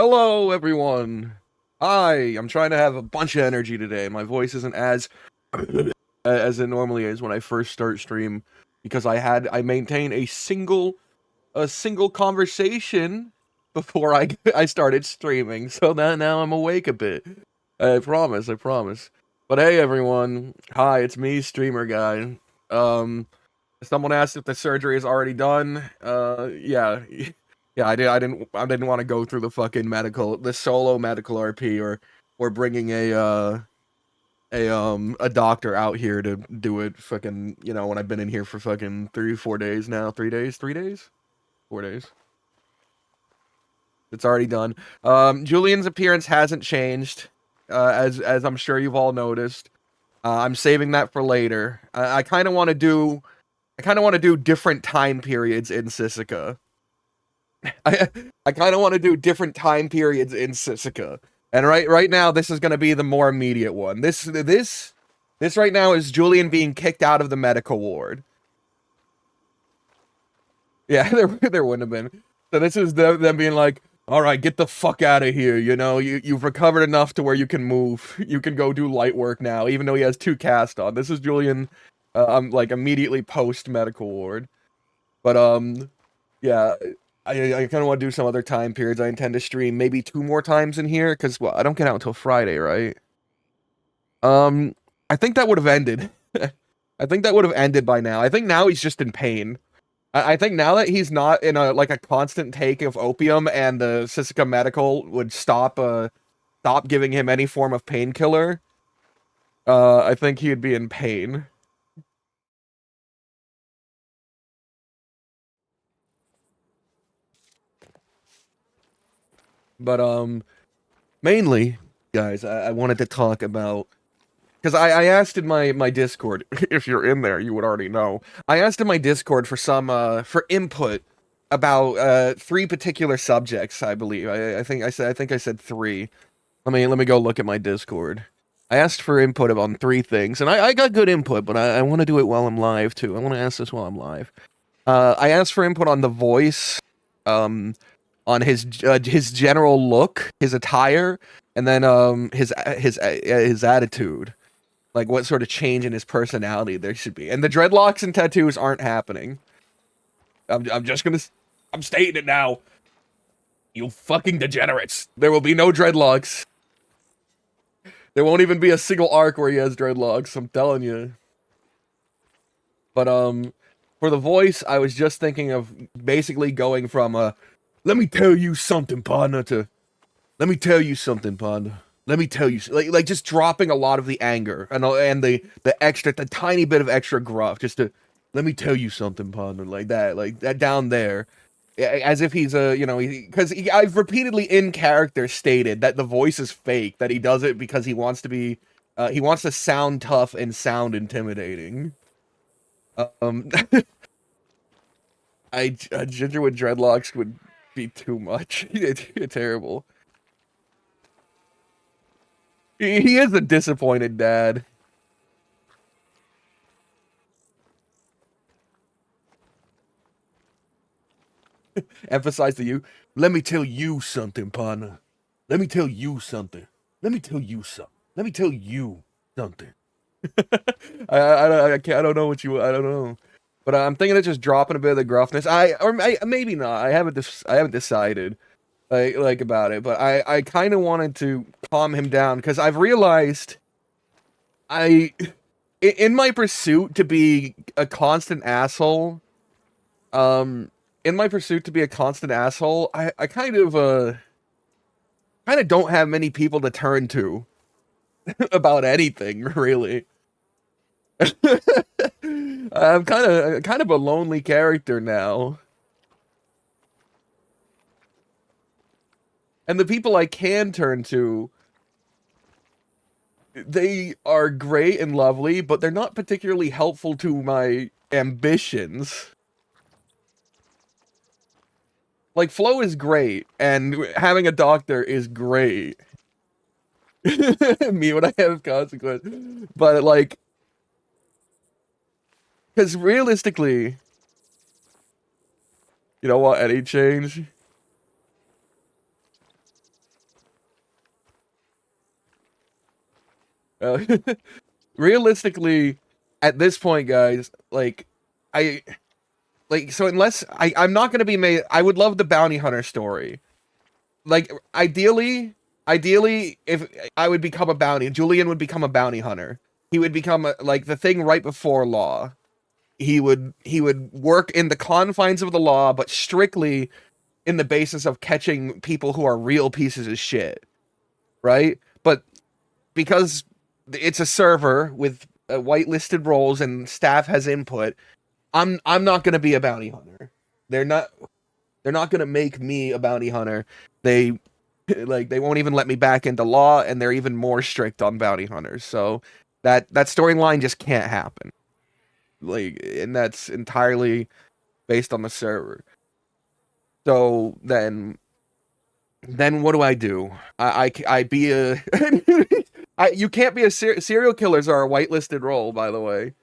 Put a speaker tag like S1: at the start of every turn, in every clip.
S1: Hello, everyone. Hi, I'm trying to have a bunch of energy today. My voice isn't as as it normally is when I first start stream because I maintain a single conversation before I started streaming. So now I'm awake a bit. I promise. But hey, everyone. Hi, it's me, streamer guy. Um, Someone asked if the surgery is already done. Yeah. Yeah, I didn't want to go through the solo medical RP or bringing a doctor out here to do it fucking, when I've been in here for fucking 3 4 days now. 3 days, 3 days, 4 days. It's already done. Julian's appearance hasn't changed, as I'm sure you've all noticed. I'm saving that for later. I kind of want to do different time periods in Sisika. I I kind of want to do different time periods in Sisika. And right now this is going to be the more immediate one. This right now is Julian being kicked out of the medical ward. Yeah, there wouldn't have been. So this is them being like, "All right, get the fuck out of here. You've recovered enough to where you can move. You can go do light work now, even though he has 2 cast on." This is Julian like immediately post medical ward. But yeah, I kind of want to do some other time periods. I intend to stream maybe 2 more times in here because, well, I don't get out until Friday, right? Um, I think that would have ended. I think that would have ended by now. I think now he's just in pain. I think now that he's not in a constant take of opium and the Sisika Medical would stop giving him any form of painkiller, I think he'd be in pain. But mainly, guys, I wanted to talk about. Because I asked in my Discord, if you're in there, you would already know. I asked in my Discord for for input about 3 particular subjects, I believe. I think I said 3. Let me go look at my Discord. I asked for input on 3 things, and I got good input, but I want to do it while I'm live too. I want to ask this while I'm live. I asked for input on the voice, um, on his general look, his attire, and then his attitude, like what sort of change in his personality there should be. And the dreadlocks and tattoos aren't happening. I'm just gonna I'm stating it now. You fucking degenerates. There will be no dreadlocks. There won't even be a single arc where he has dreadlocks, I'm telling you. But for the voice, I was just thinking of basically going from let me tell you something, partner, to let me tell you something, partner. Let me tell you, like just dropping a lot of the anger and the tiny bit of extra gruff, just to let me tell you something, partner, like that down there, as if he's because I've repeatedly in character stated that the voice is fake, that he does it because he wants to sound tough and sound intimidating. Um, a ginger with dreadlocks would be too much. It's terrible. He is a disappointed dad. Emphasize the you. Let me tell you something, partner. Let me tell you something. Let me tell you something. Let me tell you something. I don't know what you. I don't know. But I'm thinking of just dropping a bit of the gruffness. Maybe not. I haven't decided about it. But I kind of wanted to calm him down because I've realized I in my pursuit to be a constant asshole. Um, in my pursuit to be a constant asshole, I kind of don't have many people to turn to about anything, really. I'm kind of a lonely character now. And the people I can turn to, they are great and lovely, but they're not particularly helpful to my ambitions. Like Flo is great, and having a doctor is great. Me when I have consequence. But like, because realistically, you know what? Any change? Uh, realistically, at this point, guys, like, I so unless I'm not gonna be made. I would love the bounty hunter story. Like, ideally, if I would become a Julian would become a bounty hunter. He would become like the thing right before law. He would work in the confines of the law, but strictly in the basis of catching people who are real pieces of shit, right? But because it's a server with whitelisted roles and staff has input, I'm not gonna be a bounty hunter. They're not they're not gonna make me a bounty hunter. They like they won't even let me back into law, and they're even more strict on bounty hunters. So that storyline just can't happen. Like, and that's entirely based on the server. So then what do I do? I be a you can't be a serial killers are a whitelisted role, by the way.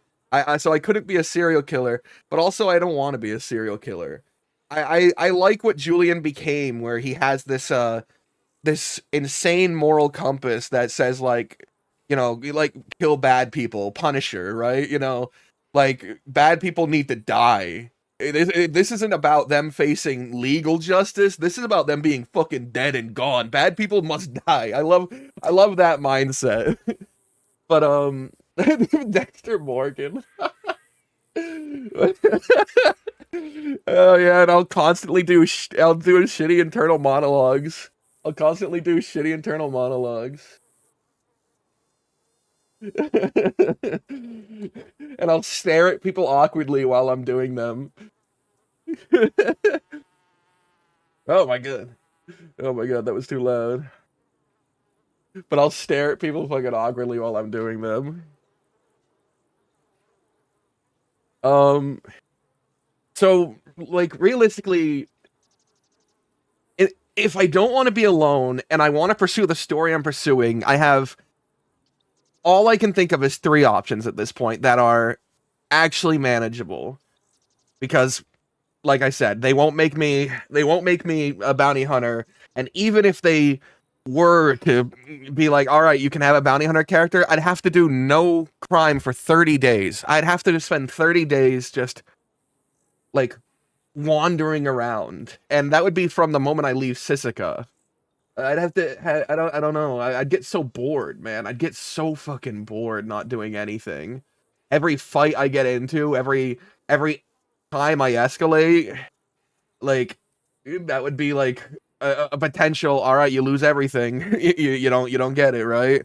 S1: So I couldn't be a serial killer, but also I don't want to be a serial killer. I like what Julian became, where he has this insane moral compass that says, like, you like kill bad people, Punisher, right? Like, bad people need to die. This isn't about them facing legal justice. This is about them being fucking dead and gone. Bad people must die. I love that mindset. But Dexter Morgan. Oh yeah, and I'll do shitty internal monologues. I'll constantly do shitty internal monologues. And I'll stare at people awkwardly while I'm doing them. Oh my god. Oh my god, that was too loud. But I'll stare at people fucking awkwardly while I'm doing them. Um, so, like, realistically, if I don't want to be alone and I want to pursue the story I'm pursuing, I have all I can think of is three options at this point that are actually manageable. Because, like I said, they won't make me a bounty hunter, and even if they were to be like, all right, you can have a bounty hunter character, I'd have to do no crime for 30 days. I'd have to spend 30 days just, like, wandering around, and that would be from the moment I leave Sisika. I'd have to. I don't know. I'd get so bored, man. I'd get so fucking bored not doing anything. Every fight I get into, every time I escalate, like, that would be like a potential. All right, you lose everything. You don't get it, right?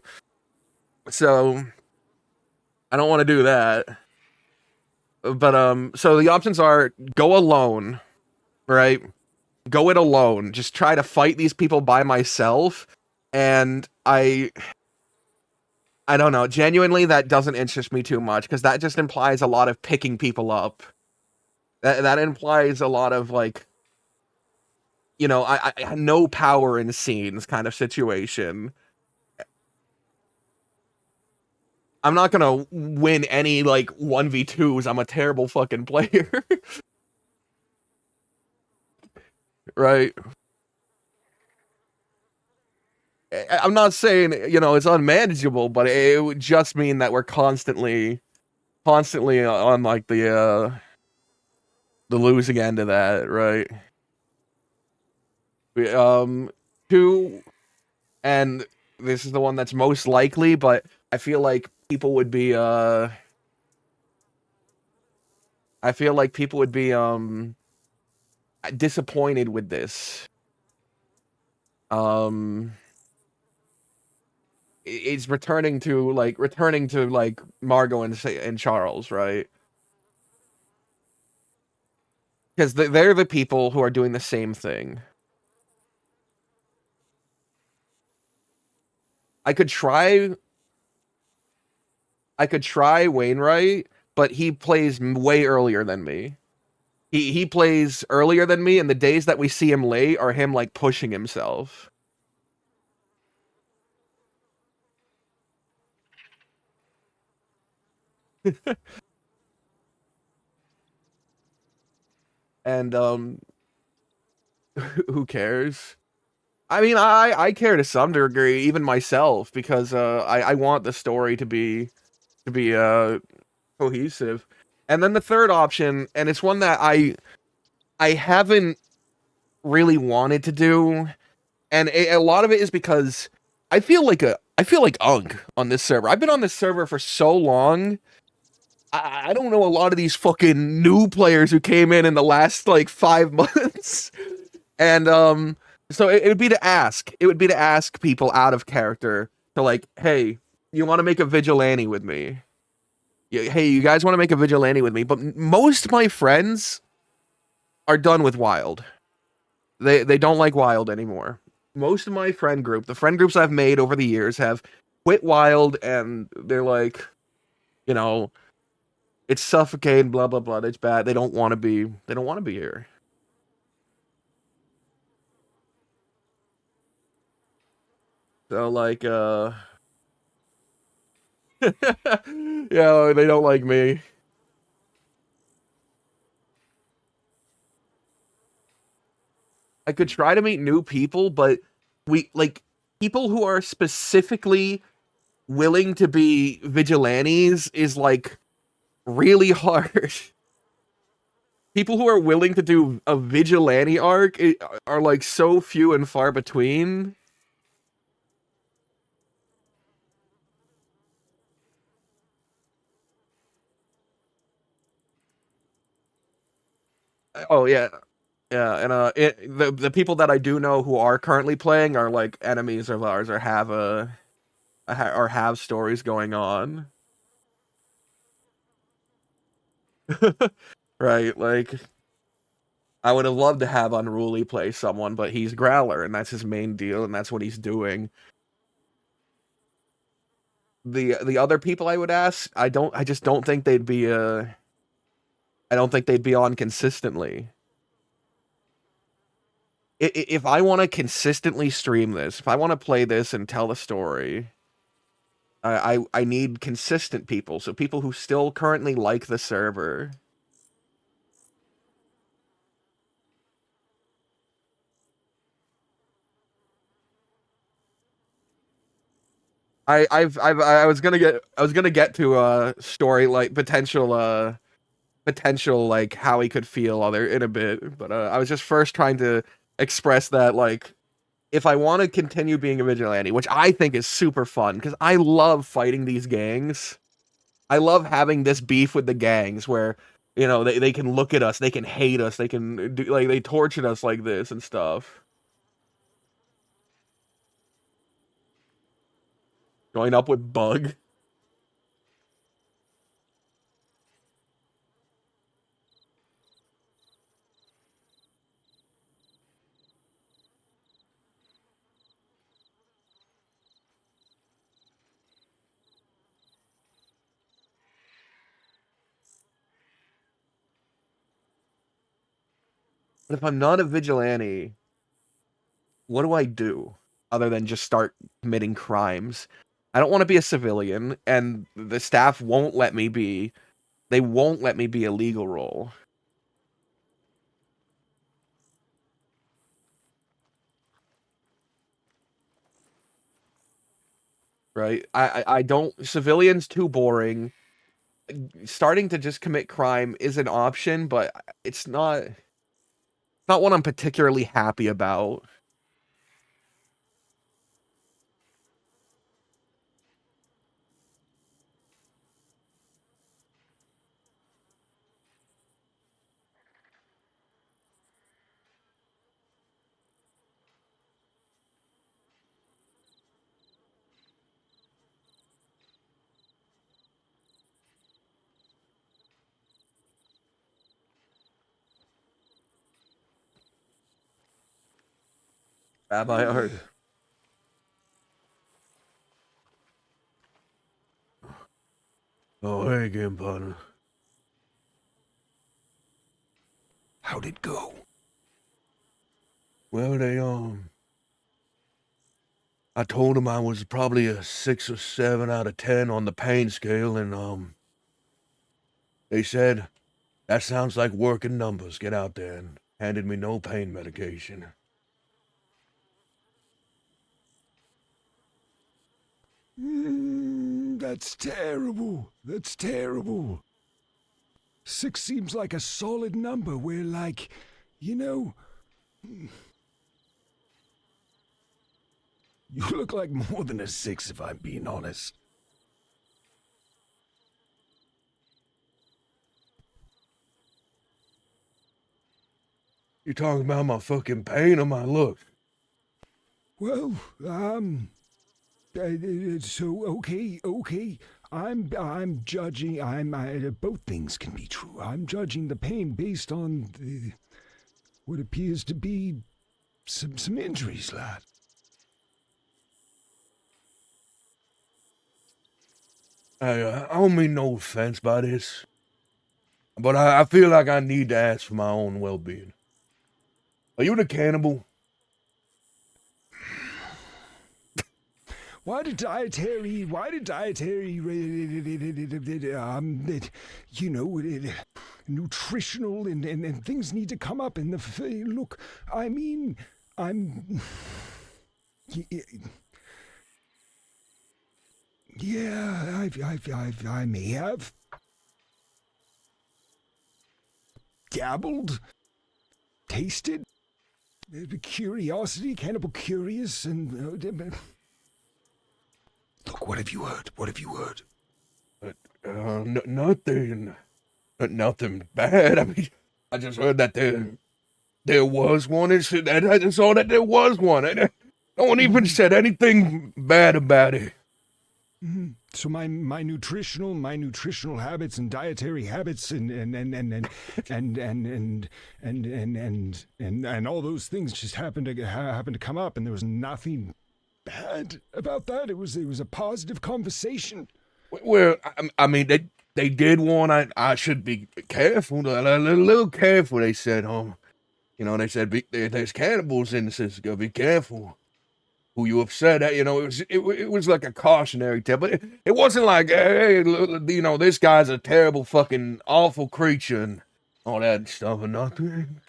S1: So I don't want to do that. But so the options are go alone, right? Go it alone. Just try to fight these people by myself, and I don't know. Genuinely, that doesn't interest me too much because that just implies a lot of picking people up. That implies a lot of, like, I no power in scenes kind of situation. I'm not gonna win any, like, 1v2s. I'm a terrible fucking player, right? I'm not saying it's unmanageable, but it would just mean that we're constantly on, like, the losing end of that, right? We, two, and this is the one that's most likely, but I feel like people would be I feel like people would be disappointed with this. Um it's returning to Margot and Charles, right? Because they're the people who are doing the same thing. I could try I could try Wainwright, but he plays way earlier than me. He plays earlier than me, and the days that we see him late are him, like, pushing himself. And who cares? I mean, I care to some degree, even myself, because I want the story to be cohesive. And then the third option, and it's one that I haven't really wanted to do, and a lot of it is because I feel like Unk on this server. I've been on this server for so long. I don't know a lot of these fucking new players who came in the last like 5 months, and so it would be to ask. It would be to ask people out of character to like, hey, you want to make a vigilante with me? Hey, you guys want to make a vigilante with me? But most of my friends are done with Wild. They don't like Wild anymore. Most of my friend group, the friend groups I've made over the years, have quit Wild, and they're like, you know, it's suffocating, blah blah blah. It's bad. They don't want to be. They don't want to be here. So like, yeah, they don't like me. I could try to meet new people, but we like people who are specifically willing to be vigilantes is like really hard. People who are willing to do a vigilante arc are like so few and far between. Oh yeah, yeah, and the people that I do know who are currently playing are like enemies of ours or have or have stories going on. Right, like I would have loved to have Unruly play someone, but he's Growler, and that's his main deal, and that's what he's doing. The other people I would ask, I just don't think they'd be I don't think they'd be on consistently. If I want to consistently stream this, if I want to play this and tell the story, I need consistent people, so people who still currently like the server. I was gonna get to story like potential like how he could feel other in a bit, but I was just first trying to express that like if I want to continue being a vigilante, which I think is super fun because I love fighting these gangs. I love having this beef with the gangs where they can look at us, they can hate us, they can do like they torture us like this and stuff. Going up with Bug. But if I'm not a vigilante, what do I do other than just start committing crimes? I don't want to be a civilian, and the staff won't let me be. They won't let me be a legal role, right? I don't. Civilians too boring. Starting to just commit crime is an option, but it's not what I'm particularly happy about. Rabbi Art. Oh, hey again, partner. How'd it go? Well, I told him I was probably a 6 or 7 out of 10 on the pain scale, and they said that sounds like working numbers. Get out there, and handed me no pain medication.
S2: that's terrible. That's terrible. 6 seems like a solid number where, like, you know... You look like more than a 6, if I'm being honest.
S1: You talking about my fucking pain or my look?
S2: Well, so okay. I'm judging. Both things can be true. I'm judging the pain based on what appears to be some injuries, lad.
S1: I don't mean no offense by this, but I feel like I need to ask for my own well-being. Are you the cannibal?
S2: Why did dietary, nutritional and things need to come up in the, look, I mean, yeah, I may have dabbled, tasted, curiosity, cannibal curious, and... Look, what have you heard? What have you heard?
S1: Nothing. Nothing bad. I mean, I just heard that there was one. I just saw that there was one. No one even said anything bad about it.
S2: Mm-hmm. So my nutritional habits and dietary habits and all those things just happened to come up, and there was nothing bad about that. It was a positive conversation.
S1: Well, I mean, they did warn I should be careful, a little careful. They said, they said there's cannibals in Cisco. Be careful who you upset at. It was like a cautionary tale, but it wasn't like, hey, this guy's a terrible fucking awful creature and all that stuff and nothing.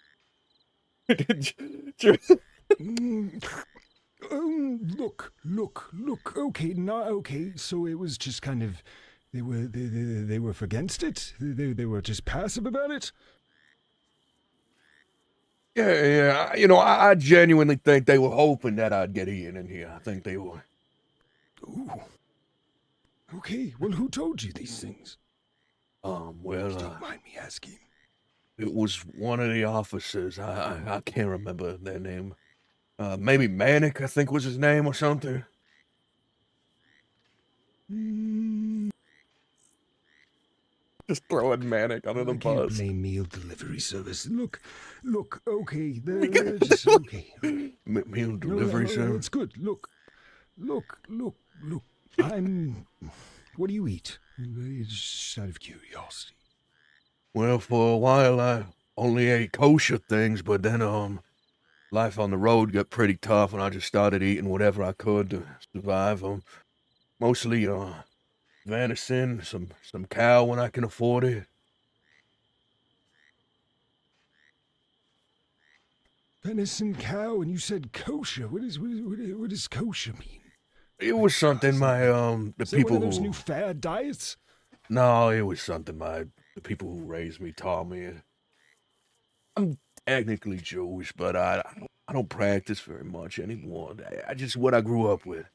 S2: Look. Okay. So it was just kind of, they were against it. They were just passive about it.
S1: Yeah. I genuinely think they were hoping that I'd get Ian in here. I think they were.
S2: Ooh. Okay. Well, who told you these things?
S1: Well,
S2: if you don't mind me asking.
S1: It was one of the officers. I can't remember their name. Maybe Manic, I think was his name or something. Just throwing Manic under the bus.
S2: I can't blame meal delivery service. Look, okay, they're just okay.
S1: Meal delivery service?
S2: It's good. Look. What do you eat? Just out of curiosity.
S1: Well, for a while I only ate kosher things, but then life on the road got pretty tough, and I just started eating whatever I could to survive. Mostly venison, some cow when I can afford it.
S2: Venison, cow, and you said kosher. What does kosher mean?
S1: It was something the people
S2: one of those new fad diets?
S1: No, it was something the people who raised me taught me. I'm technically Jewish, but I don't practice very much anymore. I just what I grew up with.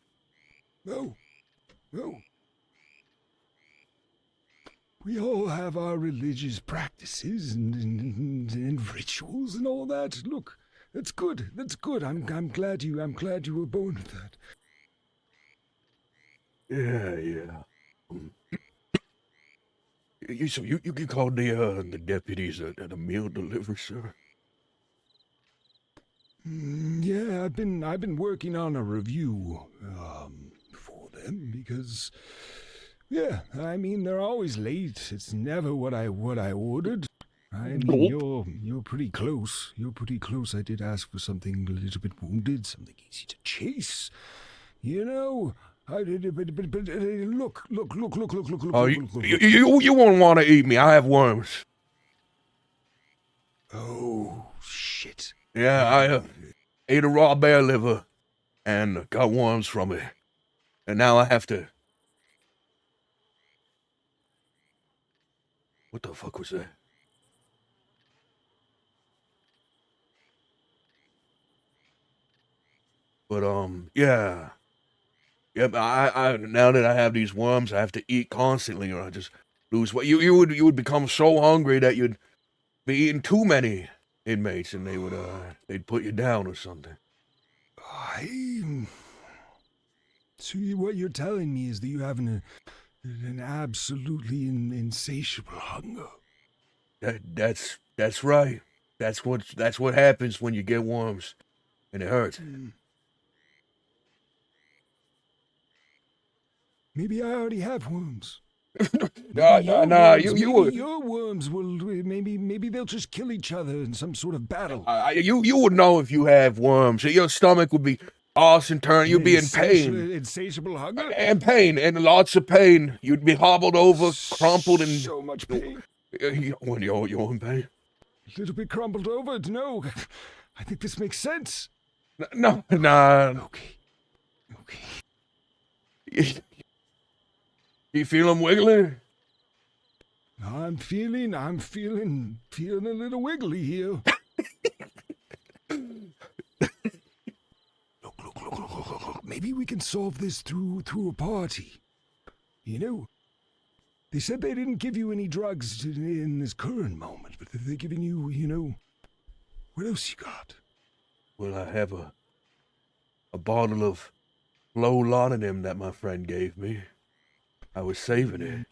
S2: No. We all have our religious practices and rituals and all that. Look, that's good. I'm glad you were born with that.
S1: Yeah. You can call the deputies at a meal delivery, sir.
S2: Yeah, I've been working on a review for them because, yeah, I mean they're always late. It's never what I ordered. I mean you're pretty close. I did ask for something a little bit wounded, something easy to chase. I did, but look.
S1: Oh, you won't want to eat me. I have worms.
S2: Oh shit.
S1: Yeah, I ate a raw bear liver and got worms from it, and now I have to What the fuck was that? But yeah. Yep, I now that I have these worms, I have to eat constantly, or I just lose weight. You would become so hungry that you'd be eating too many inmates, and they'd put you down or something.
S2: So what you're telling me is that you have an absolutely insatiable hunger.
S1: That's right. That's what happens when you get worms, and it hurts.
S2: Maybe I already have worms.
S1: Nah. You
S2: Maybe
S1: would
S2: your worms will. Maybe they'll just kill each other in some sort of battle.
S1: you would know if you have worms. Your stomach would be tossed and turned. You'd be in pain.
S2: Insatiable hunger.
S1: And pain, and lots of pain. You'd be hobbled over, crumpled, and
S2: So much pain.
S1: when you're in pain.
S2: A little bit crumpled over. No, I think this makes sense.
S1: No.
S2: Okay.
S1: You feel them wiggling?
S2: I'm feeling a little wiggly here. Look. Maybe we can solve this through a party. You know, they said they didn't give you any drugs in this current moment, but they're giving you, what else you got?
S1: Well, I have a bottle of low laudanum that my friend gave me. I was saving it.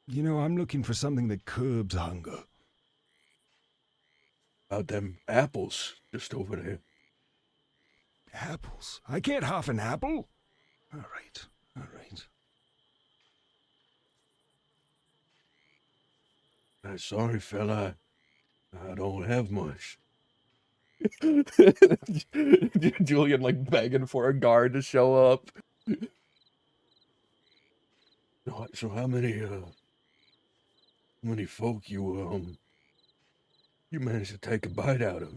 S2: I'm looking for something that curbs hunger.
S1: About them apples just over there.
S2: Apples? I can't half an apple. All right.
S1: Sorry, fella. I don't have much. Julian, like, begging for a guard to show up. So how many folk you managed to take a bite out of?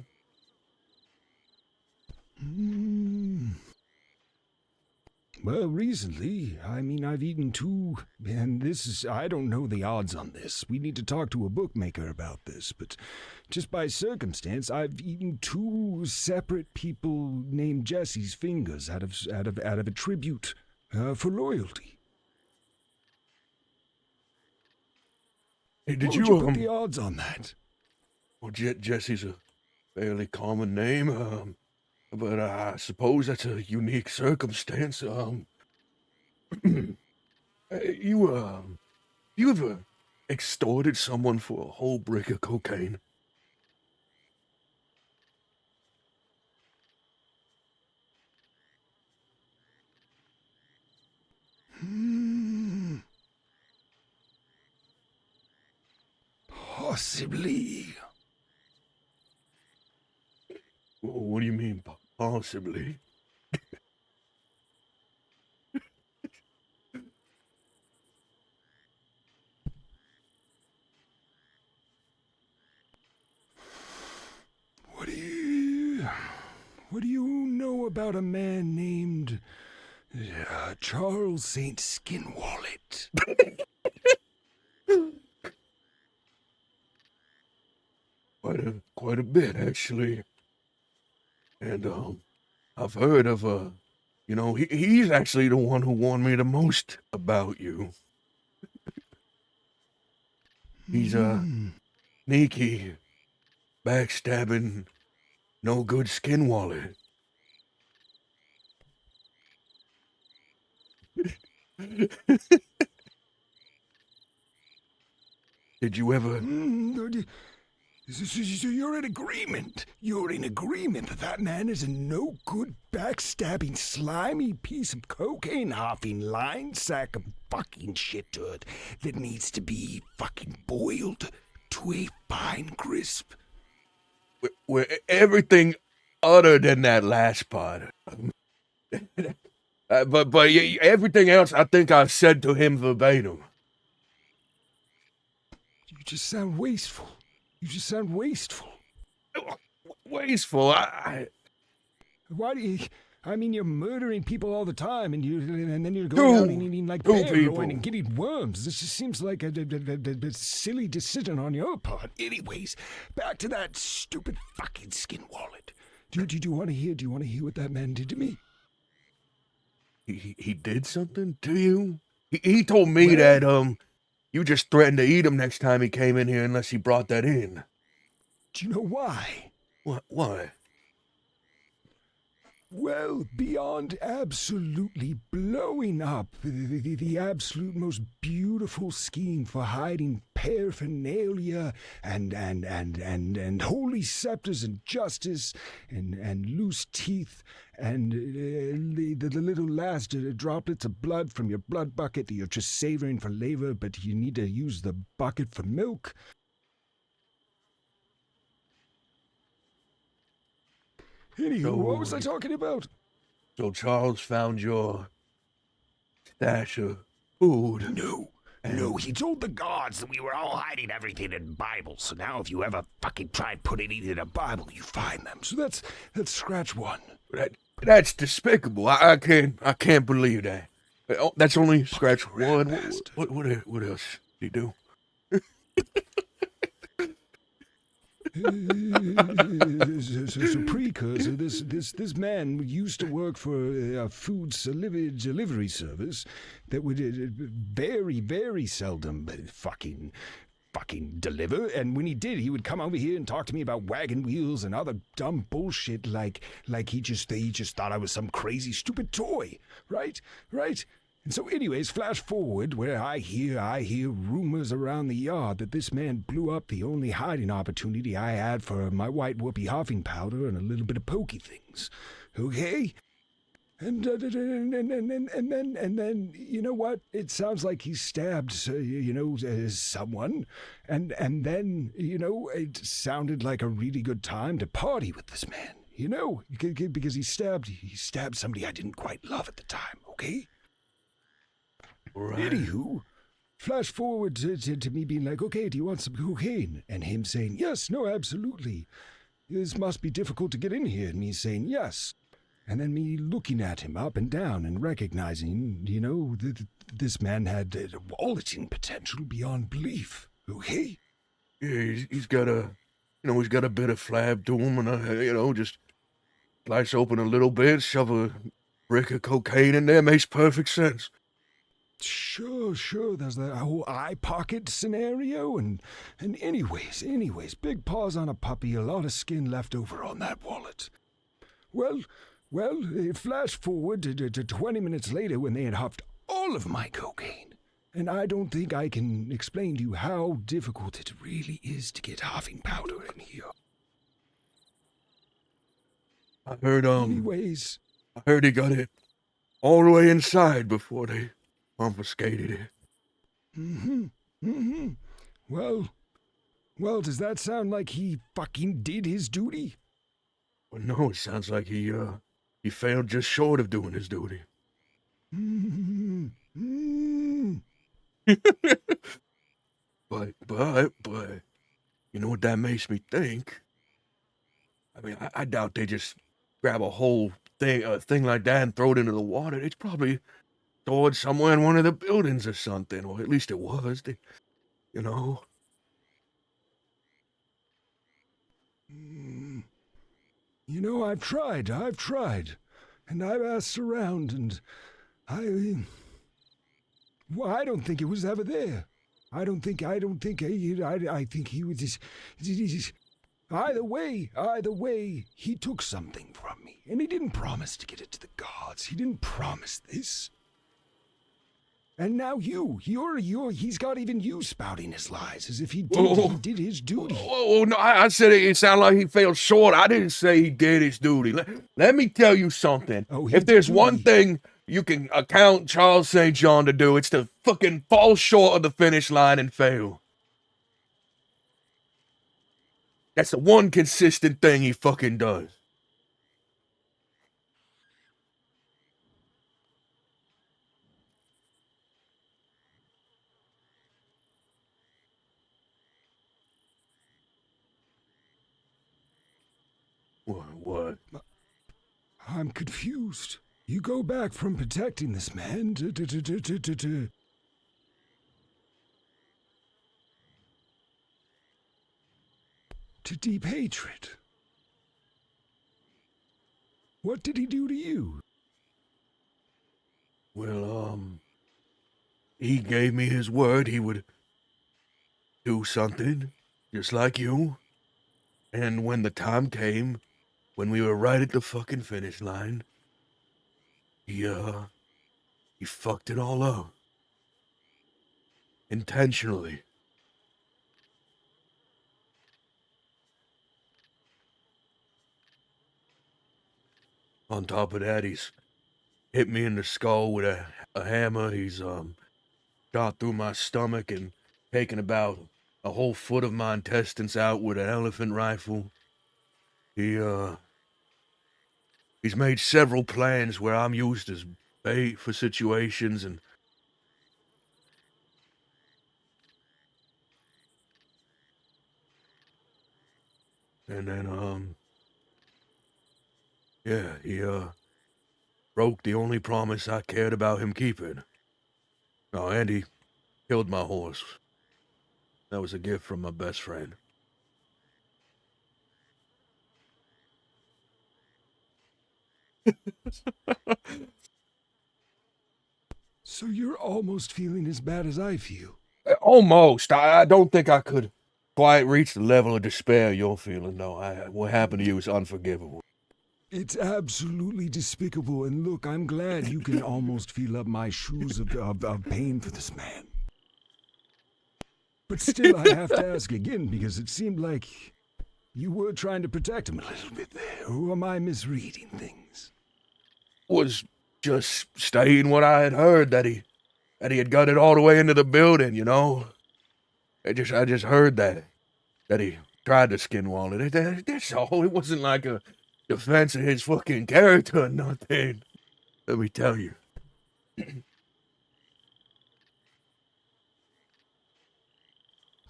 S2: Well, recently, I've eaten 2, and I don't know the odds on this. We need to talk to a bookmaker about this, but just by circumstance, I've eaten 2 separate people named Jesse's fingers out of a tribute for loyalty.
S1: Hey, did
S2: What
S1: you
S2: would you put the odds on that?
S1: Well, Jesse's a fairly common name, but I suppose that's a unique circumstance. You ever extorted someone for a whole brick of cocaine?
S2: Possibly.
S1: What do you mean, possibly?
S2: What do you know about a man named Charles St. Skinwallet?
S1: Quite a bit, actually. And I've heard of he's actually the one who warned me the most about you. He's sneaky, backstabbing, no good skinwallet. Did you ever?
S2: So you're in agreement. You're in agreement that man is a no good, backstabbing, slimy piece of cocaine hopping line sack of fucking shit turd that needs to be fucking boiled to a fine crisp.
S1: We're everything other than that last part. But everything else, I think I've said to him verbatim.
S2: You just sound wasteful. Wasteful.
S1: Wasteful.
S2: Why I mean, you're murdering people all the time, and then you're going out and eating like bear loin and getting worms. This just seems like a silly decision on your part. Anyways, back to that stupid fucking skin wallet. Do you want to hear? Do you want to hear what that man did to me?
S1: He did something to you? He told me that you just threatened to eat him next time he came in here unless he brought that in.
S2: Do you know why?
S1: What? Why?
S2: Well, beyond absolutely blowing up the absolute most beautiful scheme for hiding paraphernalia and holy scepters and justice and loose teeth and the little last droplets of blood from your blood bucket that you're just savoring for later, but you need to use the bucket for milk. Anywho, what was I talking about?
S1: So Charles found your stash of food.
S2: No, he told the guards that we were all hiding everything in Bibles. So now if you ever fucking try and put anything in a Bible, you find them. So that's scratch one.
S1: That's despicable. I can't believe that. Oh, that's only scratch one. What else did he do?
S2: So precursor, this man used to work for a food delivery service that would very, very seldom fucking deliver. And when he did, he would come over here and talk to me about wagon wheels and other dumb bullshit like he just thought I was some crazy stupid toy, right? And so anyways, flash forward where I hear rumors around the yard that this man blew up the only hiding opportunity I had for my white whoopee huffing powder and a little bit of pokey things. Okay? And then you know what? It sounds like he stabbed someone, and then it sounded like a really good time to party with this man. Because he stabbed somebody I didn't quite love at the time. Okay.
S1: Right.
S2: Anywho, flash forward to me being like, okay, do you want some cocaine? And him saying, yes, no, absolutely. This must be difficult to get in here. And me saying, yes. And then me looking at him up and down and recognizing, that this man had walleting potential beyond belief. Okay?
S1: Yeah, he's got a bit of flab to him, and just slice open a little bit, shove a brick of cocaine in there, makes perfect sense.
S2: Sure. There's that whole eye pocket scenario, and anyways, big paws on a puppy, a lot of skin left over on that wallet. Well, flash forward to 20 minutes later when they had huffed all of my cocaine. And I don't think I can explain to you how difficult it really is to get huffing powder in here.
S1: I heard
S2: Anyways,
S1: I heard he got it all the way inside before they confiscated it.
S2: Well, does that sound like he fucking did his duty?
S1: Well, no, it sounds like he failed just short of doing his duty. But, you know what that makes me think? I mean, I doubt they just grab a whole thing like that and throw it into the water. It's probably stored somewhere in one of the buildings or something, or at least it was. You know.
S2: I've tried, and I've asked around, and I don't think it was ever there. I think he was just either way, he took something from me, and he didn't promise to get it to the gods. He didn't promise this. And now he's got even you spouting his lies as if he did his duty.
S1: Oh, no, I said it sounded like he fell short. I didn't say he did his duty. Let me tell you something. If there's one thing you can account Charles St. John to do, it's to fucking fall short of the finish line and fail. That's the one consistent thing he fucking does. What?
S2: I'm confused. You go back from protecting this man to deep hatred. What did he do to you?
S1: Well, he gave me his word he would do something, just like you. And when the time came, when we were right at the fucking finish line, he fucked it all up. Intentionally. On top of that, he's hit me in the skull with a hammer. He's, shot through my stomach and taken about a whole foot of my intestines out with an elephant rifle. He's made several plans where I'm used as bait for situations and then, yeah, he, broke the only promise I cared about him keeping. Oh, and he killed my horse. That was a gift from my best friend.
S2: So you're almost feeling as bad as I feel.
S1: Almost. I don't think I could quite reach the level of despair you're feeling, though. What happened to you is unforgivable.
S2: It's absolutely despicable, and look, I'm glad you can almost feel up my shoes of pain for this man. But still, I have to ask again, because it seemed like you were trying to protect him a little bit there, or am I misreading things?
S1: Was just stating what I had heard, that he had got it all the way into the building, you know? I just heard that he tried to skinwall it. That's all. It wasn't like a defense of his fucking character or nothing. Let me tell you.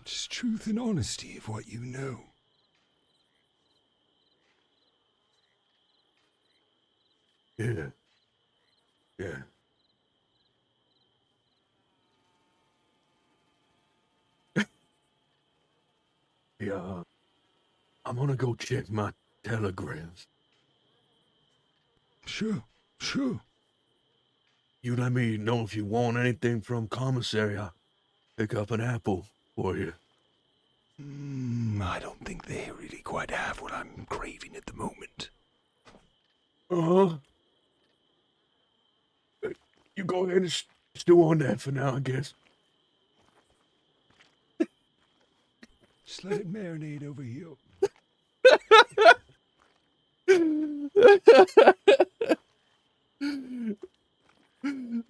S2: Just truth and honesty of what you know.
S1: Yeah. Yeah. Yeah. I'm gonna go check my telegrams.
S2: Sure, sure.
S1: You let me know if you want anything from commissary. I'll pick up an apple for you.
S2: I don't think they really quite have what I'm craving at the moment.
S1: Uh-huh. You go ahead and stew on that for now, I guess.
S2: Just let it marinate over here.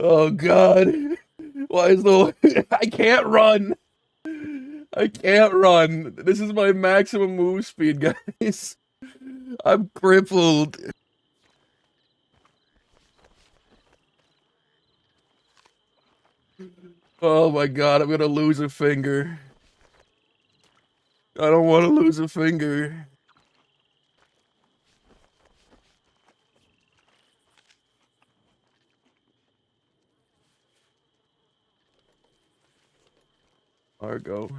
S1: Oh God. Why is the I can't run. I can't run. This is my maximum move speed, guys. I'm crippled. Oh my God, I'm gonna lose a finger. I don't want to lose a finger. Argo.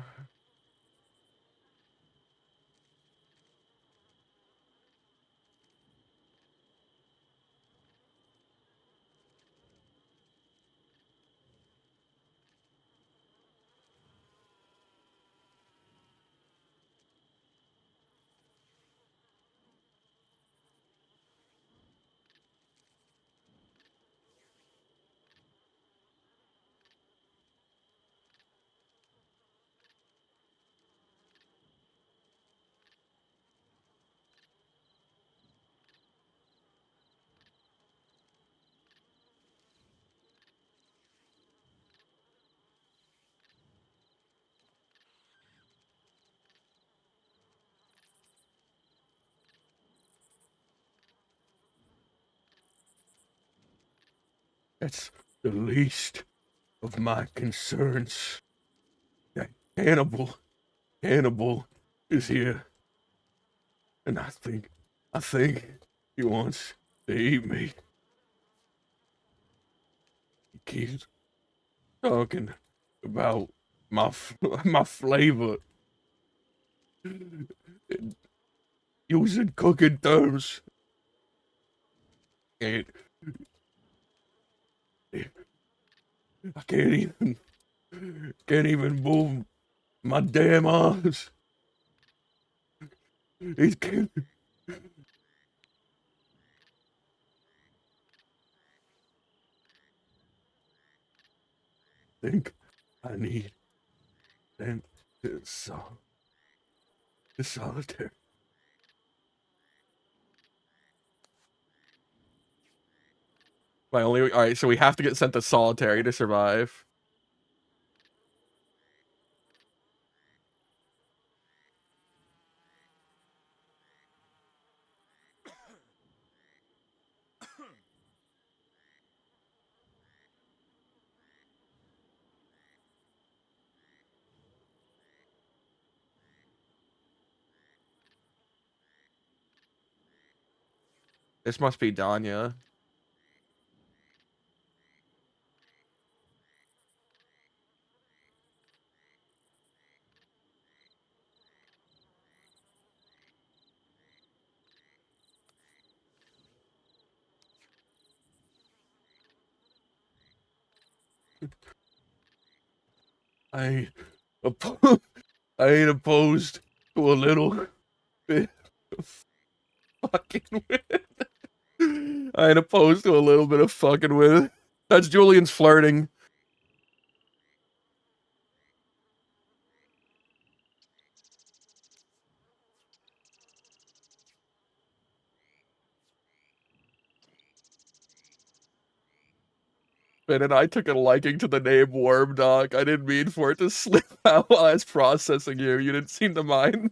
S1: That's the least of my concerns. That Hannibal is here. And I think he wants to eat me. He keeps talking about my flavor, using cooking terms, and I can't even move my damn arms. He's killing. Think I need them to solitaire. My only. All right, so we have to get sent to solitary to survive. This must be Danya. I oppo- I ain't opposed to a little bit of fucking with. I ain't opposed to a little bit of fucking with. That's Julian's flirting. Man, and I took a liking to the name Worm Dog. I didn't mean for it to slip out while I was processing you. You didn't seem to mind.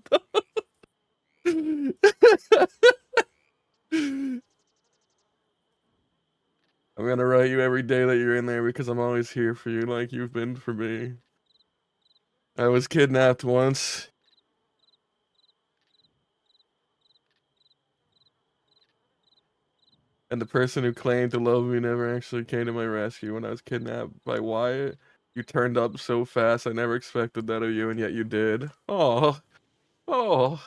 S1: I'm gonna write you every day that you're in there because I'm always here for you like you've been for me. I was kidnapped once. And the person who claimed to love me never actually came to my rescue when I was kidnapped by Wyatt. You turned up so fast, I never expected that of you, and yet you did. Oh, oh.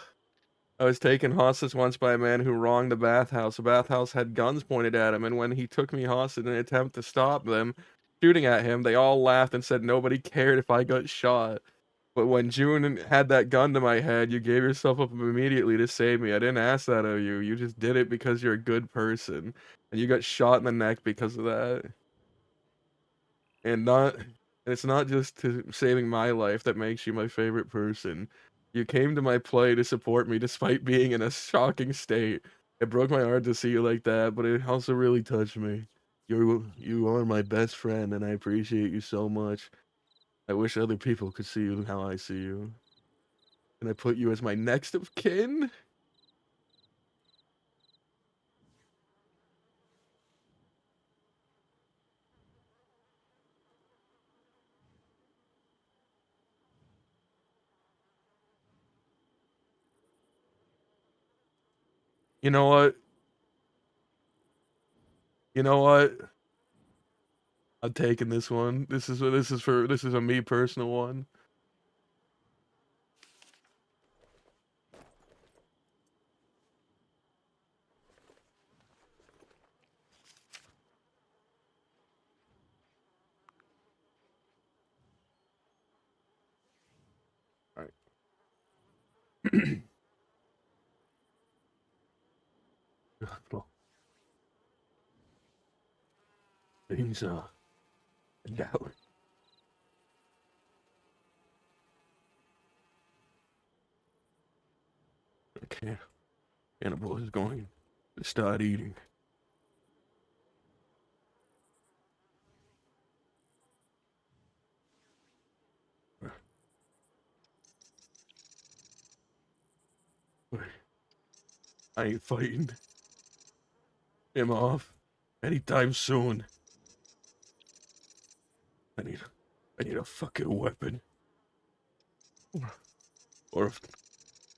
S1: I was taken hostage once by a man who wronged the bathhouse. The bathhouse had guns pointed at him, and when he took me hostage in an attempt to stop them shooting at him, they all laughed and said nobody cared if I got shot. But when June had that gun to my head, you gave yourself up immediately to save me. I didn't ask that of you. You just did it because you're a good person. And you got shot in the neck because of that. And it's not just to saving my life that makes you my favorite person. You came to my play to support me despite being in a shocking state. It broke my heart to see you like that, but it also really touched me. You are my best friend, and I appreciate you so much. I wish other people could see you how I see you. Can I put you as my next of kin? You know what? You know what? I'm taking this one. This is a me personal one. All right. Well, things down. Okay. Cannibal is going to start eating. I ain't fighting him off anytime soon. I need I need a fucking weapon. Or if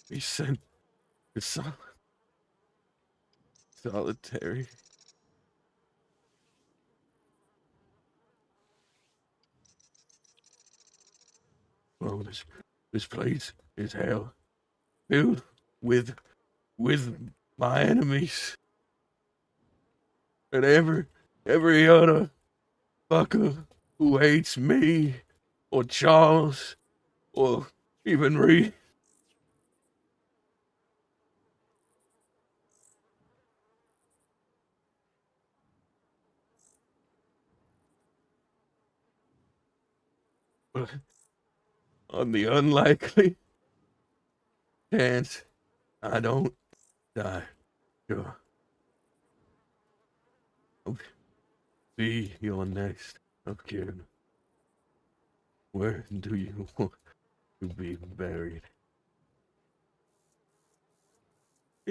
S1: he sent to Solitary. Oh, this place is hell, filled with my enemies, and every other fucker who hates me, or Charles, or even Reed. But on the unlikely chance I don't die, sure, I'll be your next of kin. Where do you want to be buried?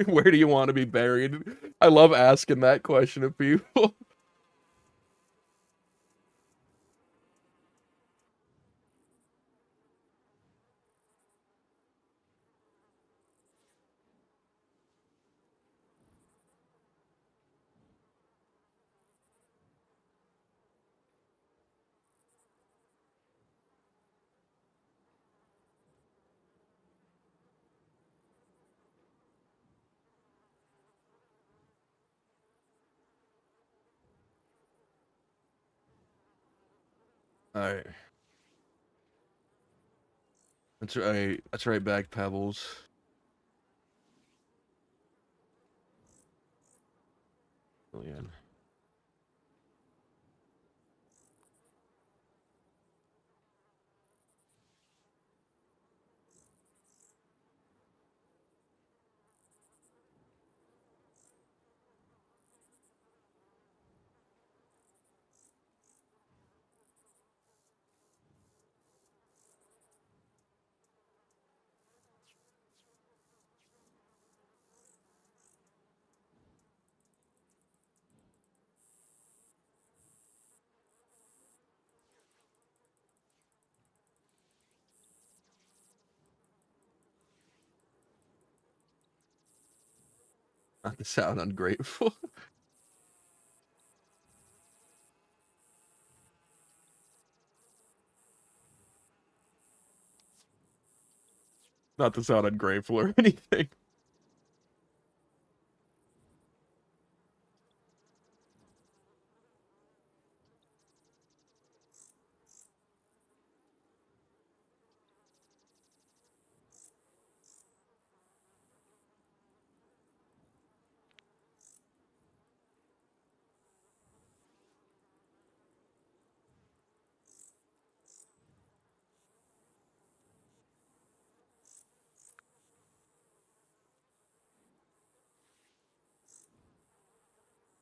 S1: Where do you want to be buried? I love asking that question of people. Alright. That's right. That's right back, Pebbles. Julian. Not to sound ungrateful. Not to sound ungrateful or anything.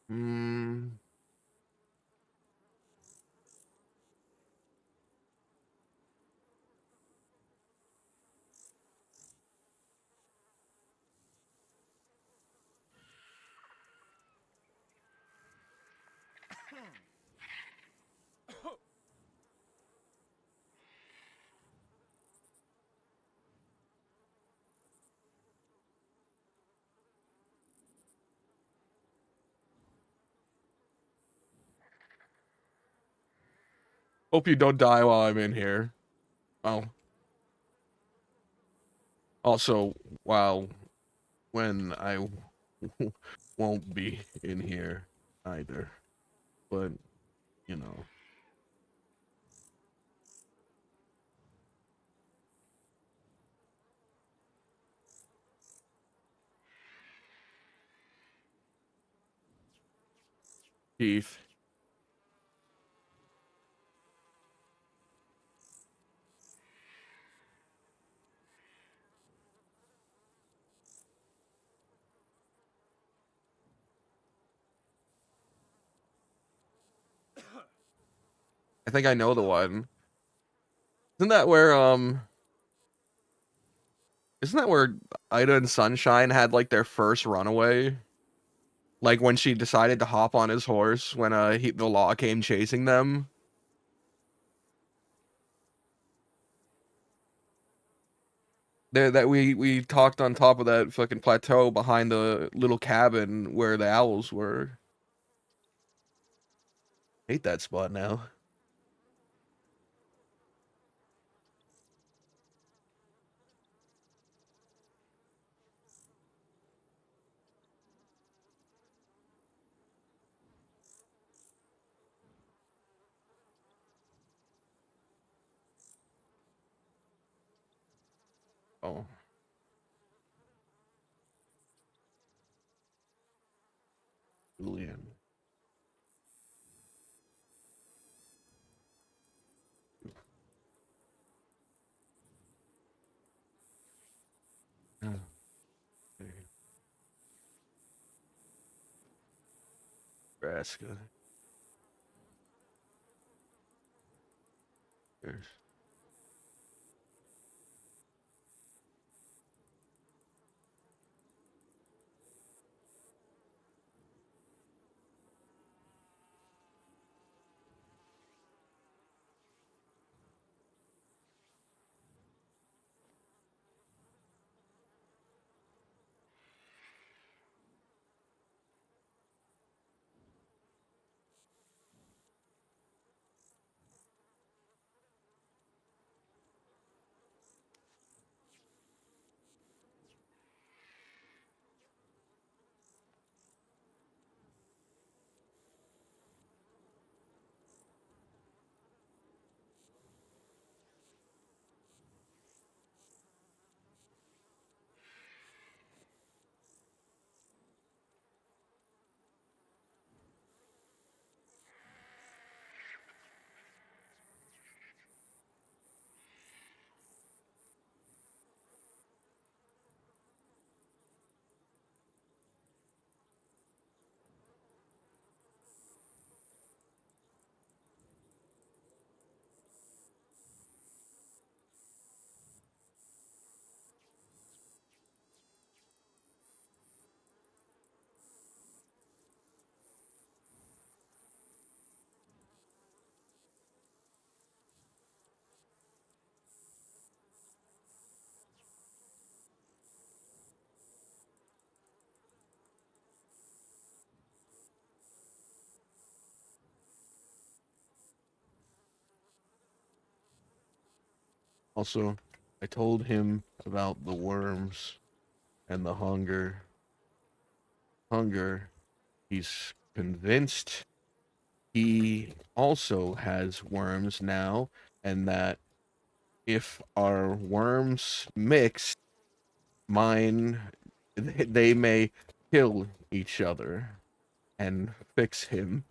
S1: Hmm. Hope you don't die while I'm in here. Oh. Also, while when I won't be in here either. But, you know. Keith. I think I know the one. Isn't that where isn't that where Ida and Sunshine had like their first runaway? Like when she decided to hop on his horse when the law came chasing them. There that we talked on top of that fucking plateau behind the little cabin where the owls were. Hate that spot now. Oh, Julian. Oh, Nebraska. There's also, I told him about the worms and the hunger. Hunger. He's convinced he also has worms now, and that if our worms mix, mine, they may kill each other and fix him.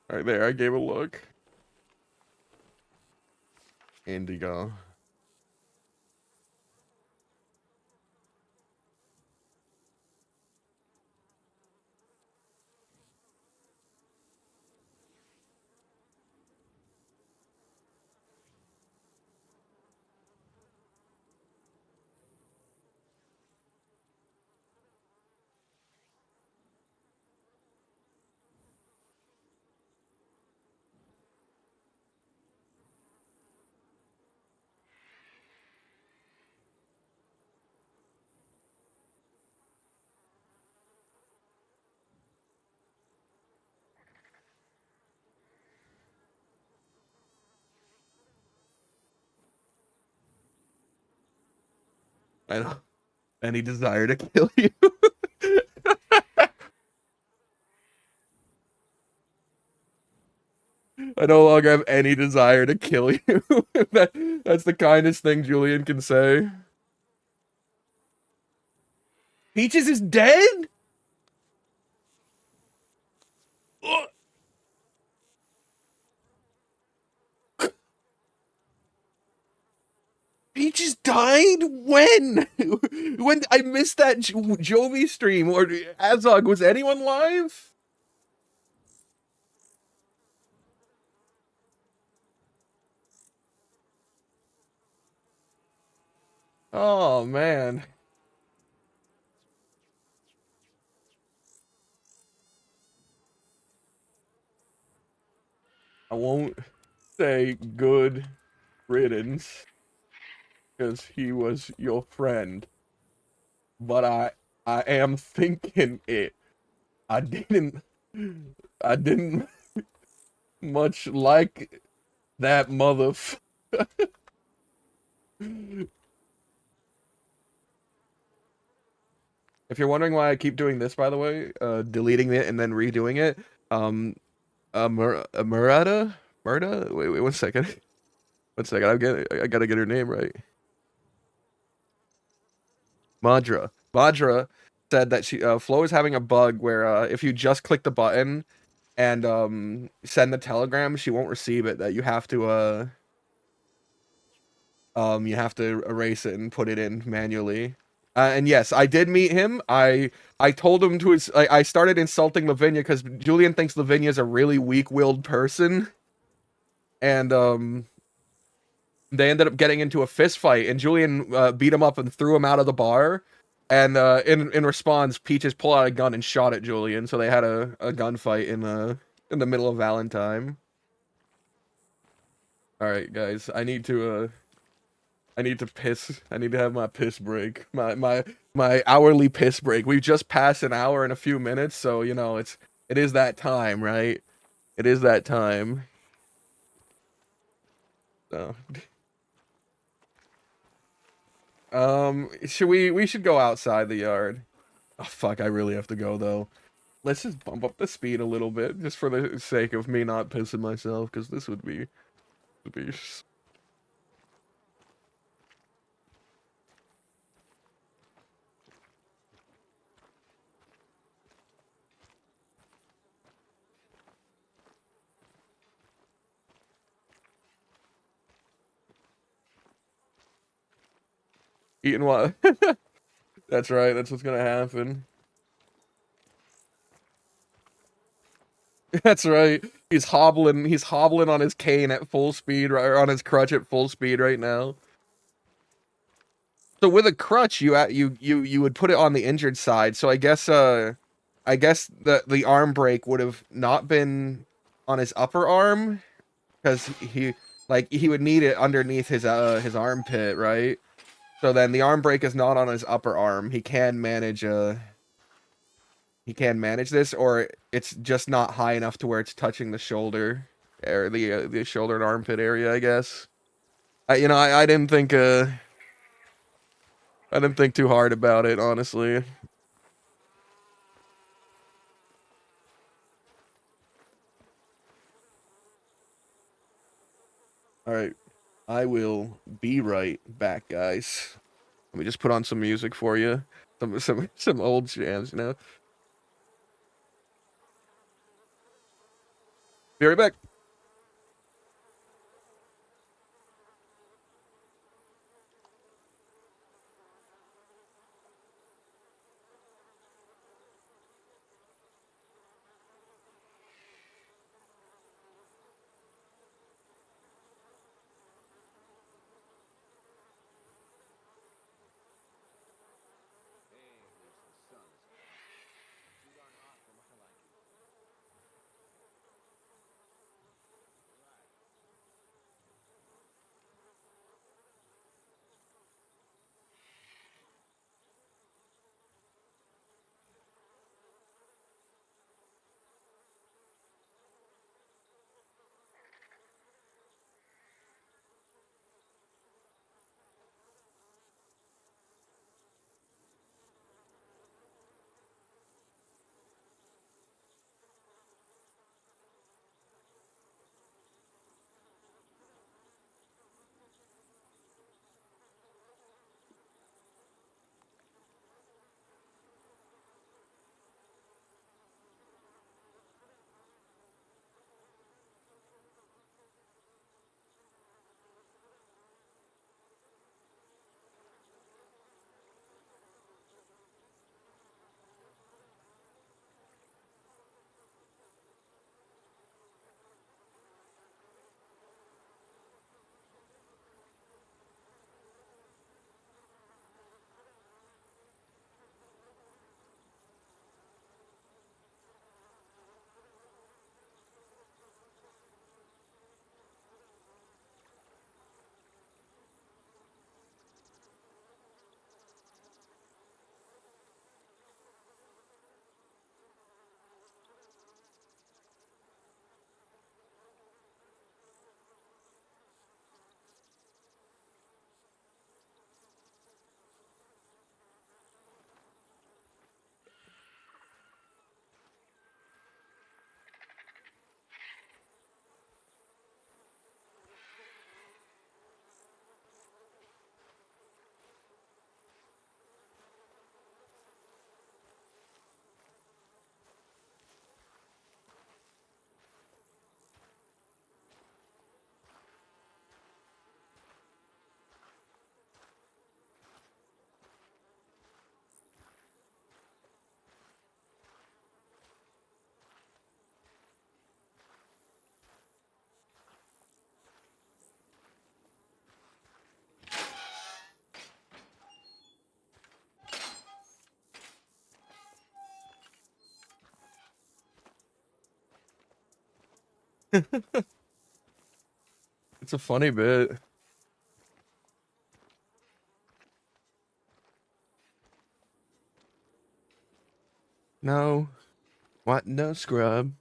S1: Right there, I gave a look. Indigo. I don't any desire to kill you. I no longer have any desire to kill you. That's the kindest thing Julian can say. Peaches is dead? Ugh. Peaches died? When? When I missed that Jovi stream or Azog, was anyone live? Oh man. I won't say good riddance because he was your friend, but I am thinking it. I didn't I didn't much like that If you're wondering why I keep doing this, by the way, deleting it and then redoing it, um, Murda? Wait, 1 second. 1 second, I gotta get her name right. Madra said that Flo is having a bug where if you just click the button and send the telegram, she won't receive it. That you have to erase it and put it in manually. And yes, I did meet him. I told him to his. I started insulting Lavinia because Julian thinks Lavinia is a really weak-willed person, and they ended up getting into a fist fight, and Julian beat him up and threw him out of the bar. And in response, Peaches pulled out a gun and shot at Julian. So they had a gunfight in the middle of Valentine. All right, guys, I need to piss. I need to have my piss break. My hourly piss break. We've just passed an hour and a few minutes, so you know it is that time, right? It is that time. So, should we should go outside the yard. Oh fuck, I really have to go though. Let's just bump up the speed a little bit, just for the sake of me not pissing myself, because this would be eating what? That's right. That's what's gonna happen. That's right. He's hobbling. He's hobbling on his cane at full speed, or on his crutch at full speed right now. So with a crutch, you would put it on the injured side. So I guess the arm break would have not been on his upper arm because he would need it underneath his armpit, right? So then the arm break is not on his upper arm. He can manage this, or it's just not high enough to where it's touching the shoulder or the shoulder and armpit area, I guess. I didn't think too hard about it, honestly. All right, I will be right back, guys. Let me just put on some music for you, some old jams, you know. Be right back. It's a funny bit. No, what no scrub.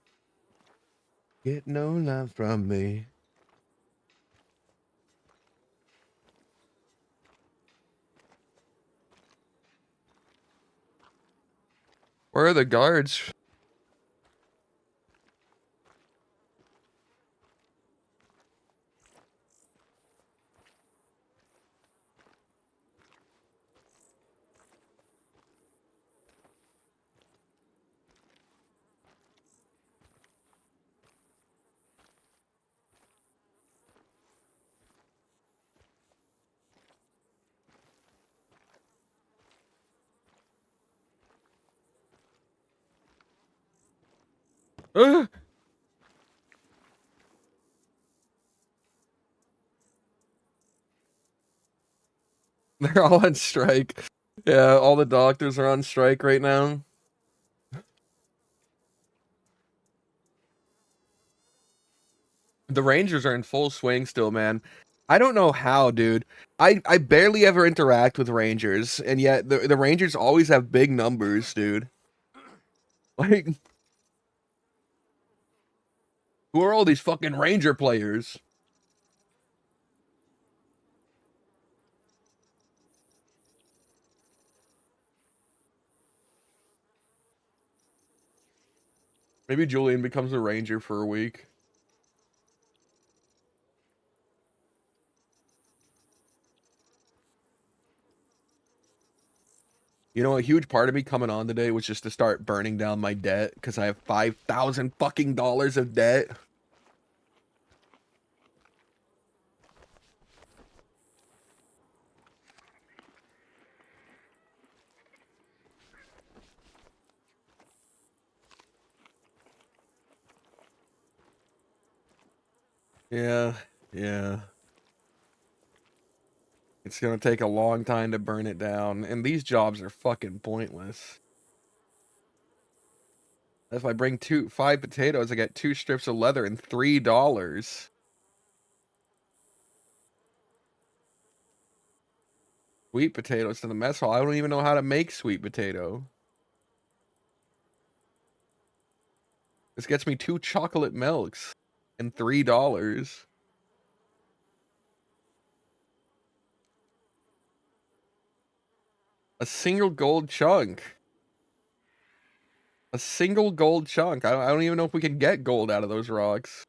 S1: Get no love from me. Where are the guards? Ugh! They're all on strike. Yeah, all the doctors are on strike right now. The Rangers are in full swing still, man. I don't know how, dude. I barely ever interact with Rangers, and yet the Rangers always have big numbers, dude. Like, who are all these fucking Ranger players? Maybe Julian becomes a Ranger for a week. You know, a huge part of me coming on today was just to start burning down my debt because I have 5,000 fucking dollars of debt. Yeah, yeah. It's gonna take a long time to burn it down, and these jobs are fucking pointless. If I bring 5 potatoes, I get 2 strips of leather and $3. Sweet potatoes to the mess hall. I don't even know how to make sweet potato. This gets me 2 chocolate milks and $3. A single gold chunk. A single gold chunk. I don't even know if we can get gold out of those rocks.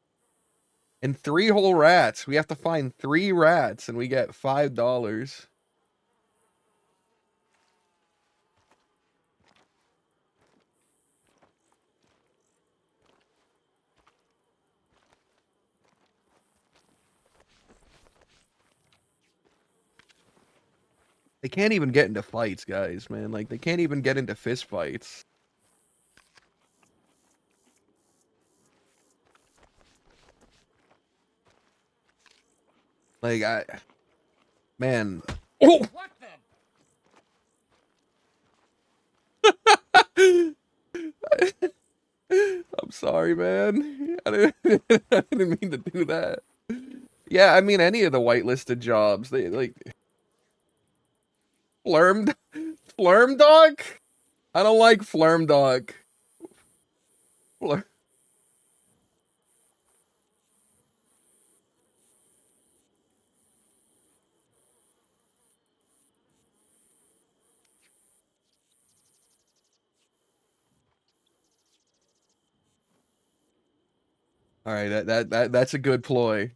S1: And 3 whole rats. We have to find 3 rats and we get $5. They can't even get into fights, guys, man. Like, they can't even get into fist fights. Like, man. Oh!
S3: What the?
S1: I'm sorry, man. I didn't, I didn't mean to do that. Yeah, I mean, any of the whitelisted jobs, they, like... Flurm... Flurm dog? I don't like Flurm dog. Flur... Alright, that's a good ploy.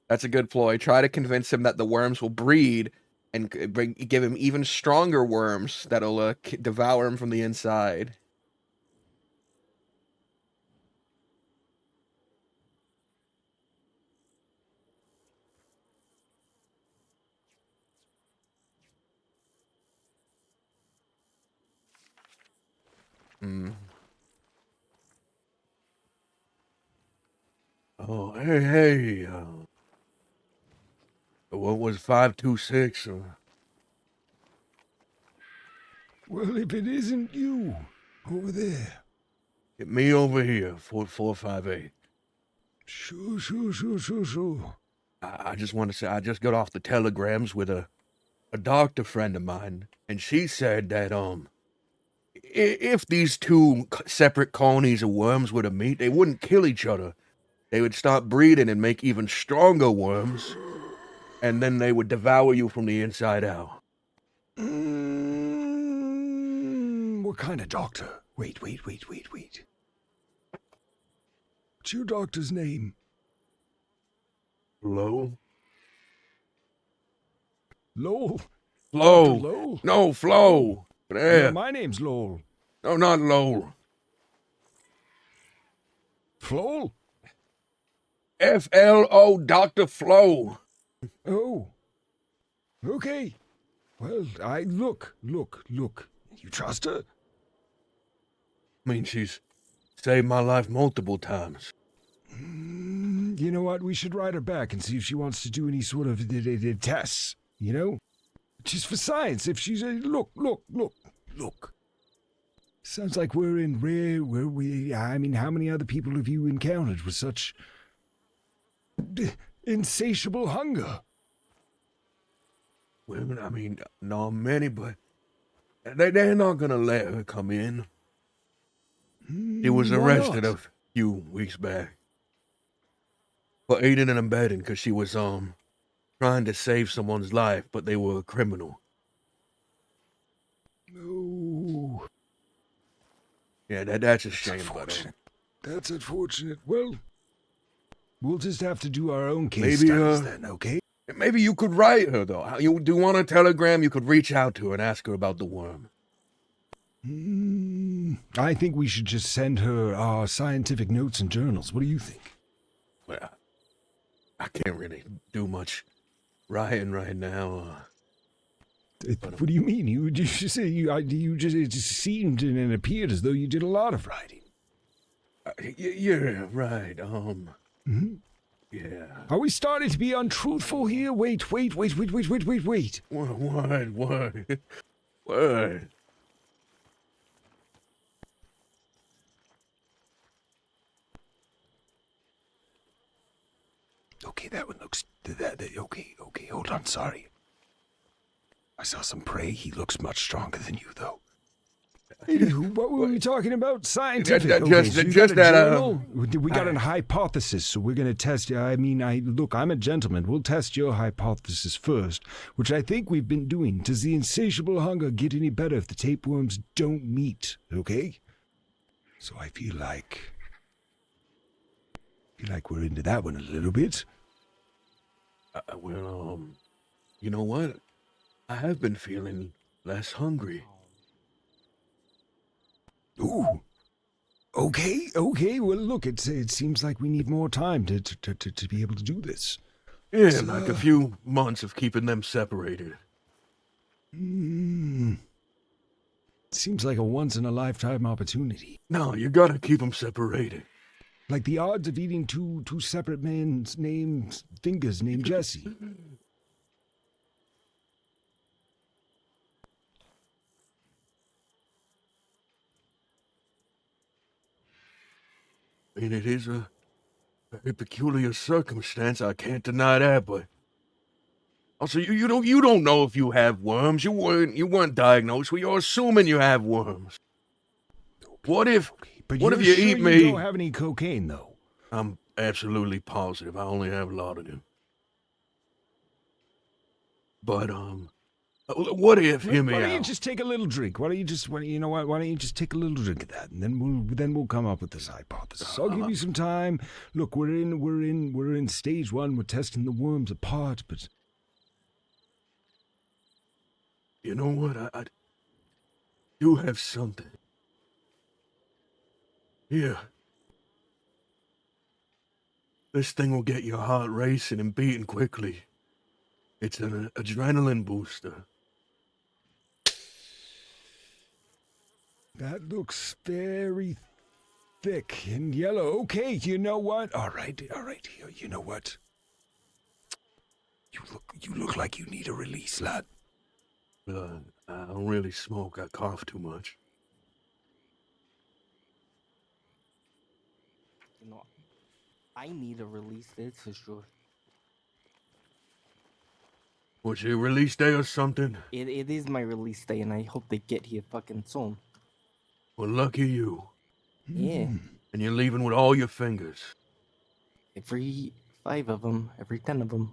S1: That's a good ploy. Try to convince him that the worms will breed and give him even stronger worms that'll devour him from the inside. Hmm. Oh, hey. What was 526?
S2: Well, if it isn't you, over there.
S1: Get me over here, 4458.
S2: Sure.
S1: I just want to say I just got off the telegrams with a doctor friend of mine, and she said that if these two separate colonies of worms were to meet, they wouldn't kill each other. They would start breeding and make even stronger worms, and then they would devour you from the inside out.
S2: What kind of doctor? Wait. What's your doctor's name?
S1: Flo?
S2: Lowell?
S1: Flo!
S2: Dr. Lowell?
S1: No, Flo! There.
S2: Yeah, my name's Lowell.
S1: No, not Lowell.
S2: Flowell?
S1: Flo, Dr. Flo.
S2: Oh. Okay. Well, look. You trust her?
S1: I mean, she's saved my life multiple times.
S2: You know what? We should write her back and see if she wants to do any sort of tests, you know? Just for science, if she's look. Sounds like we're in rare, I mean, how many other people have you encountered with such insatiable hunger?
S1: Well, I mean, not many, but they're not gonna let her come in. She was arrested a few weeks back for aiding and abetting because she was trying to save someone's life, but they were a criminal.
S2: Oh.
S1: Yeah, that's a shame, buddy.
S2: That's unfortunate. Well, we'll just have to do our own case
S1: Maybe,
S2: studies then, okay?
S1: Maybe you could write her, though. You do want a telegram, you could reach out to her and ask her about the worm.
S2: I think we should just send her our scientific notes and journals. What do you think?
S1: Well, I can't really do much writing right now.
S2: What do you mean? You just say it just seemed and appeared as though you did a lot of writing.
S1: You're right. Yeah.
S2: Are we starting to be untruthful here? Wait.
S1: What? What?
S2: Okay, that one looks... Okay, hold on, sorry. I saw some prey. He looks much stronger than you, though. Anywho, what were we talking about? Scientific.
S1: Just that,
S2: We got a hypothesis, so we're going to test... look, I'm a gentleman. We'll test your hypothesis first, which I think we've been doing. Does the insatiable hunger get any better if the tapeworms don't meet, okay? So I feel like we're into that one a little bit.
S1: You know what? I have been feeling less hungry.
S2: Ooh. Okay. Well, look, it seems like we need more time to be able to do this.
S1: Yeah, like a few months of keeping them separated.
S2: Seems like a once-in-a-lifetime opportunity.
S1: No, you gotta keep them separated.
S2: Like the odds of eating two separate men's fingers named Jesse.
S1: I mean, it is a very peculiar circumstance. I can't deny that, but also you don't know if you have worms. You weren't diagnosed. Well, you're assuming you have worms. What if?
S2: But
S1: what if you
S2: sure
S1: eat me?
S2: You don't have any cocaine, though.
S1: I'm absolutely positive. I only have laudanum. But what if? Hear me out.
S2: Why don't you just take a little drink? Why don't you just take a little drink of that, and then we'll come up with this hypothesis. I'll give you some time. Look, we're in stage 1. We're testing the worms apart, but
S1: you know what? I do have something. Here. This thing will get your heart racing and beating quickly. It's an adrenaline booster.
S2: That looks very thick and yellow. Okay, you know what? All right. You know what? You look like you need a release, lad.
S1: I don't really smoke. I cough too much.
S3: I need a release, that's for sure.
S1: Was it release day or something?
S3: It is my release day, and I hope they get here fucking soon.
S1: Well, lucky you.
S3: Yeah,
S1: And you're leaving with all your fingers.
S3: every 5 of them, every 10 of them.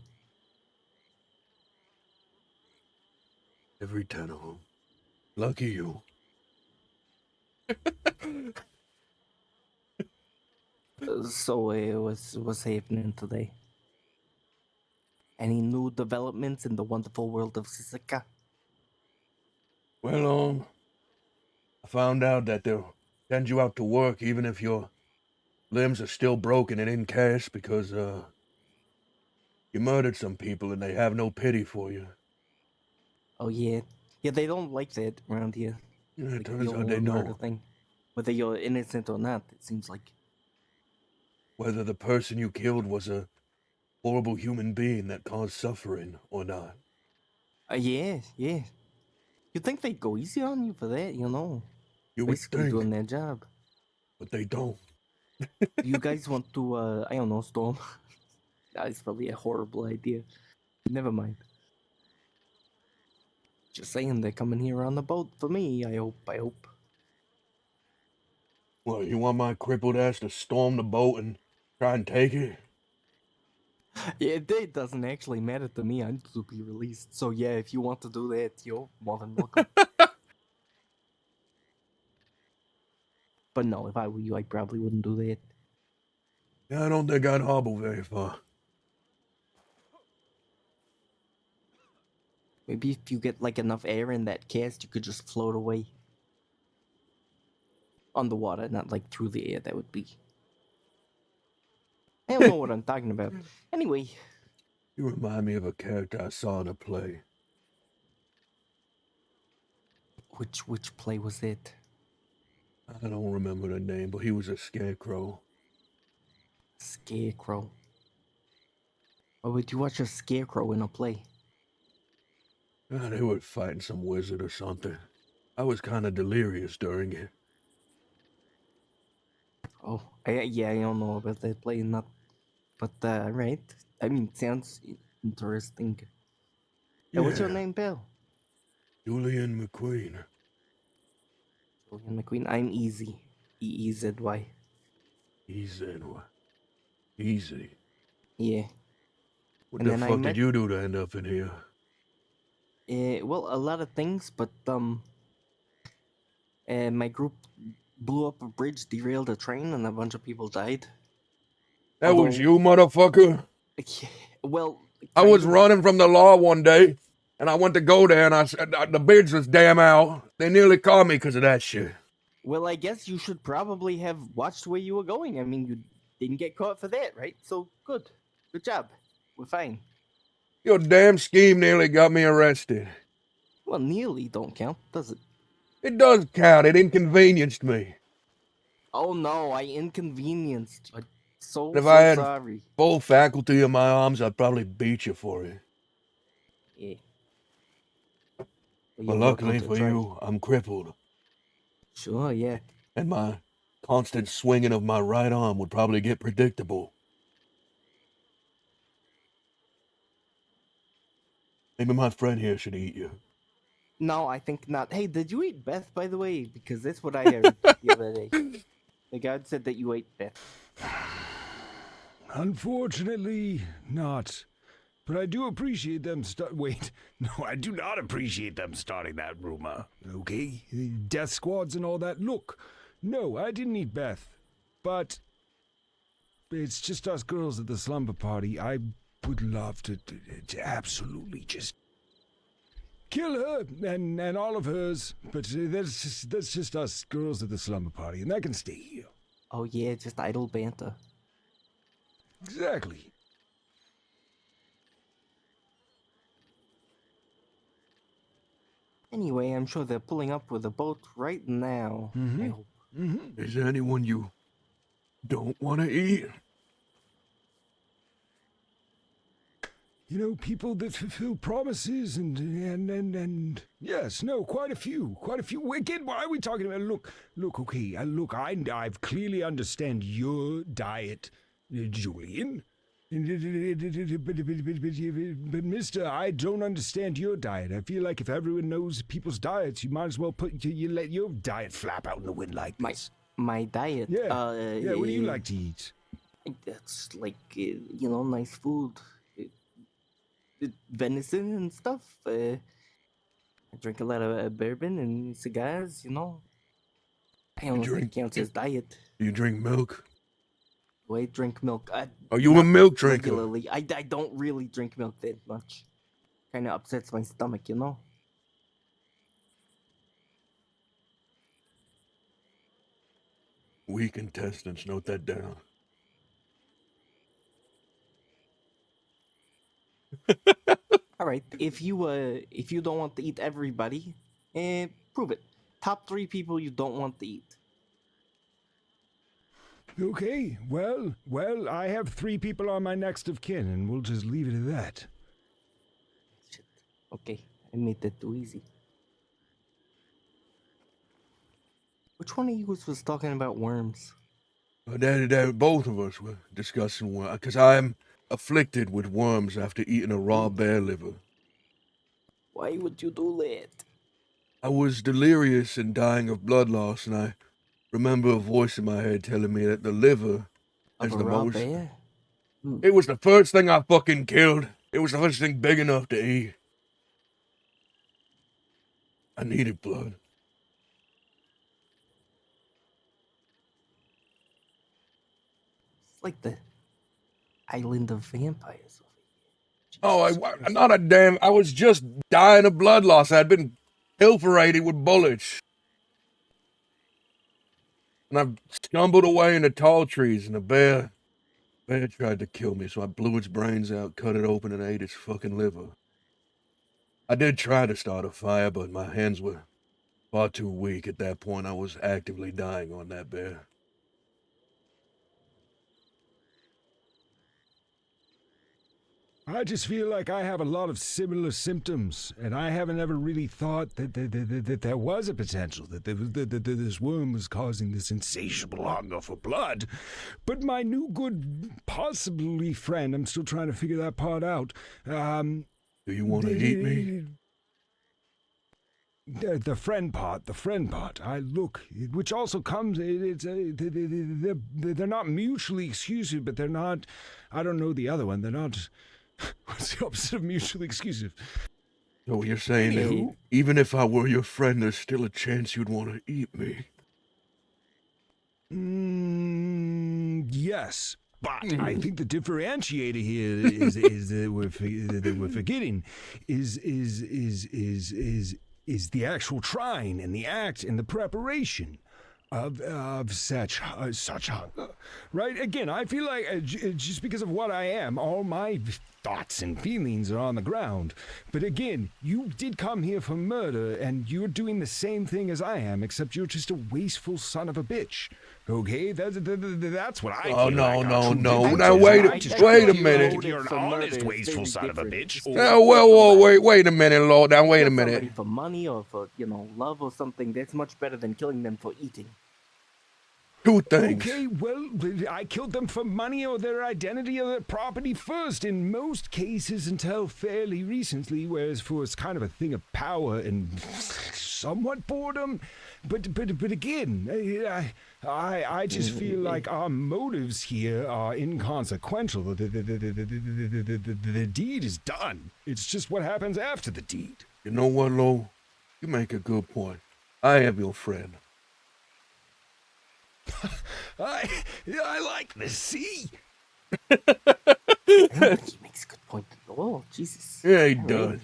S1: Every 10 of them. Lucky you.
S3: So, what's happening today? Any new developments in the wonderful world of Sisika?
S1: Well, I found out that they'll send you out to work even if your limbs are still broken and in cast because, you murdered some people and they have no pity for you.
S3: Oh yeah, yeah. They don't like that around here.
S1: Yeah, it
S3: Like the
S1: turns out they
S3: whole murder
S1: know.
S3: thing, whether you're innocent or not. It seems like.
S1: Whether the person you killed was a horrible human being that caused suffering or not.
S3: Yeah, yeah. You'd think they'd go easy on you for that, you know.
S1: You would
S3: Basically
S1: think,
S3: doing their job.
S1: but they don't.
S3: Do you guys want to, I don't know, storm? That's probably a horrible idea. Never mind. Just saying, they're coming here on the boat for me. I hope.
S1: Well, you want my crippled ass to storm the boat and try and take it?
S3: Yeah, it doesn't actually matter to me. I need to be released. So yeah, if you want to do that, you're more than welcome. But no, if I were you, I probably wouldn't do that.
S1: Yeah, I don't think I'd hobble very far.
S3: Maybe if you get like enough air in that cast, you could just float away. On the water, not like through the air. That would be. I don't know what I'm talking about. Anyway,
S1: You remind me of a character I saw in a play.
S3: which play was it?
S1: I don't remember the name, but he was a scarecrow.
S3: Scarecrow. Or would you watch a scarecrow in a play?
S1: They were fighting some wizard or something. I was kind of delirious during it.
S3: Oh, yeah, I don't know about that play, not. But right. I mean, sounds interesting. What's your
S1: Yeah,
S3: name, pal?
S1: Julian McQueen.
S3: Julian McQueen. I'm Easy. EEZY.
S1: Easy. Easy.
S3: Yeah.
S1: What
S3: And
S1: the
S3: then I
S1: fuck
S3: met.
S1: did you do to end up in here?
S3: Well, a lot of things, but my group blew up a bridge, derailed a train, and a bunch of people died.
S1: That was
S3: Although,
S1: you, motherfucker?
S3: well,
S1: I
S3: kind
S1: was
S3: of.
S1: running from the law one day, and I went to go there, and I said, the bridge was damn out. They nearly caught me because of that shit.
S3: Well, I guess you should probably have watched where you were going. I mean, you didn't get caught for that, right? So good. Good job. We're fine.
S1: Your damn scheme nearly got me arrested.
S3: Well, nearly don't count, does it?
S1: It does count. It inconvenienced me.
S3: Oh no, I inconvenienced. I'm
S1: If I had
S3: sorry.
S1: full faculty in my arms, I'd probably beat you for it.
S3: Yeah. Well,
S1: But
S3: you're welcome
S1: luckily
S3: to
S1: for
S3: try.
S1: you, I'm crippled.
S3: Sure, yeah.
S1: And my constant swinging of my right arm would probably get predictable. Maybe my friend here should eat you.
S3: No, I think not. Hey, did you eat Beth, by the way? Because that's what I heard the other day. The guard said that you ate Beth.
S2: Unfortunately, not. But I do appreciate them wait, no, I do not appreciate them starting that rumor. Okay? Death squads and all that. Look, no, I didn't eat Beth. But it's just us girls at the slumber party. I would love to absolutely just kill her and all of hers. But that's just us girls at the slumber party, and that can stay here.
S3: Oh yeah, just idle banter.
S2: Exactly.
S3: Anyway, I'm sure they're pulling up with a boat right now. I hope.
S1: Is there anyone you don't want to eat?
S2: You know, people that fulfill promises and yes, no, quite a few. Again, why are we talking about? Look, okay, I clearly understand your diet Julian? But mister, I don't understand your diet. I feel like if everyone knows people's diets, you might as well you let your diet flap out in the wind like this.
S3: My diet.
S2: Yeah. Yeah, what do you like to eat?
S3: It's like nice food, venison and stuff. I drink a lot of bourbon and cigars. I don't know if it counts as diet.
S1: Do you drink milk?
S3: Do I drink milk?
S1: Are you a
S3: Not
S1: milk drinker?
S3: regularly. I don't really drink milk that much. Kind of upsets my stomach.
S1: We contestants, note that down.
S3: All right, if you don't want to eat everybody, prove it. Top 3 people you don't want to eat.
S2: Okay, well, I have 3 people on my next of kin, and we'll just leave it at that.
S3: Shit. Okay, I made that too easy. Which one of you was talking about worms?
S1: Both of us were discussing worms, because I'm afflicted with worms after eating a raw bear liver.
S3: Why would you do that?
S1: I was delirious and dying of blood loss, and I remember a voice in my head telling me that the liver
S3: Of
S1: is
S3: a
S1: the
S3: raw
S1: most...
S3: bear?
S1: It was the first thing I fucking killed. It was the first thing big enough to eat. I needed blood.
S3: It's like the island of vampires over here.
S1: Oh, not a damn... I was just dying of blood loss. I'd been pilferated with bullets. And I stumbled away in the tall trees, and the bear tried to kill me, so I blew its brains out, cut it open, and ate its fucking liver. I did try to start a fire, but my hands were far too weak. At that point, I was actively dying on that bear.
S2: I just feel like I have a lot of similar symptoms, and I haven't ever really thought that there was a potential, that this worm was causing this insatiable hunger for blood. But my new good, possibly friend, I'm still trying to figure that part out.
S1: Do you want to eat me?
S2: The friend part. Which also comes. They're not mutually exclusive, but they're not. I don't know the other one. They're not. What's the opposite of mutually exclusive?
S1: So you're saying that even if I were your friend, there's still a chance you'd want to eat me?
S2: Yes, but I think the differentiator here is that we're forgetting is the actual trying and the act and the preparation of such hunger, right? Again, I feel like just because of what I am, all my thoughts and feelings are on the ground. But again, you did come here for murder, and you're doing the same thing as I am, except you're just a wasteful son of a bitch. Okay, that's what I feel
S1: Oh,
S2: like.
S1: no.
S2: Now
S1: wait a minute.
S2: You're an honest, wasteful son of a bitch.
S1: Wait a minute, Lord. Now, wait a minute.
S3: Somebody for money or for, love or something, that's much better than killing them for eating.
S1: Two things.
S2: Okay, well, I killed them for money or their identity or their property first, in most cases until fairly recently, whereas for it's kind of a thing of power and somewhat boredom. But again, I just feel like our motives here are inconsequential. The deed is done. It's just what happens after the deed.
S1: You know what, Lo? You make a good point. I am your friend.
S2: I like the sea.
S3: He makes a good point. Oh, Jesus.
S1: Yeah, he does.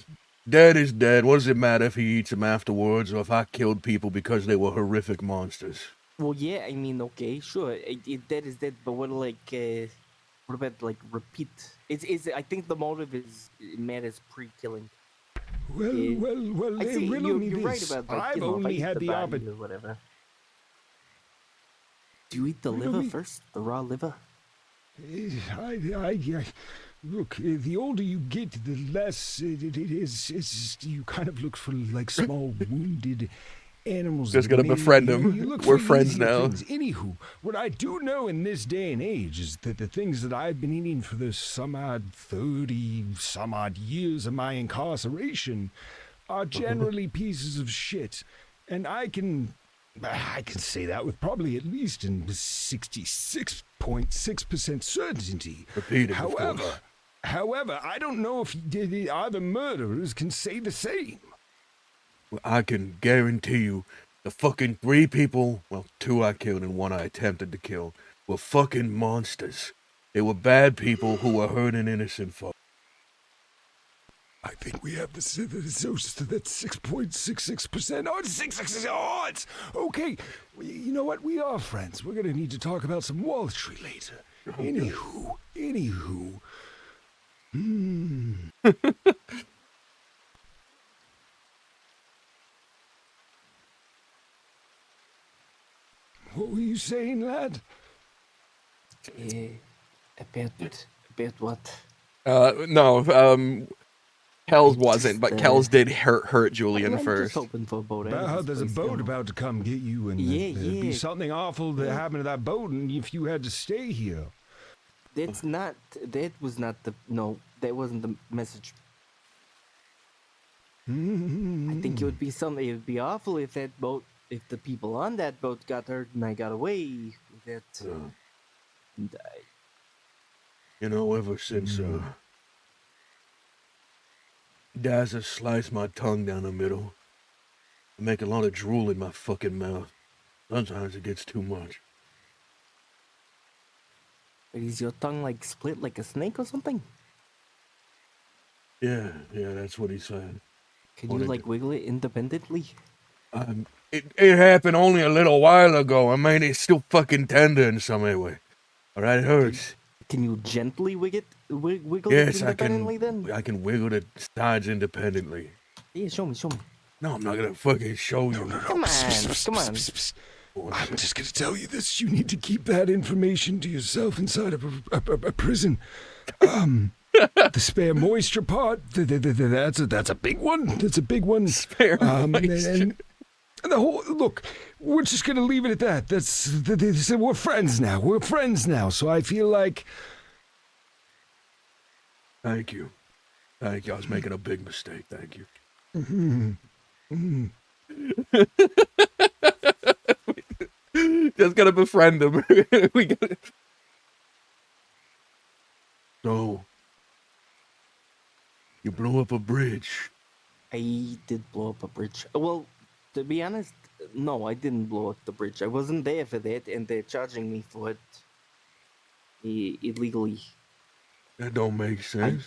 S1: Dead is dead. What does it matter if he eats them afterwards or if I killed people because they were horrific monsters?
S3: Well, yeah, I mean, okay, sure. Dead is dead, but what about, repeat? I think the motive is matters pre-killing.
S2: Well,
S3: You're right
S2: this.
S3: about,
S2: I've only had the opportunity.
S3: Or whatever. Do you eat the liver first? The raw liver?
S2: Look, the older you get, the less it is. You kind of look for like small wounded animals.
S1: Just
S2: that
S1: gonna
S2: may-
S1: befriend
S2: you-
S1: him.
S2: you look
S1: We're
S2: for
S1: friends
S2: easier
S1: now.
S2: things. Anywho, what I do know in this day and age is that the things that I've been eating for the some odd 30 some odd years of my incarceration are generally pieces of shit, and I can say that with probably at least in 66.6% certainty.
S1: Repeating, of
S2: However,
S1: course.
S2: however, I don't know if the other murderers can say the same.
S1: Well, I can guarantee you, the fucking 3 people, well, 2 I killed and 1 I attempted to kill, were fucking monsters. They were bad people who were hurting innocent folk.
S2: I think we have that's 6.66% odds. 6 odds. Okay, you know what? We are friends. We're gonna need to talk about some Wall Street later. Anywho. What were you saying, lad?
S3: About what?
S1: No, Kells wasn't, but
S3: Just,
S1: Kells did hurt Julian
S3: I'm
S1: first.
S3: just hoping for a boat. out of
S2: About how
S3: this
S2: there's a
S3: place,
S2: boat
S3: you know.
S2: about to come get you, and
S3: Yeah,
S2: there'd be
S3: yeah.
S2: something awful that happened to that boat, and if you had to stay here.
S3: That's not. That was not the. No, that wasn't the message. I think it would be something. It would be awful if that boat, if the people on that boat got hurt and I got away with that. And
S1: You know, ever since, Daza sliced my tongue down the middle, I make a lot of drool in my fucking mouth. Sometimes it gets too much.
S3: is your tongue like split like a snake or something?
S1: Yeah, that's what he said.
S3: Can you
S1: Wanted
S3: like
S1: to-
S3: wiggle it independently?
S1: It happened only a little while ago. I mean, it's still fucking tender in some way. Alright, it hurts.
S3: Can you gently wiggle
S1: Yes,
S3: it independently then?
S1: I can wiggle the sides independently.
S3: Yeah, show me.
S1: No, I'm not gonna fucking show you.
S3: Come on.
S2: I'm just gonna tell you this. You need to keep that information to yourself inside of a prison. The spare moisture part, that's a big one. That's a big one.
S1: Spare moisture.
S2: And the whole look, we're just gonna leave it at that. We're friends now. We're friends now. So I feel like
S1: Thank you. I was making a big mistake. Thank you. Just gotta befriend him. We gotta... So, you blew up a bridge.
S3: I did blow up a bridge. Well, to be honest, no, I didn't blow up the bridge. I wasn't there for that, and they're charging me for it illegally.
S1: That don't make sense.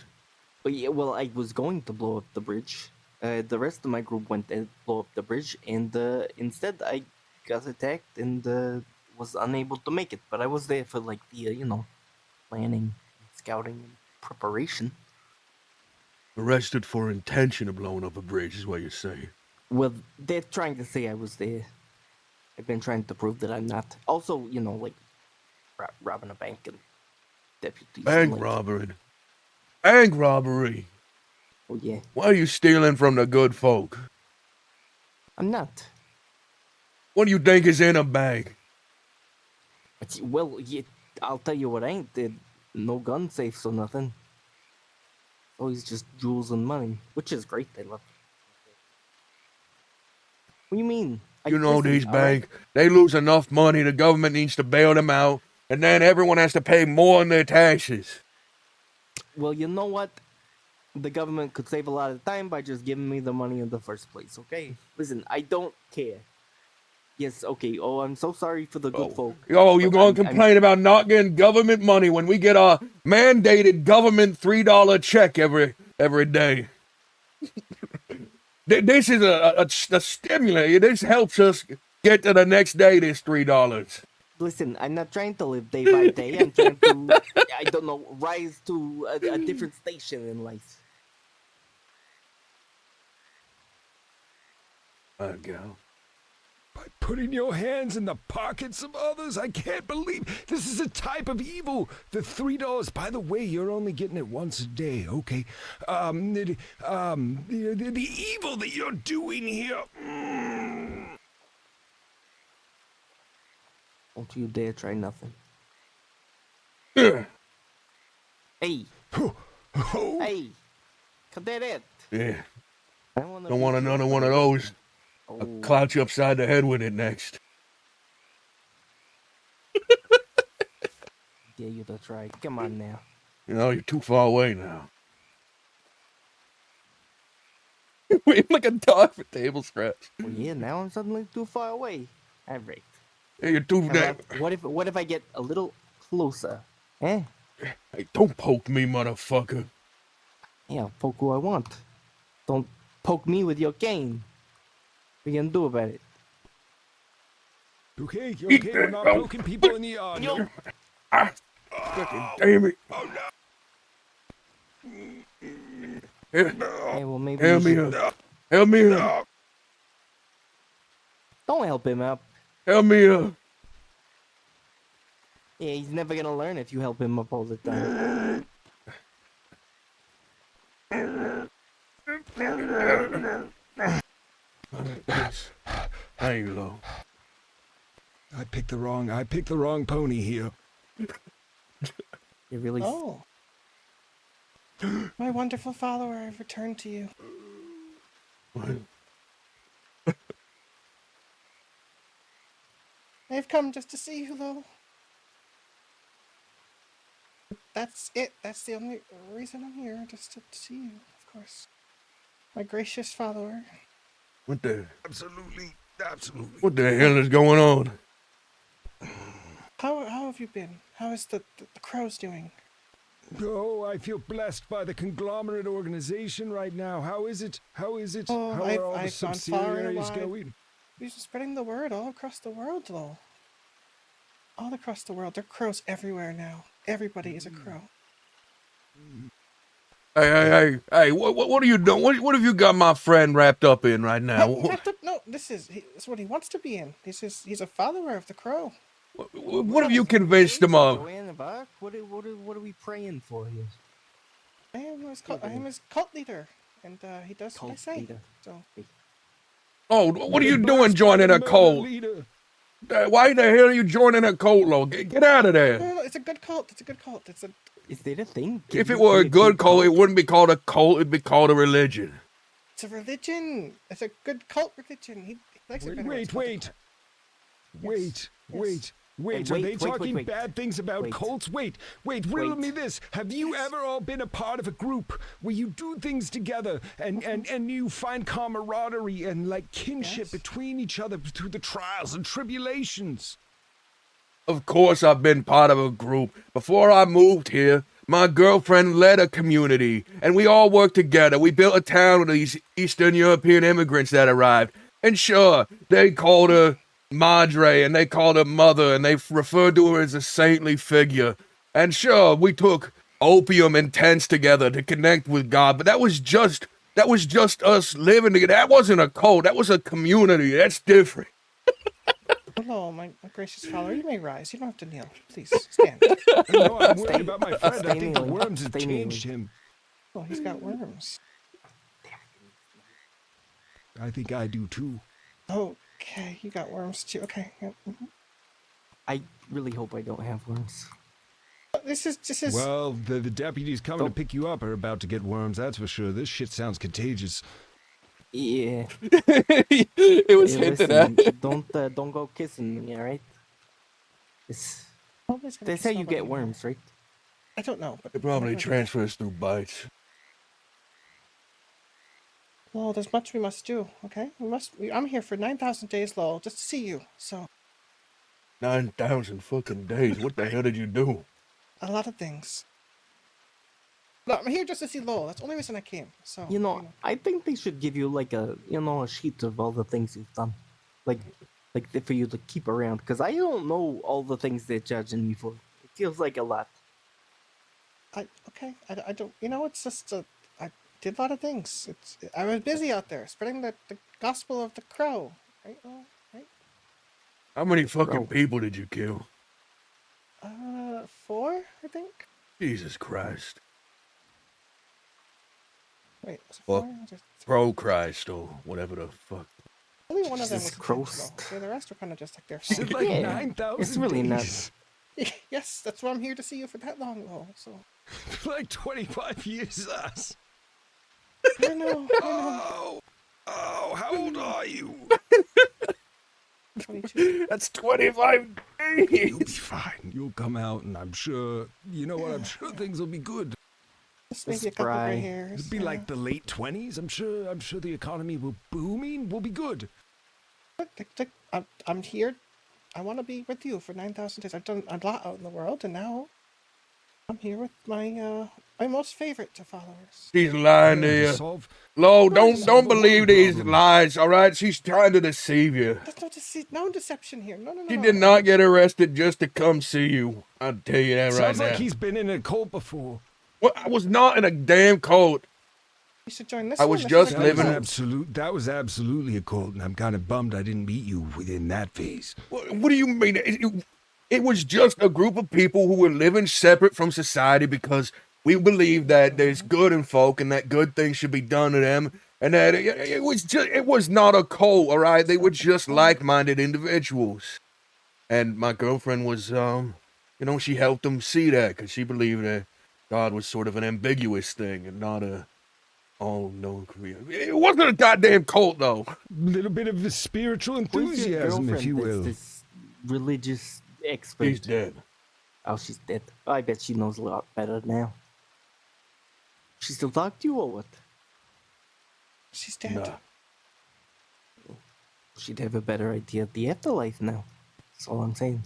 S3: But yeah, well, I was going to blow up the bridge. The rest of my group went and blew up the bridge, and instead I got attacked and was unable to make it. But I was there for like the planning, scouting, and preparation.
S1: Arrested for intention of blowing up a bridge is what you're saying.
S3: Well, they're trying to say I was there. I've been trying to prove that I'm not. Also, like robbing a bank and deputies.
S1: Bank
S3: like,
S1: robbery. Bank robbery.
S3: Oh yeah,
S1: Why are you stealing from the good folk?
S3: I'm not.
S1: What do you think is in a bank?
S3: Well, yeah, I'll tell you what ain't. No gun safes or nothing. Always just jewels and money, which is great. They love it. What do you mean?
S1: You know
S3: listen,
S1: these
S3: all right,
S1: banks, they lose enough money, the government needs to bail them out, and then everyone has to pay more in their taxes.
S3: Well, you know what? The government could save a lot of time by just giving me the money in the first place, okay? Listen, I don't care. Yes, okay. Oh, I'm so sorry for the good folk.
S1: Oh, you
S3: but
S1: gonna
S3: I'm-
S1: complain about not getting government money when we get a mandated government $3 check every day? This is a stimulus. This helps us get to the next day, this $3.
S3: Listen, I'm not trying to live day by day. I'm trying to, I don't know, rise to a different station in life.
S1: Go.
S2: by putting your hands in the pockets of others, I can't believe this is a type of evil. The $3, by the way, you're only getting it once a day, okay? The evil that you're doing here.
S3: Don't you dare try nothing.
S1: Yeah.
S3: Hey,
S2: Oh,
S3: hey, cadet.
S1: Yeah.
S3: I wanna
S1: Don't
S3: beat
S1: want
S3: you
S1: another
S3: up
S1: one
S3: a
S1: of
S3: little.
S1: those. I'll
S3: Oh,
S1: clout you upside the head with it next.
S3: dare you to try. Come on now.
S1: You know, you're too far away now. Wait like a dog for table scraps.
S3: Oh yeah, now I'm suddenly too far away. Alright.
S1: Hey, you're too
S3: How
S1: damn.
S3: about what if I get a little closer? Eh?
S1: Hey, don't poke me, motherfucker.
S3: Yeah, I'll poke who I want. Don't poke me with your cane. What are you gonna do about it?
S2: okay,
S1: Eat
S2: okay.
S1: that.
S2: We're not
S1: Oh,
S2: poking people in the yard.
S3: Yo.
S2: No.
S1: Ah, fucking damn it. Here,
S3: Hey, well maybe you
S1: help me
S3: should.
S1: up. Help me up.
S3: Don't help him up.
S1: Help me up.
S3: Yeah, he's never gonna learn if you help him up all the time.
S1: Thanks. Thank you, Lo.
S2: I picked the wrong pony here.
S3: You really.
S4: Oh. My wonderful follower, I've returned to you.
S1: What?
S4: I've come just to see you, though. That's it. That's the only reason I'm here, just to see you, of course. My gracious follower.
S1: What the?
S2: Absolutely.
S1: What the hell is going on?
S4: How have you been? How is the crows doing?
S2: Oh, I feel blessed by the conglomerate organization right now. How is it?
S4: Oh,
S2: How are all the
S4: I've gone far and
S2: subsidiaries
S4: wide.
S2: going?
S4: We're spreading the word all across the world, though. All across the world. There are crows everywhere now. Everybody is a crow.
S1: Hey, what are you doing? What have you got my friend wrapped up in right now?
S4: No, this is what he wants to be in. He's a follower of the crow.
S1: What have you convinced him of?
S3: Joanne of Arc? What are we praying for here?
S4: I am his cult leader, and he does what I
S3: Cult
S4: say.
S3: leader.
S4: So
S1: Oh, what are you doing
S2: Blessed by
S1: joining
S2: the
S1: a
S2: murder
S1: cult?
S2: leader.
S1: Why the hell are you joining a cult, Lo? Get out of there.
S4: no, it's a good cult. It's a good cult.
S3: Is there a thing?
S1: If
S3: Can
S1: it
S3: you
S1: were
S3: be
S1: a good cult, it
S3: cult?
S1: wouldn't be called a cult, it'd be called a religion.
S4: It's a religion. It's a good cult religion. He likes it better when it's called a
S2: Wait.
S4: cult.
S2: Wait.
S3: Hey,
S2: Are they
S3: wait,
S2: talking
S3: wait.
S2: bad things about
S3: Wait.
S2: cults? Wait, riddle
S3: Wait.
S2: me this. Have you ever all been a part of a group where you do things together and you find camaraderie and like kinship
S4: Yes.
S2: between each other through the trials and tribulations?
S1: Of course, I've been part of a group. Before I moved here, my girlfriend led a community, and we all worked together. We built a town with these Eastern European immigrants that arrived. And sure, they called her Madre, and they called her Mother, and they referred to her as a saintly figure. And sure, we took opium and tents together to connect with God, but that was just us living together. That wasn't a cult. That was a community. That's different.
S4: Hello, my gracious follower. You may rise. You don't have to kneel. Please stand.
S2: No, I'm worried
S3: Stay-
S2: about my friend. I
S3: stay
S2: think the
S3: kneeling.
S2: worms have
S3: Stay
S2: changed
S3: kneeling.
S2: him.
S4: Oh, he's got worms.
S2: I think I do too.
S4: Okay, you got worms too. Okay. Yeah.
S3: I really hope I don't have worms.
S4: This is.
S2: Well, the deputies coming to
S3: Don't-
S2: pick you up are about to get worms, that's for sure. This shit sounds contagious.
S3: Yeah.
S1: It was
S3: Hey,
S1: hinted
S3: listen,
S1: at.
S3: don't go kissing me, alright?
S4: Nobody's gonna
S3: That's
S4: kiss
S3: how you
S4: nobody
S3: get
S4: anymore.
S3: worms, right?
S4: I don't know, but
S1: It probably
S4: whatever.
S1: transfers through bites.
S4: Well, there's much we must do. Okay, I'm here for 9,000 days, Lowell, just to see you. So
S1: 9,000 fucking days. What the hell did you do?
S4: a lot of things. No, I'm here just to see Lowell. That's the only reason I came. So
S3: You know, I think they should give you like a sheet of all the things you've done, like for you to keep around. Because I don't know all the things they're judging me for. It feels like a lot.
S4: I don't. It's just I did a lot of things. I was busy out there spreading the gospel of the crow. Right, Lowell? Right.
S1: How many fucking
S3: Bro.
S1: people did you kill?
S4: 4, I think.
S1: Jesus Christ.
S4: Wait, was it 4?
S1: Well, Pro Christ or whatever the fuck.
S4: Only one of them
S3: Jesus
S4: was intentional.
S3: Christ.
S4: Okay, the rest are kind of just like they're
S2: Is
S4: fine.
S2: it like
S3: Yeah,
S2: 9,000
S3: it's really not-
S2: days?
S4: Yes, that's why I'm here to see you for that long, though. So
S2: Like 25 years, us.
S4: I know.
S2: Oh, how old are you?
S4: 22.
S1: That's 25
S2: You'll be
S1: days.
S2: fine. You'll come out, and I'm sure, you know what, I'm sure things will be good.
S4: Just maybe a couple
S3: Spry.
S4: gray hairs.
S2: It'll be like the late 20s. I'm sure the economy will booming. We'll be good.
S4: I'm here. I want to be with you for 9,000 days. I've done a lot out in the world, and now I'm here with my my most favorite of followers.
S1: She's lying to
S2: To
S1: you.
S2: solve
S1: Lo,
S2: solve
S1: don't
S2: the
S1: believe
S2: world
S1: these
S2: problem.
S1: lies, all right? She's trying to deceive you.
S4: There's no deception here. No.
S1: She did not get arrested just to come see you. I'll tell you that right
S2: Sounds
S1: now.
S2: like he's been in a cult before.
S1: Well, I was not in a damn cult.
S4: You should join this
S1: I
S4: one.
S1: was
S4: This
S1: just
S4: is a
S2: That
S4: good
S1: living-
S4: one.
S2: That was absolutely a cult, and I'm kind of bummed I didn't meet you within that phase.
S1: What do you mean? It was just a group of people who were living separate from society because we believe that there's good in folk and that good things should be done to them. And that it was not a cult, all right? They were just like-minded individuals. And my girlfriend was, she helped them see that because she believed that God was sort of an ambiguous thing and not a all-knowing creator. It wasn't a goddamn cult, though.
S2: A little bit of a spiritual
S3: Who's your
S2: enthusiasm, if you
S3: girlfriend
S2: will.
S3: that's this religious expert?
S1: He's dead.
S3: Oh, she's dead. I bet she knows a lot better now. She still talk to you or what?
S4: She's dead.
S1: Nah.
S3: She'd have a better idea of the afterlife now. That's all I'm saying.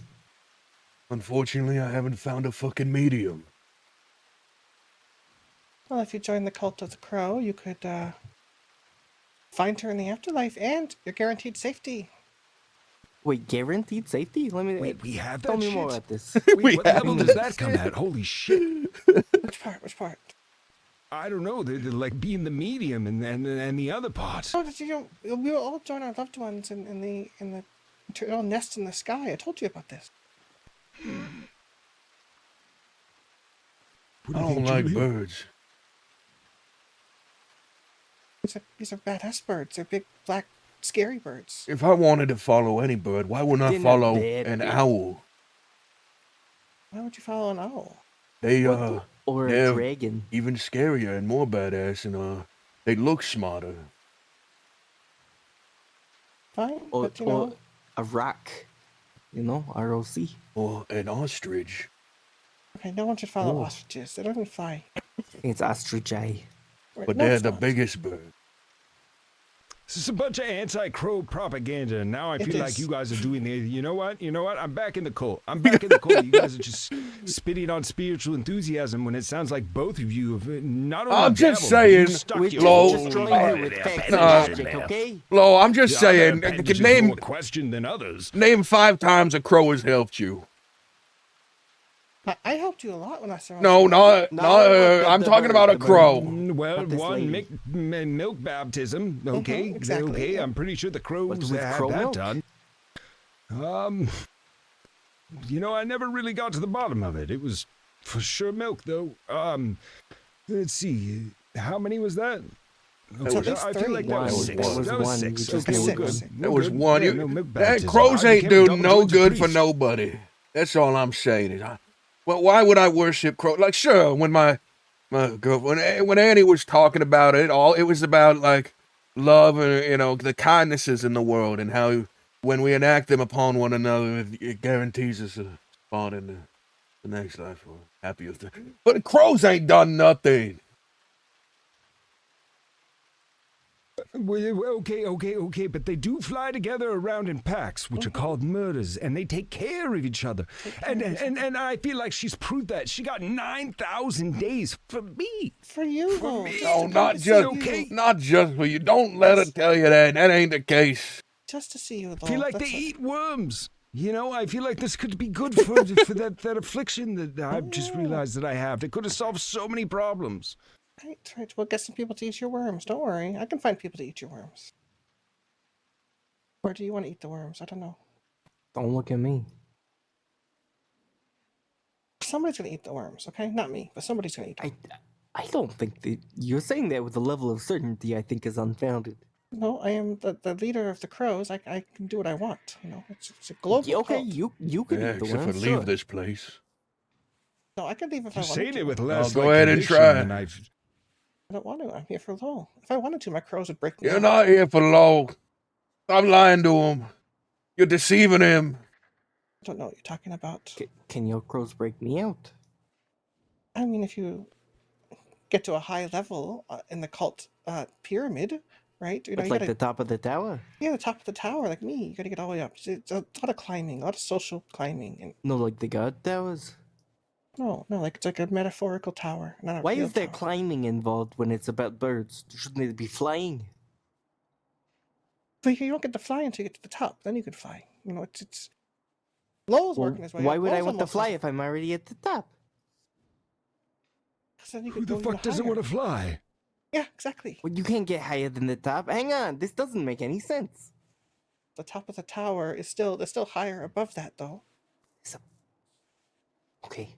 S1: Unfortunately, I haven't found a fucking medium.
S4: Well, if you join the cult of the crow, you could find her in the afterlife, and you're guaranteed safety.
S3: Wait, guaranteed safety? Let me
S2: Wait, we have that
S3: tell me
S2: shit?
S3: more about this.
S2: Wait, what level does that come at? Holy shit.
S4: Which part?
S2: I don't know. They're like being the medium and the other part.
S4: Oh, we will all join our loved ones in the eternal nest in the sky. I told you about this.
S2: What
S1: I
S2: do you
S1: don't
S2: think,
S1: like
S2: Julian?
S1: birds.
S4: These are badass birds. They're big, black, scary birds.
S1: If I wanted to follow any bird, why wouldn't I
S3: They're not
S1: follow
S3: that
S1: an
S3: big.
S1: owl?
S4: Why would you follow an owl?
S1: They
S3: What? Or a
S1: they're
S3: dragon.
S1: even scarier and more badass, and they look smarter.
S4: Fine,
S3: Or,
S4: but you know,
S3: or a rock. You know, ROC.
S1: Or an ostrich.
S4: okay, no one should follow
S1: Oh.
S4: ostriches. They don't even fly.
S3: It's ostrich eye.
S4: Right,
S1: But
S4: no,
S1: they're
S4: it's
S1: the
S4: not.
S1: biggest bird.
S2: This is a bunch of anti-crow propaganda, and now I
S4: It
S2: feel like
S4: is.
S2: you guys are doing the. You know what? I'm back in the cult. I'm back in the cult. You guys are just spitting on spiritual enthusiasm when it sounds like both of you have not only
S1: I'm just
S2: dabbled, but you've
S1: saying,
S2: stuck
S3: We're
S2: your
S1: Lol.
S3: just
S2: whole
S3: destroying you
S2: life
S3: with
S2: in
S3: facts
S2: there.
S3: and
S1: Nah.
S3: logic, okay?
S1: Lo, I'm just
S2: The other
S1: saying.
S2: appendage is
S1: Name
S2: more question than others.
S1: 5 times a crow has helped you.
S4: I helped you a lot when I saw.
S1: No, not.
S3: No,
S1: I'm
S3: the
S1: talking
S3: bird,
S1: about a
S3: the bird.
S1: crow.
S2: Well,
S3: Not this
S2: one
S3: lady.
S2: milk baptism. Okay,
S4: exactly,
S2: okay.
S4: yeah.
S2: I'm pretty sure the crows
S3: with
S2: had
S3: crow
S2: that
S3: milk?
S2: done. I never really got to the bottom of it. It was for sure milk, though. Let's see. How many was that?
S4: was at least
S2: I feel like
S4: three.
S2: that was
S3: One.
S2: six.
S3: That was
S2: That was
S3: one.
S2: six.
S3: You just
S2: Okay,
S4: knew
S2: we're
S4: it.
S2: good.
S4: Six.
S2: We're
S1: That was
S2: good.
S1: one.
S2: Yeah, no milk
S1: That
S2: baptism.
S1: crows
S2: I
S1: ain't
S2: became a
S1: doing no
S2: double-jointed
S1: good for
S2: priest.
S1: nobody. That's all I'm saying. Well, why would I worship crows? Like, sure, when my girlfriend, when Annie was talking about it all, it was about like love and the kindnesses in the world and how when we enact them upon one another, it guarantees us a spot in the next life or happier thing. But the crows ain't done nothing.
S2: Well, okay, but they do fly together around in packs, which are called murders, and they take care of each other. And I feel like she's proved that. She got 9,000 days for me.
S4: For you, though.
S2: me.
S1: No,
S4: to
S1: not
S4: see
S1: just,
S4: you.
S1: not just for you. Don't let her tell you that. That ain't the case.
S4: Just to see you, though.
S2: I feel like
S4: That's
S2: they
S4: it.
S2: eat worms. I feel like this could be good for that affliction that I've just realized that I have. It could have solved so many problems.
S4: Right. We'll get some people to eat your worms. Don't worry. I can find people to eat your worms. Or do you want to eat the worms? I don't know.
S3: Don't look at me.
S4: Somebody's gonna eat the worms, okay? Not me, but somebody's gonna eat them.
S3: I don't think that you're saying that with a level of certainty I think is unfounded.
S4: No, I am the leader of the crows. I can do what I want. It's a global
S3: Okay,
S4: cult.
S3: you could
S1: Yeah,
S3: be the
S1: except
S3: one,
S1: for
S3: sure.
S1: leave this place.
S4: No, I could leave if I
S2: You're
S4: wanted
S2: saying
S4: to.
S2: it with
S1: Oh,
S2: less
S1: go
S2: like
S1: ahead and
S2: conviction
S1: try.
S2: than I've.
S4: I don't want to. I'm here for Lowell. If I wanted to, my crows would break me
S1: You're
S4: out.
S1: not here for low. Stop lying to him. You're deceiving him.
S4: I don't know what you're talking about.
S3: Can your crows break me out?
S4: I mean, if you get to a high level in the cult pyramid, right?
S3: But
S4: You
S3: like
S4: gotta
S3: the top of the tower?
S4: the top of the tower like me. You gotta get all the way up. It's a lot of climbing, a lot of social climbing, and
S3: No, like the god towers?
S4: no, like it's like a metaphorical tower, not a
S3: Why
S4: real
S3: is there
S4: tower.
S3: climbing involved when it's about birds? Shouldn't it be flying?
S4: But you don't get to fly until you get to the top. Then you could fly. It's Lowell's
S3: Well,
S4: working his way
S3: why
S4: up.
S3: would I
S4: Lowell's
S3: want to
S4: almost
S3: fly
S4: as-
S3: if I'm already at the top?
S4: So then you
S2: Who
S4: could
S2: the
S4: go even
S2: fuck doesn't
S4: higher.
S2: want to fly?
S4: Yeah, exactly.
S3: Well, you can't get higher than the top. Hang on, this doesn't make any sense.
S4: The top of the tower is still higher above that though.
S3: It's a... Okay.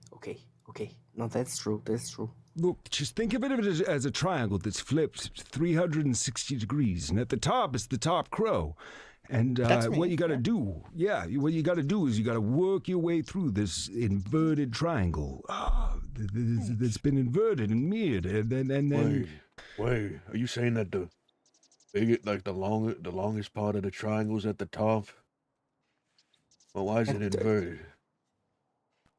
S3: No, that's true. That's true.
S2: Look, just think of it as a triangle that's flipped 360 degrees, and at the top is the top crow. And
S4: That's me,
S2: what you got to
S4: yeah.
S2: what you got to do is you got to work your way through this inverted triangle that's been inverted and mirrored, and then
S1: Wait. Are you saying that the longest part of the triangle's at the top? Well, why is it inverted?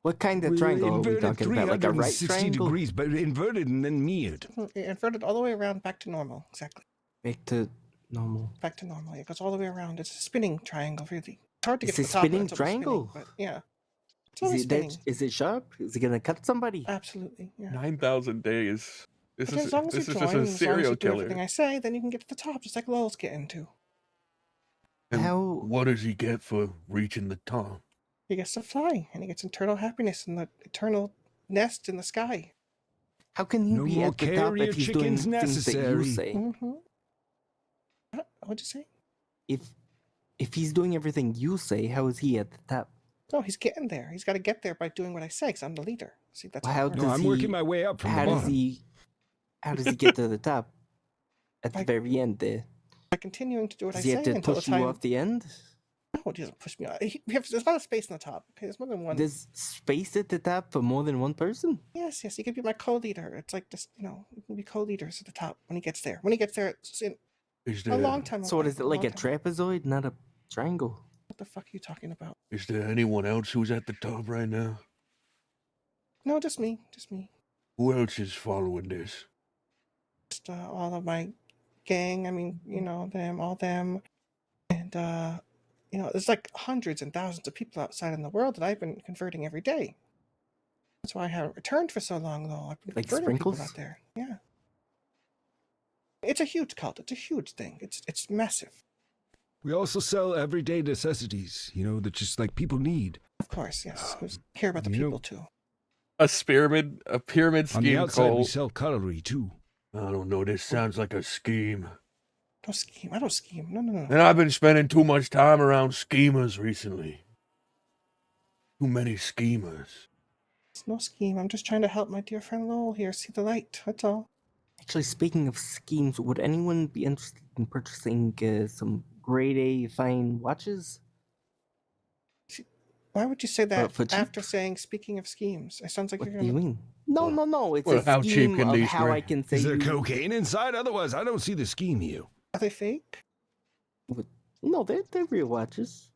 S3: What kind of
S2: we
S3: triangle are we
S2: inverted
S3: talking about? Like a right
S2: 360
S3: triangle?
S2: degrees, but inverted and then mirrored.
S4: It inverted all the way around back to normal. Exactly.
S3: Back to normal.
S4: Back to normal. It goes all the way around. It's a spinning triangle, really. It's hard to
S3: It's
S4: get
S3: a
S4: to the top.
S3: spinning
S4: It's always
S3: triangle?
S4: Spinning, but yeah. It's
S3: Is
S4: always
S3: it,
S4: spinning.
S3: is it sharp? Is it gonna cut somebody?
S4: Absolutely. Yeah.
S1: 9,000 days. This
S4: But
S1: is
S4: as long as you
S1: this is
S4: join,
S1: just a
S4: as long as
S1: serial
S4: you do everything
S1: killer.
S4: I say, then you can get to the top, just like Lowell's getting to.
S1: And
S3: How-
S1: what does he get for reaching the top?
S4: He gets to fly, and he gets eternal happiness and the eternal nest in the sky.
S3: How can he
S2: No
S3: be
S2: more
S3: at the top
S2: carrier
S3: if he's doing
S2: chickens
S3: things that you
S2: necessary.
S3: say?
S4: Mm-hmm. What'd you say?
S3: If he's doing everything you say, how is he at the top?
S4: No, he's getting there. He's got to get there by doing what I say, because I'm the leader. See, that's
S3: Well,
S4: how
S3: how
S4: it works.
S2: No,
S3: Does
S2: I'm
S3: he-
S2: working my way up from
S3: How
S2: the
S3: does
S2: bottom.
S3: he get to the top? At the
S4: Like-
S3: very end there.
S4: By continuing to do what
S3: Does
S4: I
S3: he
S4: say
S3: have to
S4: until the
S3: push you
S4: time.
S3: off the end?
S4: No, he doesn't push me off. There's a lot of space on the top. Okay, there's more than one.
S3: There's space at the top for more than one person?
S4: Yes, he could be my co-leader. It's like this, you can be co-leaders at the top when he gets there. When he gets there, it's in
S1: Is
S4: a
S1: there
S4: long time
S3: So what
S4: away,
S3: is it, like a
S4: long time away.
S3: trapezoid, not a triangle?
S4: What the fuck are you talking about?
S1: is there anyone else who's at the top right now?
S4: No, just me. Just me.
S1: Who else is following this?
S4: Just all of my gang. I mean, all them. And, there's like hundreds and thousands of people outside in the world that I've been converting every day. That's why I haven't returned for so long, though. I've been
S3: Like
S4: converting people
S3: sprinkles?
S4: out there. Yeah. It's a huge cult. It's a huge thing. It's massive.
S2: We also sell everyday necessities, that just like people need.
S4: Of course, yes. We care about the
S2: You know-
S4: people, too.
S1: A pyramid
S2: On the
S1: scheme
S2: outside, we
S1: called.
S2: sell cutlery too.
S1: I don't know. This sounds like a scheme.
S4: Don't scheme. I don't scheme. No.
S1: And I've been spending too much time around schemers recently. Too many schemers.
S4: It's no scheme. I'm just trying to help my dear friend Lowell here see the light. That's all.
S3: Actually, speaking of schemes, would anyone be interested in purchasing some grade A fine watches?
S4: Why would you say that
S3: for cheap?
S4: after saying, speaking of schemes? It sounds like
S3: What
S4: you're
S3: do you
S4: going to...
S3: mean? No. It's
S1: Well,
S3: a
S1: how cheap
S3: scheme
S1: can
S3: of
S1: these
S3: how I
S1: grade-
S3: can say
S2: Is there
S3: you...
S2: cocaine inside? Otherwise, I don't see the scheme here.
S4: Are they fake?
S3: No, they're real watches.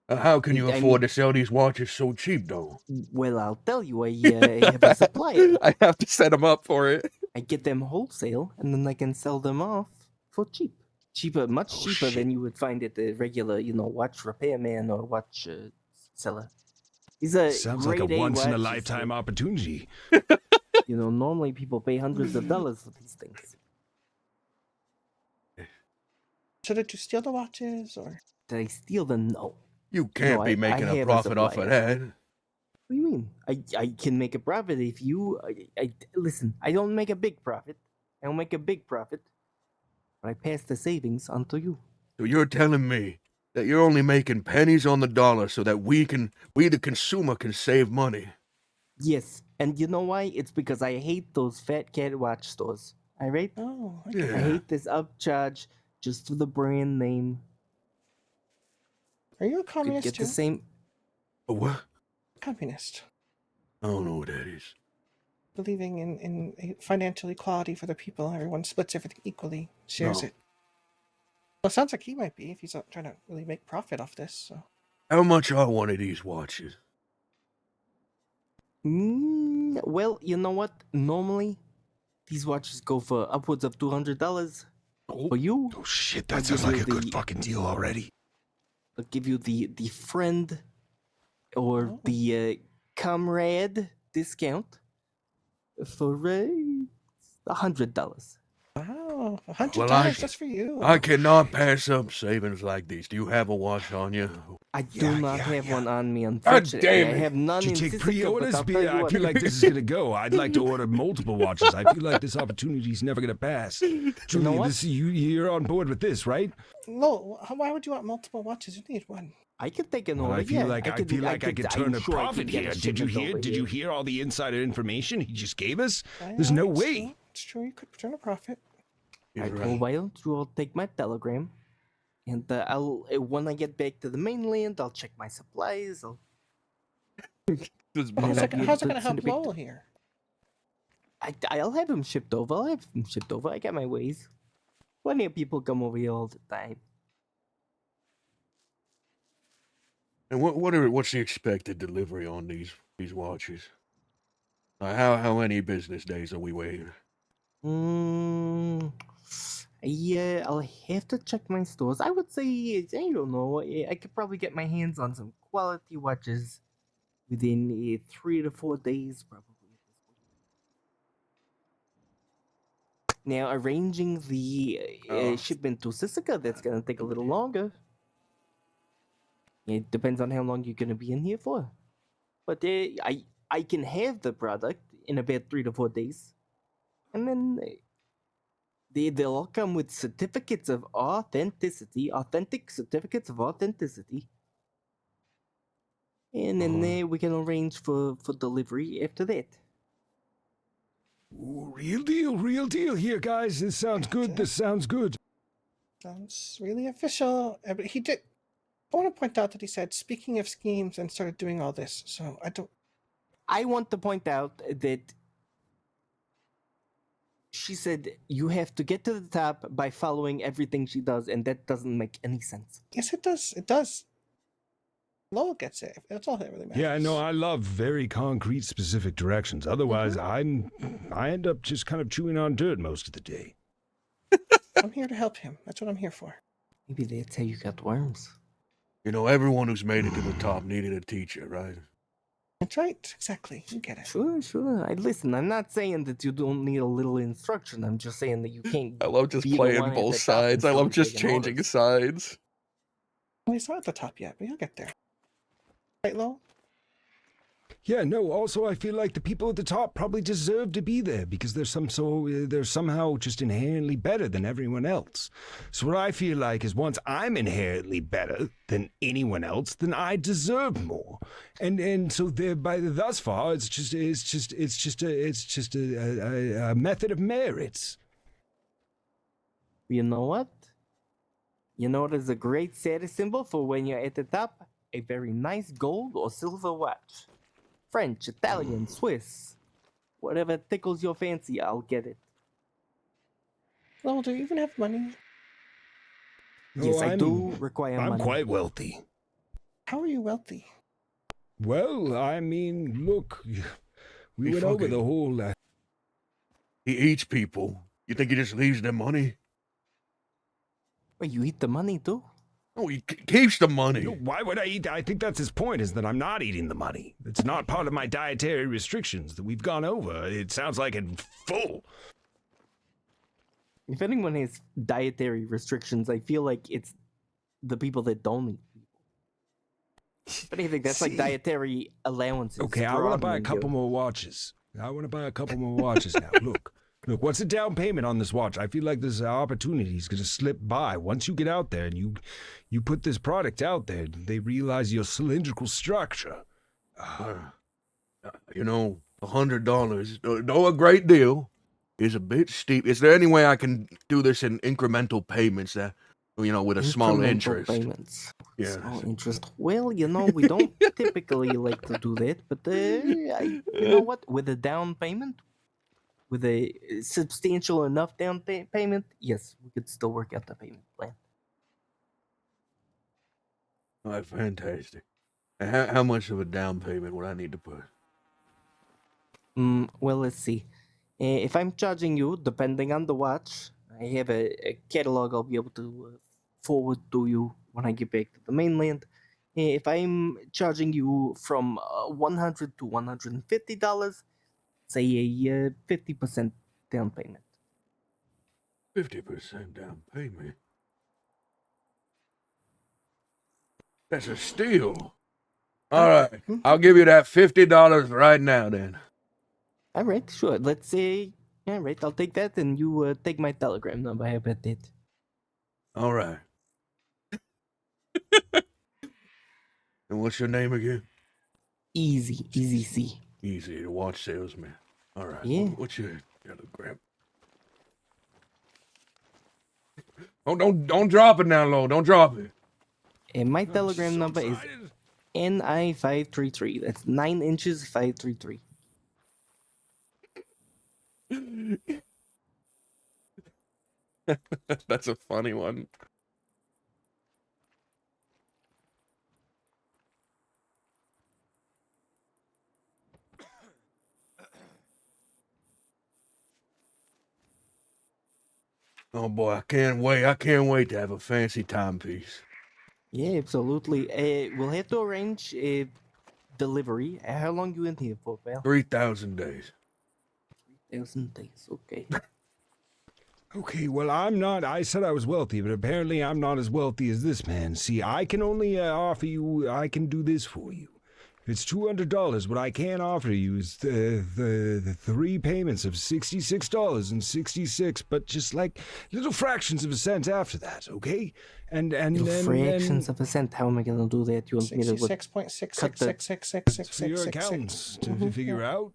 S1: How can you
S3: I
S1: afford
S3: mean-
S1: to sell these watches so cheap, though?
S3: Well, I'll tell you, I have a supplier.
S1: I have to set them up for it.
S3: I get them wholesale, and then I can sell them off for cheap. Much
S2: Oh,
S3: cheaper
S2: shit.
S3: than you would find at the regular, watch repairman or watch seller. He's a
S2: Sounds like a
S3: grade A
S2: once in a
S3: watch,
S2: lifetime
S3: so,
S2: opportunity.
S3: normally people pay hundreds of dollars for these things.
S4: So did you steal the watches, or...
S3: Did I steal them? No.
S1: You can't
S3: No,
S1: be
S3: I
S1: making a
S3: have a
S1: profit off of
S3: supplier.
S1: that.
S3: What do you mean? I can make a profit if you... listen, I don't make a big profit. I don't make a big profit. But I pass the savings on to you.
S1: So you're telling me that you're only making pennies on the dollar so that we the consumer can save money.
S3: Yes, and you know why? It's because I hate those fat cat watch stores. Alright?
S4: Oh, I
S1: Yeah.
S4: get
S3: I
S4: it.
S3: hate this upcharge just for the brand name.
S4: Are you a
S3: Could
S4: communist
S3: get
S4: too?
S3: the same.
S1: A what?
S4: Communist.
S1: I don't know what that is.
S4: Believing in financial equality for the people. Everyone splits everything equally, shares
S1: No.
S4: it. Well, it sounds like he might be if he's not trying to really make profit off this. So.
S1: How much are one of these watches?
S3: Well, you know what? Normally, these watches go for upwards of $200. For you,
S2: Oh shit,
S3: I'll
S2: that sounds
S3: give
S2: like
S3: you
S2: a good
S3: the-
S2: fucking deal already.
S3: I'll give you the friend or
S4: Oh.
S3: the comrade discount for $100.
S4: Wow, $100
S1: Well, I-
S4: just for you.
S1: I cannot pass up savings like these. Do you have a watch on you?
S3: I do
S2: Yeah,
S3: not
S2: yeah,
S3: have
S2: yeah.
S3: one on me, unfortunately.
S1: damn
S3: I
S1: it.
S3: have none
S2: Did
S3: in
S2: you take
S3: Sisika, but
S2: pre-orders?
S3: I'll tell you
S2: I
S3: what.
S2: feel like this is gonna go. I'd like to order multiple watches. I feel like this opportunity's never gonna pass. Julian,
S3: what?
S2: you're on board with this, right?
S4: No, why would you want multiple watches? You need one.
S3: I could take an
S2: Well,
S3: order.
S2: I feel
S3: yeah,
S2: like I
S3: could,
S2: feel like I could turn a
S3: I'm sure I
S2: profit
S3: could get a
S2: here. Did you
S3: shipment
S2: hear?
S3: over
S2: Did
S3: here.
S2: you hear all the insider information he just gave us?
S4: Yeah,
S2: There's no
S4: it's
S2: way.
S4: True. It's true. You could turn a profit.
S1: You're
S3: Alright,
S1: right.
S3: well, why don't you all take my telegram, and I'll when I get back to the mainland, I'll check my supplies.
S1: This
S3: Well,
S4: How's
S3: I'll
S4: that,
S3: be
S4: how's
S3: able
S4: that
S3: to
S4: gonna
S3: send
S4: help
S3: it back to-
S4: Lowell here?
S3: I'll have him shipped over. I'll have him shipped over. I got my ways. Plenty of people come over here all the time.
S1: And what's the expected delivery on these watches? How many business days are we waiting?
S3: Yeah, I'll have to check my stores. I would say, I don't know, I could probably get my hands on some quality watches within 3 to 4 days, probably. Now, arranging the
S1: Oh.
S3: shipment to Sisika, that's gonna take a little longer. It depends on how long you're gonna be in here for. But I can have the product in about 3 to 4 days, and then they'll all come with certificates of authenticity, authentic certificates of authenticity, and then we can arrange for delivery after that.
S2: Ooh, real deal here, guys. This sounds good. This sounds good.
S4: Sounds really official. But he did. I want to point out that he said, speaking of schemes, and started doing all this. So I don't.
S3: I want to point out that she said you have to get to the top by following everything she does, and that doesn't make any sense.
S4: Yes, it does. It does. Lowell gets it. That's all that really matters.
S2: Yeah, no, I love very concrete, specific directions. Otherwise, I end up just kind of chewing on dirt most of the day.
S4: I'm here to help him. That's what I'm here for.
S3: Maybe that's how you got worms.
S1: You know, everyone who's made it to the top needed a teacher, right?
S4: That's right. Exactly. You get it.
S3: Sure. Listen, I'm not saying that you don't need a little instruction. I'm just saying that you can't.
S1: I love just
S3: be the
S1: playing
S3: one at
S1: both
S3: the top and
S1: sides. I love
S3: still
S1: just
S3: taking
S1: changing
S3: orders.
S1: sides.
S4: Well, he's not at the top yet, but he'll get there. Right, Lowell?
S2: Yeah, no, also I feel like the people at the top probably deserve to be there because they're somehow just inherently better than everyone else. So what I feel like is once I'm inherently better than anyone else, then I deserve more. And so thereby thus far it's just a method of merits.
S3: You know what? You know what is a great status symbol for when you're at the top? A very nice gold or silver watch. French, Italian, Swiss. Whatever tickles your fancy, I'll get it.
S4: Lowell, do you even have money?
S3: Yes, I do require
S2: I'm
S3: money.
S2: quite wealthy.
S4: How are you wealthy?
S2: Well, I mean, look, we
S1: He
S2: went over
S1: fucking-
S2: the whole...
S1: He eats people. You think he just leaves them money?
S3: Wait, you eat the money too?
S1: No, he keeps the money.
S2: Why would I eat? I think that's his point, is that I'm not eating the money. It's not part of my dietary restrictions that we've gone over. It sounds like it's full.
S3: If anyone has dietary restrictions, I feel like it's the people that don't eat people. But I think that's like
S2: See?
S3: dietary allowances.
S2: Okay, I want to buy a
S3: broadening
S2: couple
S3: your-
S2: more watches. Now. Look, what's the down payment on this watch? I feel like this opportunity is going to slip by. Once you get out there and you put this product out there, they realize your cylindrical structure.
S1: You know, $100. No, a great deal. is a bit steep. Is there any way I can do this in incremental payments that, with a small
S3: Incremental
S1: interest?
S3: payments.
S1: Yes.
S3: Small interest. Well, we don't typically like to do that, but you know what? With a down payment, with a substantial enough down payment, yes, we could still work out the payment plan.
S1: All right, fantastic. And how much of a down payment would I need to put?
S3: Well, let's see. If I'm charging you, depending on the watch, I have a catalog I'll be able to forward to you when I get back to the mainland. If I'm charging you from $100 to $150, say a 50% down payment.
S1: 50% down payment? That's a steal. All right, I'll give you that $50 right now then.
S3: All right, sure. Let's say, all right, I'll take that, and you take my Telegram number. How about that?
S1: All right. And what's your name again?
S3: Easy C.
S1: Easy, the watch salesman. All right.
S3: Yeah.
S1: What's your Telegram? Oh, don't drop it now, low. Don't drop it.
S3: And my Telegram number is NI533. That's 9 inches 533.
S1: That's a funny one. Oh boy, I can't wait. I can't wait to have a fancy timepiece.
S3: Yeah, absolutely. We'll have to arrange a delivery. How long you in here for, pal?
S1: 3,000 days.
S3: 3,000 days. Okay.
S2: Okay, well, I said I was wealthy, but apparently I'm not as wealthy as this man. See, I can only offer you, I can do this for you. If it's $200, what I can offer you is the 3 payments of $66.66, but just like little fractions of a cent after that, okay? And
S3: Little
S2: then
S3: fractions of a cent. How am I gonna do that? You want me to what,
S4: 66.6666666.
S2: for your accountants to figure out.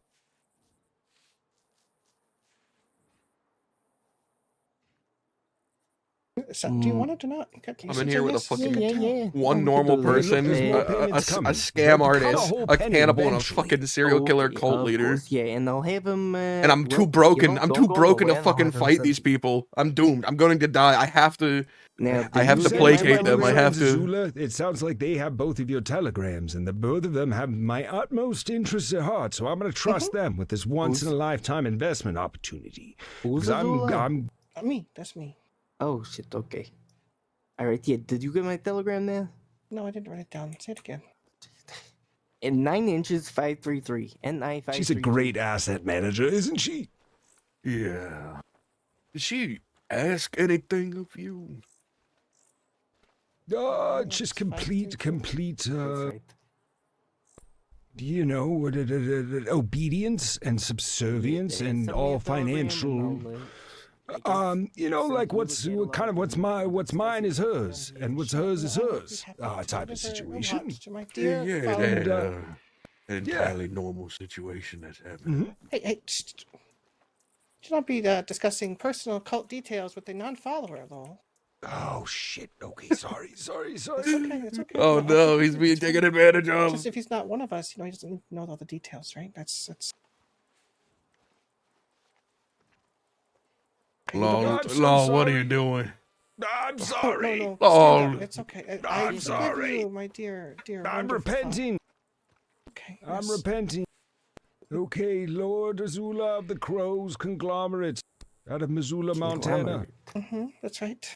S4: So, do you want it or not?
S1: I'm in here with a fucking
S3: yeah.
S1: one
S3: No, we could
S1: normal
S3: do that.
S1: person,
S2: There's more
S1: a
S2: payments coming.
S1: scam
S2: They'll cut a
S1: artist,
S2: whole
S1: a
S2: penny
S1: cannibal, and a
S2: eventually.
S1: fucking serial killer cult
S3: Of
S1: leader.
S3: course, yeah, and I'll have him.
S1: And I'm too
S3: well,
S1: broken. I'm
S3: don't
S1: too
S3: go
S1: broken to
S3: nowhere, and I'll
S1: fucking
S3: have him
S1: fight
S3: send-
S1: these people. I'm doomed. I'm going to die. I have to.
S3: Now,
S1: I
S3: did
S1: have
S3: you
S1: to
S3: send
S1: placate
S3: my
S1: them. I have to.
S2: Zula, it sounds like they have both of your telegrams, and the both of them have my utmost interests at heart. So I'm going to trust them with this once-in-a-lifetime investment opportunity.
S3: Who's
S2: Because
S3: Azula?
S2: I'm
S4: Me. That's me.
S3: Oh shit. Okay. All right. Yeah. Did you get my Telegram there?
S4: No, I didn't write it down. Say it again.
S3: In 9 inches 533. NI533.
S2: she's a great asset manager, isn't she?
S1: Yeah. Did she ask anything of you?
S2: Just complete,
S3: That's right.
S2: obedience and subservience
S3: Yeah,
S2: and
S3: send me
S2: all
S3: a Telegram
S2: financial.
S3: and I'll,
S2: Like what's mine is hers, and what's hers is hers. Type of situation.
S4: To my
S1: Yeah,
S4: dear
S1: yeah,
S4: fellow-
S1: that, an entirely normal situation that's happening.
S4: Hey, should not be discussing personal cult details with a non-follower, though.
S2: Oh shit. Okay, sorry.
S4: It's okay. It's okay.
S1: Oh no, he's
S4: it's
S1: being
S4: fine.
S1: taken advantage
S4: It's
S1: of.
S4: just if he's not one of us, he doesn't need to know all the details, right? That's.
S1: Law,
S2: I'm so
S1: what are
S2: sorry.
S1: you doing?
S2: I'm sorry.
S4: No.
S1: Oh.
S4: Stand up. It's okay. I
S2: I'm
S4: forgive
S2: sorry.
S4: you, my dear.
S2: I'm
S4: wonderful father.
S2: repenting.
S4: Okay.
S2: I'm
S4: yes.
S2: repenting. Okay, Lord Azula of the Crows Conglomerates out of Missoula, Montana.
S4: That's right.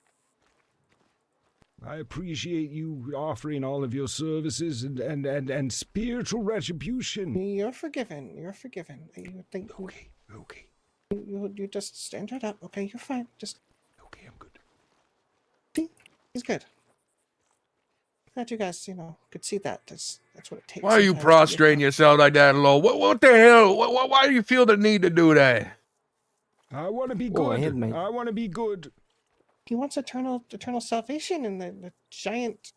S2: I appreciate you offering all of your services and spiritual retribution.
S4: You're forgiven. You're forgiven. You think
S2: Okay.
S4: you just stand right up. Okay, you're fine. Just
S2: Okay, I'm good.
S4: see, he's good. Glad you guys, could see that. That's what it takes.
S1: Why are you
S4: sometimes to be a
S1: prostrating
S4: cop.
S1: yourself like that, Law? What the hell? Why do you feel the need to do that?
S2: I want to be
S3: Go
S2: good.
S3: ahead, mate.
S2: I want to be good.
S4: He wants eternal salvation in the giant,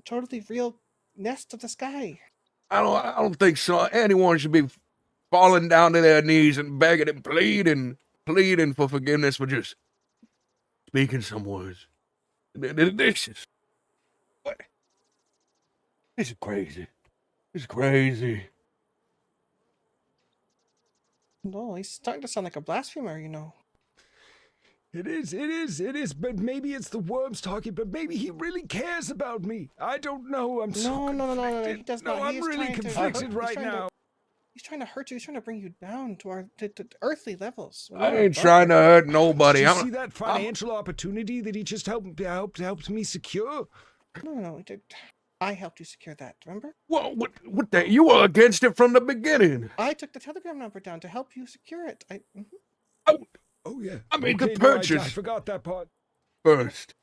S4: totally real nest of the sky.
S1: I don't think so. Anyone should be falling down to their knees and begging and pleading. pleading for forgiveness for just speaking some words. This is what? This is crazy. This is crazy.
S4: No, he's starting to sound like a blasphemer, you know.
S2: It is, but maybe it's the worms talking, but maybe he really cares about me. I don't know, I'm so conflicted.
S4: He does
S2: No,
S4: not.
S2: I'm
S4: He is
S2: really
S4: trying to
S2: conflicted
S4: hurt-
S2: right now.
S4: He's trying to hurt you. He's trying to bring you down to our to earthly levels.
S1: I ain't trying to hurt nobody.
S2: Did you see that financial opportunity that he just helped me secure?
S4: No, he did. I helped you secure that, remember?
S1: What the? You were against it from the beginning.
S4: I took the telegram number down to help you secure it.
S2: Oh, yeah.
S1: I made the
S2: Okay, no,
S1: purchase
S2: I forgot that part.
S1: first.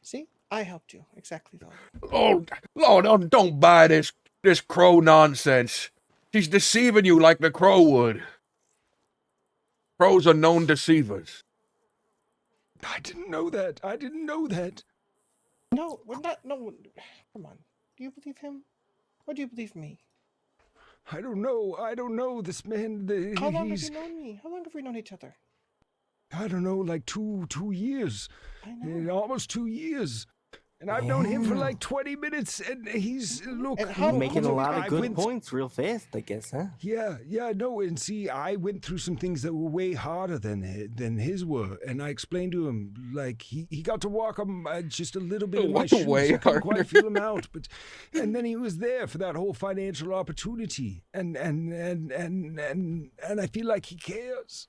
S4: See? I helped you. Exactly, though.
S1: Oh, Lord, don't buy this crow nonsense. She's deceiving you like the crow would. Crows are known deceivers.
S2: I didn't know that.
S4: No, we're not. No, come on. Do you believe him? Or do you believe me?
S2: I don't know. This man,
S4: How long have you known me? How long have we known each other?
S2: I don't know, like two years.
S4: I know.
S2: Almost 2 years. And I've known him for like 20 minutes, and he's, look...
S4: And how-
S3: You're making a lot of
S2: I
S3: good
S2: went-
S3: points real fast, I guess, huh?
S2: Yeah, no, and see, I went through some things that were way harder than his were, and I explained to him, like, he got to walk on just a little bit of my shoes,
S1: Way
S2: I couldn't
S1: harder.
S2: quite feel him out, and then he was there for that whole financial opportunity, and I feel like he cares.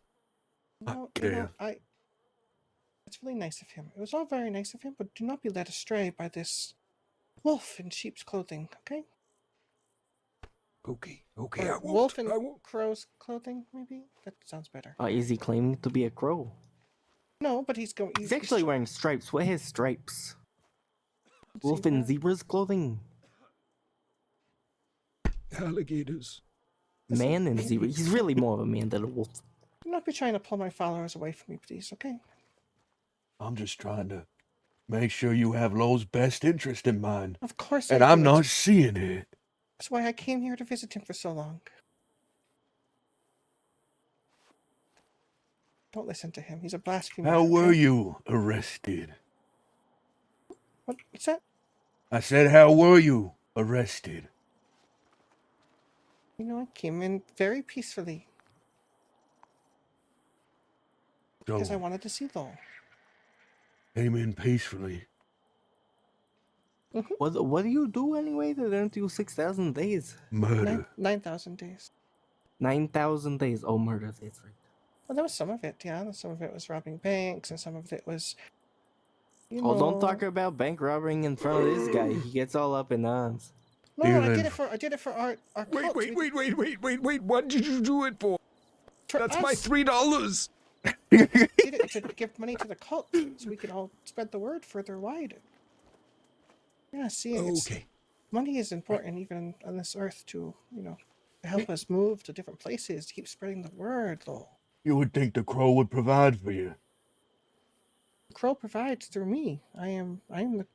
S4: No,
S1: Okay.
S4: It's really nice of him. It was all very nice of him, but do not be led astray by this wolf in sheep's clothing, okay?
S2: Okay,
S4: Or
S2: I won't.
S4: wolf in
S2: I won't.
S4: crow's clothing, maybe? That sounds better.
S3: Is he claiming to be a crow?
S4: No, but he's going.
S3: He's actually wearing stripes. What has stripes? Wolf in zebra's clothing?
S2: Alligators.
S3: Man in zebra. He's really more of a man than a wolf.
S4: Do not be trying to pull my followers away from me, please, okay?
S1: I'm just trying to make sure you have Lowe's best interest in mind.
S4: Of course
S1: And
S4: I
S1: I'm
S4: do.
S1: not seeing it.
S4: That's why I came here to visit him for so long. Don't listen to him. He's a blasphemer.
S1: How were
S4: okay?
S1: you arrested?
S4: What's that?
S1: I said, how were you arrested?
S4: You know, I came in very peacefully
S1: So,
S4: because I wanted to see Lowell.
S1: came in peacefully.
S3: What do you do anyway that earned you 6,000 days?
S1: Murder.
S4: 9,000 days.
S3: 9,000 days. Oh, murder, that's right.
S4: Well, that was some of it, yeah. Some of it was robbing banks, and some of it was.
S3: Oh, don't talk about bank robbing in front of this guy. He gets all up in arms.
S4: No, I
S1: Stealing.
S4: did it for our
S2: Wait,
S4: cult.
S2: wait. What did you do it for?
S4: For
S2: That's my
S4: us.
S2: $3.
S4: We did it to give money to the cult so we can all spread the word further wide. Yeah, see,
S2: Okay.
S4: money is important even on this earth to, to help us move to different places, to keep spreading the word, Lowell.
S1: You would think the crow would provide for you.
S4: Crow provides through me. I am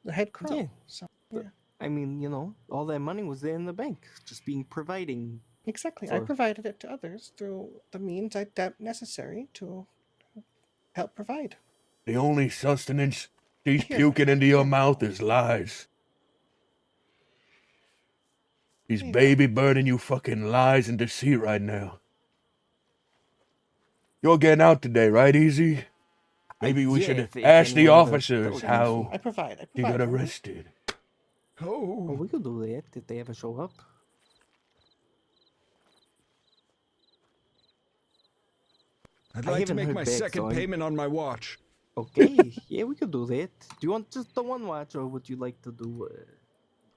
S4: the head crow.
S3: Yeah.
S4: So yeah,
S3: I mean, all that money was there in the bank, just being providing.
S4: exactly. I
S3: For-
S4: provided it to others through the means I deemed necessary to help provide.
S1: The only sustenance she's
S4: Here.
S1: puking into your mouth is lies. He's
S4: Here.
S1: baby birding you fucking lies and deceit right now. You're getting out today, right, Easy? Maybe we
S3: Yeah,
S1: should
S3: if
S1: ask the
S3: anyone of the-
S1: officers
S3: the-
S1: how
S4: I provide.
S1: he got
S4: remember?
S1: arrested.
S3: Oh,
S2: Oh,
S3: we could do that. Did they ever show up?
S2: I'd
S3: I
S2: like to
S3: haven't
S2: make
S3: heard
S2: my
S3: back,
S2: second
S3: so I'm-
S2: payment on my watch.
S3: Okay, yeah, we could do that. Do you want just the one watch, or would you like to do?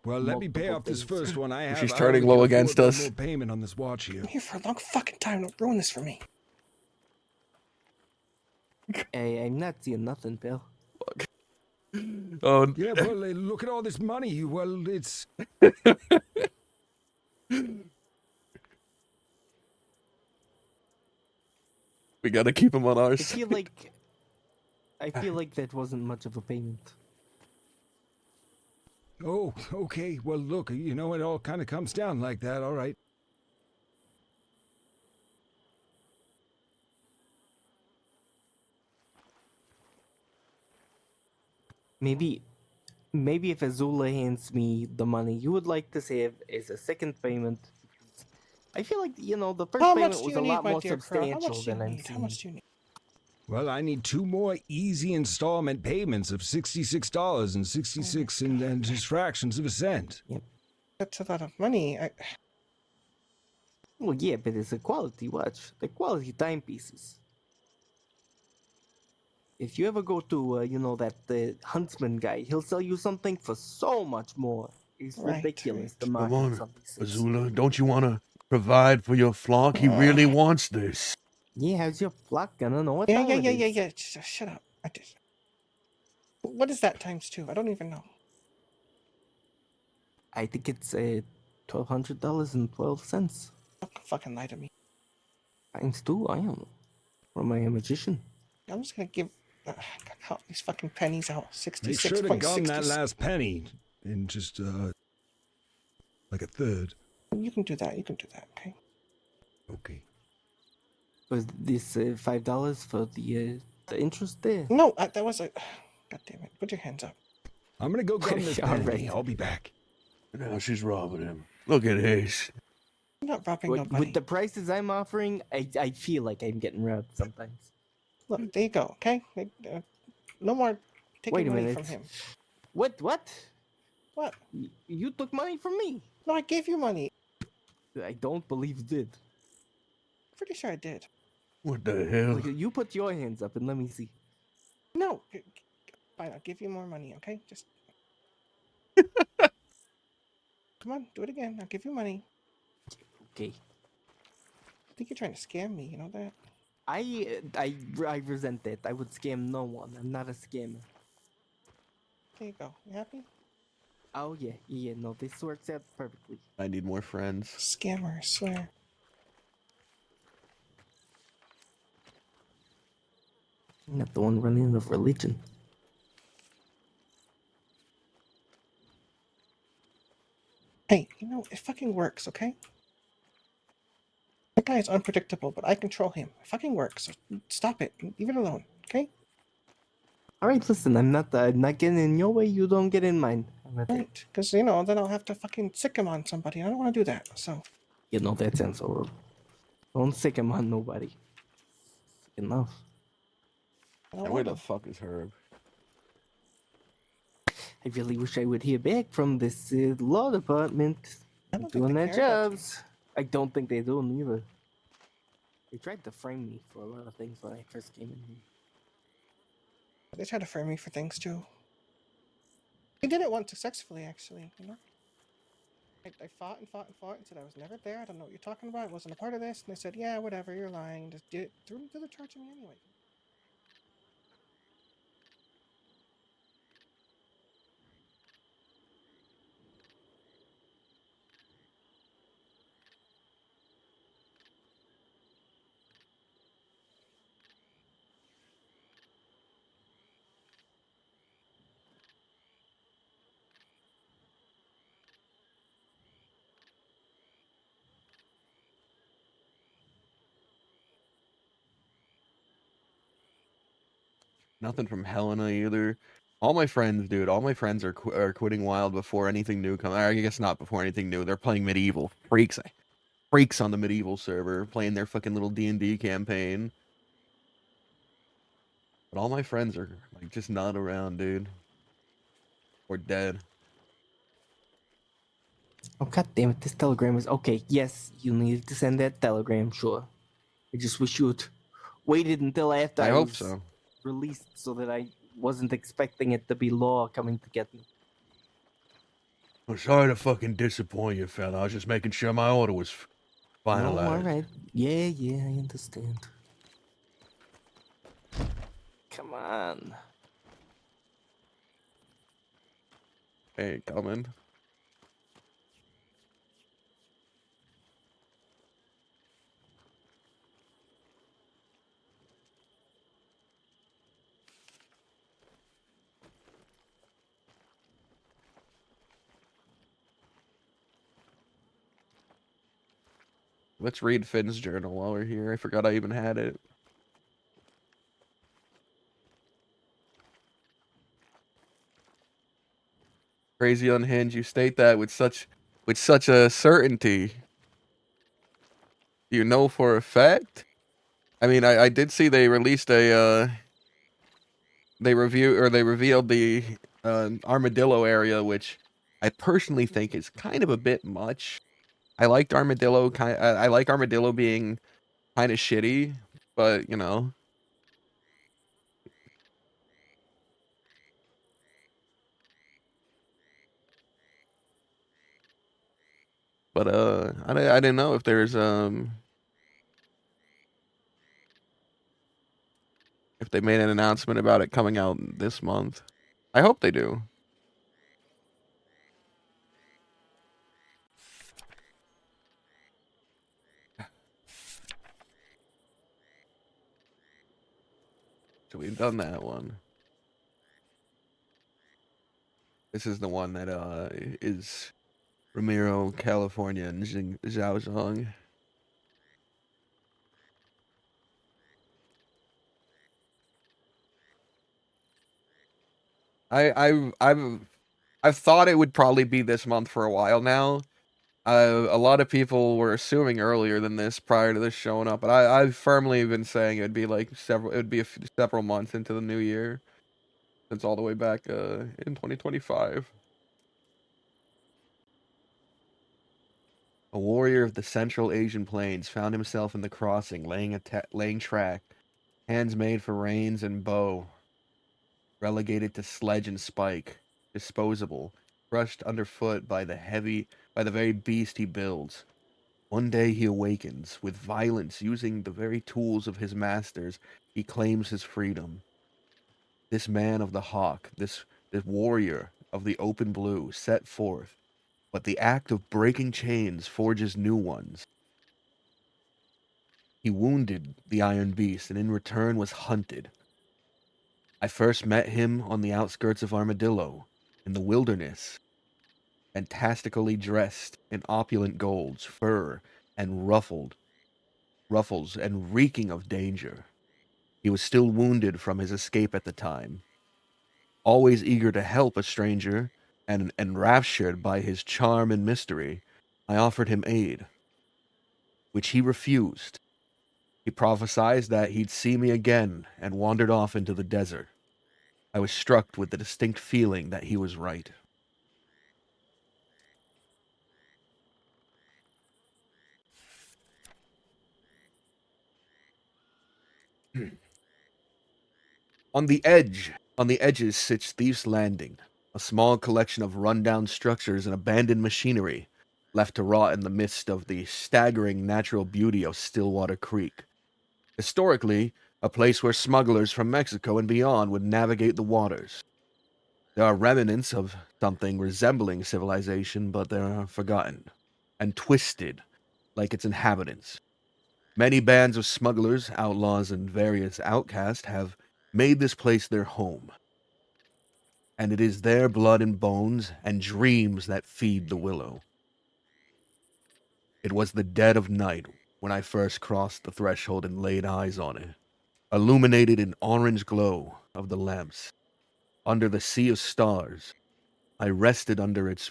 S2: Well, let me pay
S3: multiple
S2: off this
S3: things.
S2: first one I have.
S1: She's
S2: I
S1: turning
S2: only
S1: low
S2: can
S1: against
S2: afford one
S1: us.
S2: more payment on this watch here.
S4: I'm here for a long fucking time. Don't ruin this for me.
S3: Hey, I'm not seeing nothing, pal.
S1: Oh,
S2: Yeah, well, look at all this money. Well, it's...
S1: we gotta keep him on our
S3: I
S1: side.
S3: feel like that wasn't much of a payment.
S2: Oh, okay. Well, look, it all kind of comes down like that. All right.
S3: Maybe maybe if Azula hands me the money you would like to save as a second payment, because I feel like the first
S4: How
S3: payment
S4: much do
S3: was
S4: you
S3: a
S4: need,
S3: lot
S4: my
S3: more
S4: dear crow? How
S3: substantial
S4: much do you
S3: than I'm
S4: need? How
S3: seeing.
S4: much do you need?
S2: Well, I need 2 more easy installment payments of $66.66 and just fractions of a cent.
S4: That's a lot of money.
S3: Well, yeah, but it's a quality watch. The quality timepieces. If you ever go to, that huntsman guy, he'll sell you something for so much more. It's ridiculous, the
S1: Come
S3: margins
S1: on,
S3: on these things.
S1: Azula. Don't you want to provide for your flock? He really wants this.
S3: Yeah, how's your flock gonna know what
S4: Yeah,
S3: time
S4: yeah,
S3: it
S4: yeah,
S3: is?
S4: yeah, yeah. Shut up. I did. What is that times two? I don't even know.
S3: I think it's $1,200.12.
S4: Don't fucking lie to me.
S3: Times two, I am. Or am I a magician?
S4: I'm just gonna give count these fucking pennies out.
S2: Make
S4: 66
S2: sure to
S4: point
S2: gum that
S4: 60.
S2: last penny in just, like a third.
S4: You can do that. You can do that. Okay.
S2: Okay.
S3: Was this $5 for the interest there?
S4: No, that was a. God damn it! Put your hands up.
S2: I'm gonna go gum this
S3: All
S2: penny.
S3: right.
S2: I'll be back.
S1: Now she's robbing him. Look at this.
S4: I'm not robbing
S3: With
S4: nobody.
S3: the prices I'm offering, I feel like I'm getting robbed sometimes.
S4: Look, there you go. Okay. No more taking
S3: Wait a
S4: money
S3: minute.
S4: from him.
S3: What?
S4: What?
S3: You took money from me?
S4: No, I gave you money.
S3: I don't believe you did.
S4: Pretty sure I did.
S1: What the hell?
S3: Look, you put your hands up and let me see.
S4: No. Fine. I'll give you more money. Okay. Just. Come on. Do it again. I'll give you money.
S3: Okay.
S4: I think you're trying to scam me. You know that?
S3: I resent that. I would scam no one. I'm not a scammer.
S4: There you go. You happy?
S3: Oh yeah. No, this works out perfectly.
S1: I need more friends.
S4: Scammer. I swear.
S3: I'm not the one running of religion.
S4: Hey, it fucking works. Okay. That guy is unpredictable, but I control him. It fucking works. So stop it. Leave it alone. Okay.
S3: All right, listen. I'm not getting in your way. You don't get in mine.
S4: Right. Because then I'll have to fucking sick him on somebody. I don't want to do that. So.
S3: That sounds horrible. Don't sick him on nobody. Sick enough.
S4: I don't
S1: And where
S4: want
S1: the
S4: to.
S1: fuck is Herb?
S3: I really wish I would hear back from this law department.
S4: I
S3: They're
S4: don't think
S3: doing
S4: they
S3: their
S4: care about you.
S3: jobs. I don't think they do either. They tried to frame me for a lot of things when I first came in here.
S4: They try to frame me for things too. He did it once successfully, actually. I fought and fought and fought and said I was never there. I don't know what you're talking about. I wasn't a part of this. And they said, yeah, whatever, you're lying. Just did it. Threw the charge at me anyway.
S1: Nothing from Helena either. All my friends, dude. All my friends are quitting Wild before anything new comes. I guess not before anything new. They're playing medieval freaks. Freaks on the medieval server playing their fucking little D&D campaign. But all my friends are like just not around, dude. Or dead.
S3: Oh god damn it! This telegram is okay. Yes, you needed to send that telegram. Sure. I just wish you had waited until after
S1: I
S3: I
S1: hope
S3: was
S1: so.
S3: released, so that I wasn't expecting it to be law coming to get me.
S1: I'm sorry to fucking disappoint you, fella. I was just making sure my order was finalized.
S3: No, all right. Yeah, I understand. Come on.
S1: Hey, coming. Let's read Finn's journal while we're here. I forgot I even had it. Crazy unhinged. You state that with such a certainty. You know for a fact? I mean, I did see they released a they revealed the armadillo area, which I personally think is kind of a bit much. I liked armadillo I like armadillo being kind of shitty, but you know. But I didn't know if there's if they made an announcement about it coming out this month. I hope they do. So we've done that one. This is the one that is Ramiro, California, and Zhaozhong. I've thought it would probably be this month for a while now. A lot of people were assuming earlier than this prior to this showing up, but I've firmly been saying it'd be like several months into the new year, since all the way back in 2025. A warrior of the Central Asian plains found himself in the crossing, laying track, hands made for reins and bow, relegated to sledge and spike, disposable, crushed underfoot by the very beast he builds. One day he awakens, with violence using the very tools of his masters, he claims his freedom. This man of the hawk, this warrior of the open blue, set forth, but the act of breaking chains forges new ones. He wounded the iron beast, and in return was hunted. I first met him on the outskirts of Armadillo, in the wilderness, fantastically dressed in opulent golds, fur, and ruffles, and reeking of danger. He was still wounded from his escape at the time. Always eager to help a stranger, and enraptured by his charm and mystery, I offered him aid, which he refused. He prophesied that he'd see me again, and wandered off into the desert. I was struck with the distinct feeling that he was right. On the edges sits Thieves' Landing, a small collection of rundown structures and abandoned machinery, left to rot in the midst of the staggering natural beauty of Stillwater Creek. Historically, a place where smugglers from Mexico and beyond would navigate the waters. There are remnants of something resembling civilization, but they are forgotten and twisted like its inhabitants. Many bands of smugglers, outlaws, and various outcasts have made this place their home. And it is their blood and bones and dreams that feed the willow. It was the dead of night when I first crossed the threshold and laid eyes on it, illuminated in orange glow of the lamps. Under the sea of stars, I rested under its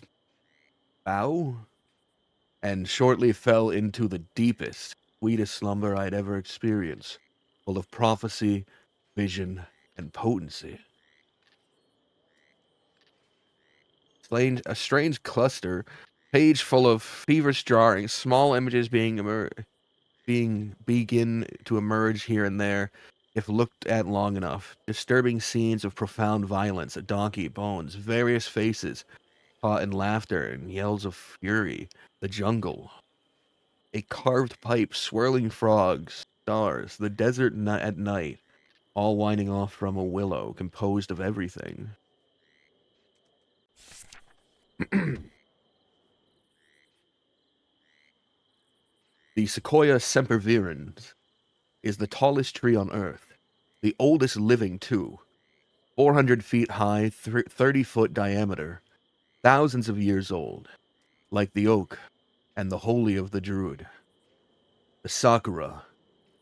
S1: bow and shortly fell into the deepest, sweetest slumber I'd ever experienced, full of prophecy, vision, and potency. A strange cluster, page full of feverish drawings, small images begin to emerge here and there, if looked at long enough. Disturbing scenes of profound violence, a donkey, bones, various faces, caught in laughter and yells of fury, the jungle, a carved pipe, swirling frogs, stars, the desert at night, all winding off from a willow composed of everything. The Sequoia sempervirens is the tallest tree on Earth, the oldest living too, 400 feet high, 30-foot diameter, thousands of years old, like the oak and the holy of the druid. The sakura,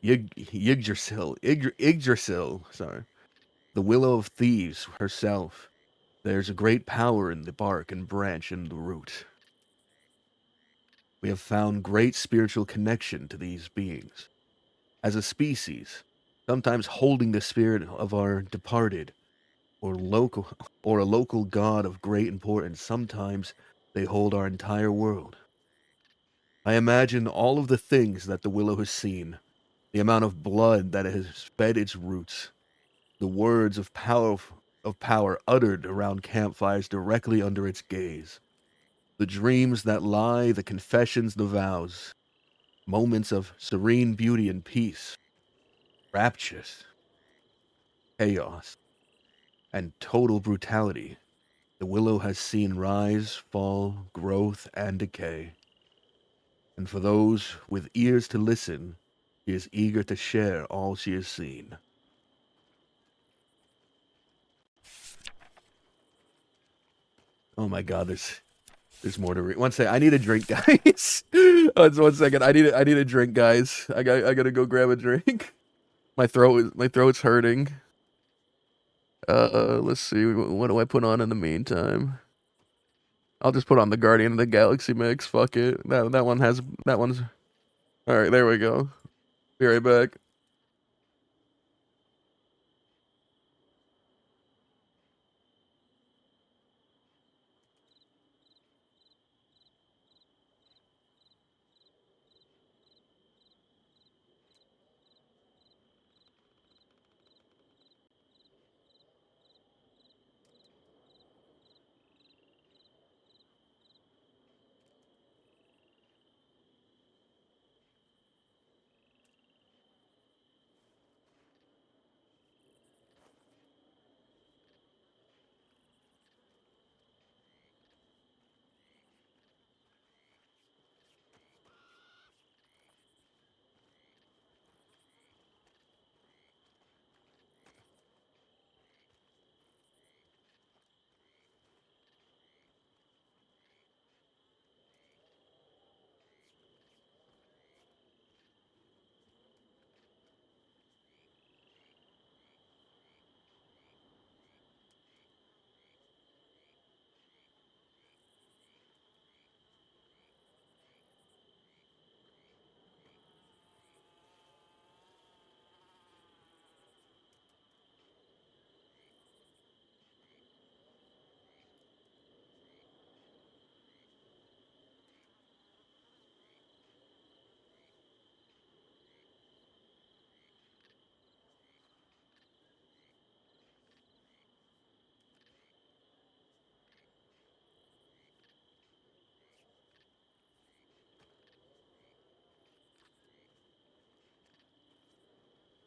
S1: Yggdrasil, sorry, the willow of thieves herself, There's a great power in the bark and branch and the root. We have found great spiritual connection to these beings. As a species, sometimes holding the spirit of our departed, or local or a local god of great importance, sometimes they hold our entire world. I imagine all of the things that the willow has seen, the amount of blood that has fed its roots, the words of power uttered around campfires directly under its gaze, the dreams that lie, the confessions, the vows, moments of serene beauty and peace, rapturous chaos, and total brutality. The willow has seen rise, fall, growth, and decay. And for those with ears to listen, she is eager to share all she has seen. Oh my god, there's more to read. One second, I need a drink, guys. One second, I need a drink, guys. I gotta go grab a drink. My throat's hurting. Let's see, what do I put on in the meantime? I'll just put on the Guardian of the Galaxy mix. Fuck it. That one's. All right, there we go. Be right back.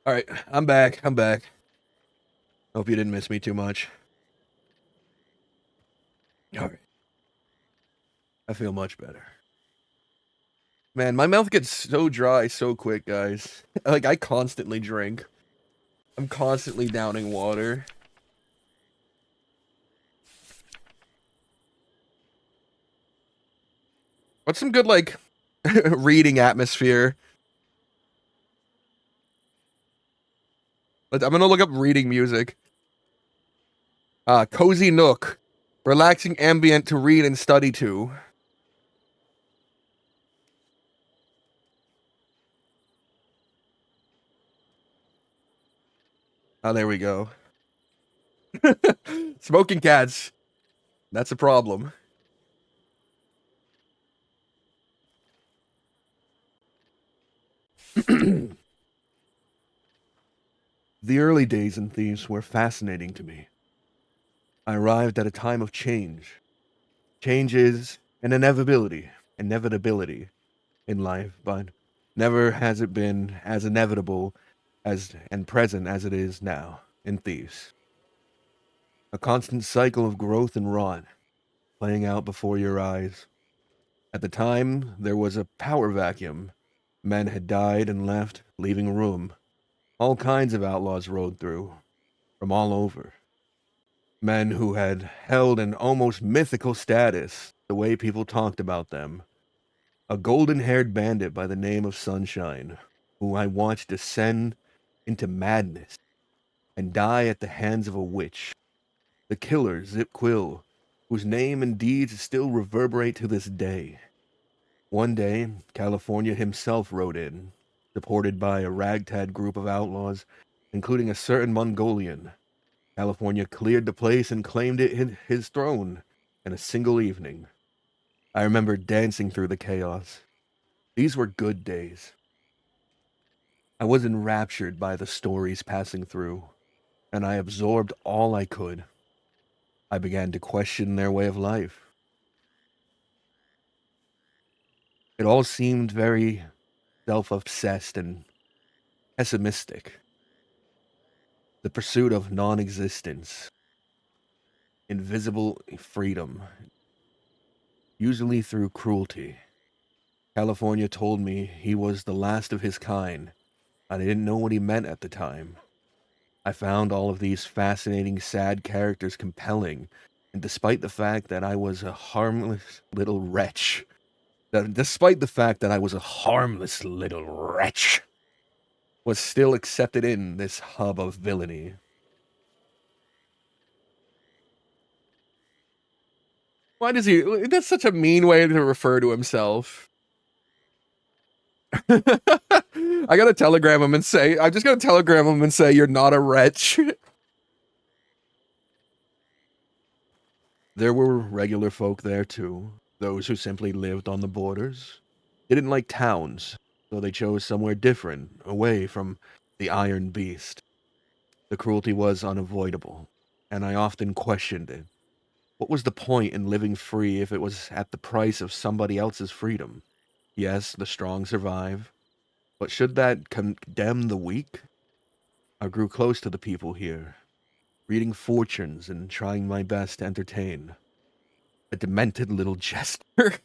S1: All right, I'm back. Hope you didn't miss me too much. All right, I feel much better. Man, my mouth gets so dry so quick, guys. Like, I constantly drink. I'm constantly downing water. What's some good, like, reading atmosphere? I'm gonna look up reading music. Cozy Nook. Relaxing ambient to read and study to. Oh, there we go. Smoking cats. That's a problem. The early days in Thieves were fascinating to me. I arrived at a time of change. Change is an inevitability in life, but never has it been as inevitable as and present as it is now in Thieves. A constant cycle of growth and rot playing out before your eyes. At the time, there was a power vacuum. Men had died and left, leaving room. All kinds of outlaws rode through, from all over. Men who had held an almost mythical status, the way people talked about them. A golden-haired bandit by the name of Sunshine, who I watched descend into madness and die at the hands of a witch. The killer, Zip Quill, whose name and deeds still reverberate to this day. One day, California himself rode in, supported by a ragtag group of outlaws, including a certain Mongolian. California cleared the place and claimed it his throne in a single evening. I remember dancing through the chaos. These were good days. I was enraptured by the stories passing through, and I absorbed all I could. I began to question their way of life. It all seemed very self-obsessed and pessimistic. The pursuit of non-existence, invisible freedom, usually through cruelty. California told me he was the last of his kind, and I didn't know what he meant at the time. I found all of these fascinating, sad characters compelling, and despite the fact that I was a harmless little wretch, was still accepted in this hub of villainy. Why does he? That's such a mean way to refer to himself. I gotta telegram him and say, I'm just gonna telegram him and say, you're not a wretch. There were regular folk there too, those who simply lived on the borders. They didn't like towns, so they chose somewhere different, away from the Iron Beast. The cruelty was unavoidable, and I often questioned it. What was the point in living free if it was at the price of somebody else's freedom? Yes, the strong survive, but should that condemn the weak? I grew close to the people here, reading fortunes and trying my best to entertain. A demented little jester.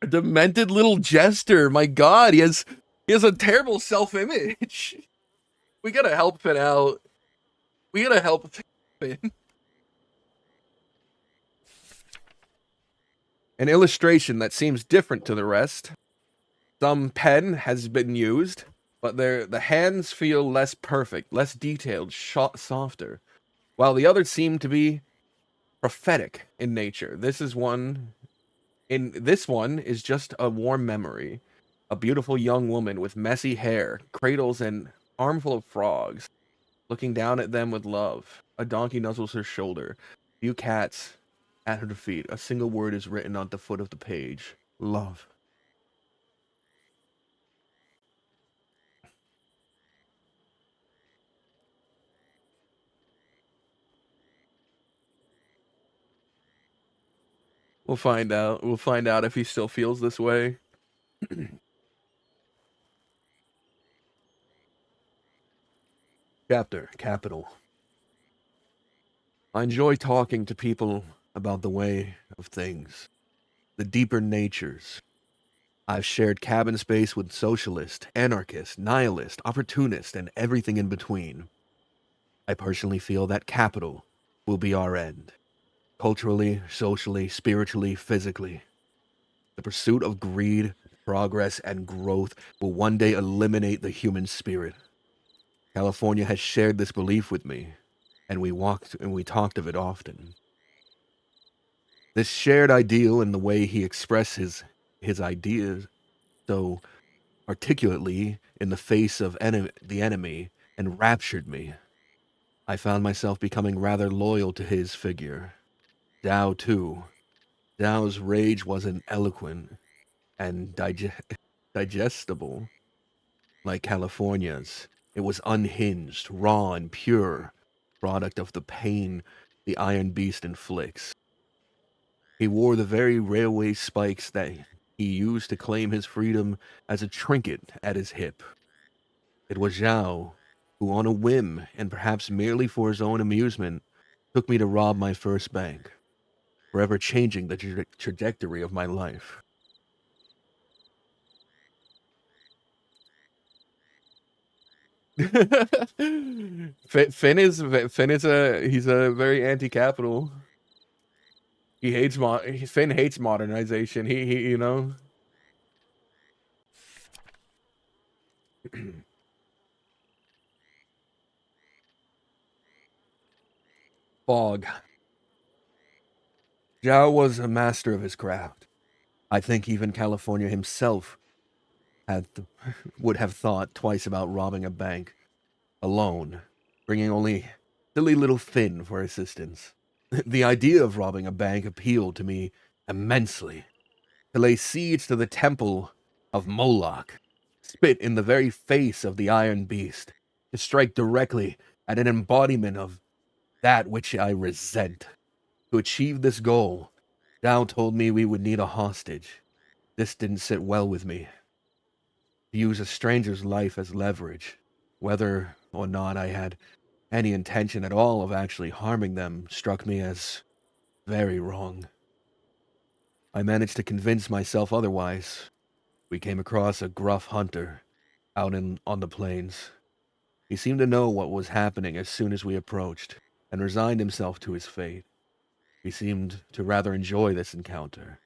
S1: A demented little jester. My God, he has a terrible self-image. We gotta help Finn out. We gotta help Finn. An illustration that seems different to the rest. Some pen has been used, but the hands feel less perfect, less detailed, softer, while the others seem to be prophetic in nature. This one is just a warm memory. A beautiful young woman with messy hair, cradles an armful of frogs, looking down at them with love. A donkey nuzzles her shoulder. Few cats at her feet. A single word is written on the foot of the page. Love. We'll find out. We'll find out if he still feels this way. Chapter, Capital. I enjoy talking to people about the way of things, the deeper natures. I've shared cabin space with socialist, anarchist, nihilist, opportunist, and everything in between. I personally feel that capital will be our end. Culturally, socially, spiritually, physically. The pursuit of greed, progress, and growth will one day eliminate the human spirit. California has shared this belief with me, and we talked of it often. This shared ideal and the way he expressed his ideas so articulately in the face of the enemy enraptured me. I found myself becoming rather loyal to his figure. Dao too. Dao's rage wasn't eloquent and digestible like California's. It was unhinged, raw, and pure, product of the pain the Iron Beast inflicts. He wore the very railway spikes that he used to claim his freedom as a trinket at his hip. It was Zhao who, on a whim, and perhaps merely for his own amusement, took me to rob my first bank, forever changing the trajectory of my life. Finn is he's a very anti-capital. He hates Finn hates modernization. He you know. Fog. Zhao was a master of his craft. I think even California himself would have thought twice about robbing a bank alone, bringing only silly little Finn for assistance. The idea of robbing a bank appealed to me immensely. To lay siege to the temple of Moloch, spit in the very face of the Iron Beast, to strike directly at an embodiment of that which I resent. To achieve this goal, Dao told me we would need a hostage. This didn't sit well with me. To use a stranger's life as leverage, whether or not I had any intention at all of actually harming them, struck me as very wrong. I managed to convince myself otherwise. We came across a gruff hunter out on the plains. He seemed to know what was happening as soon as we approached, and resigned himself to his fate. He seemed to rather enjoy this encounter.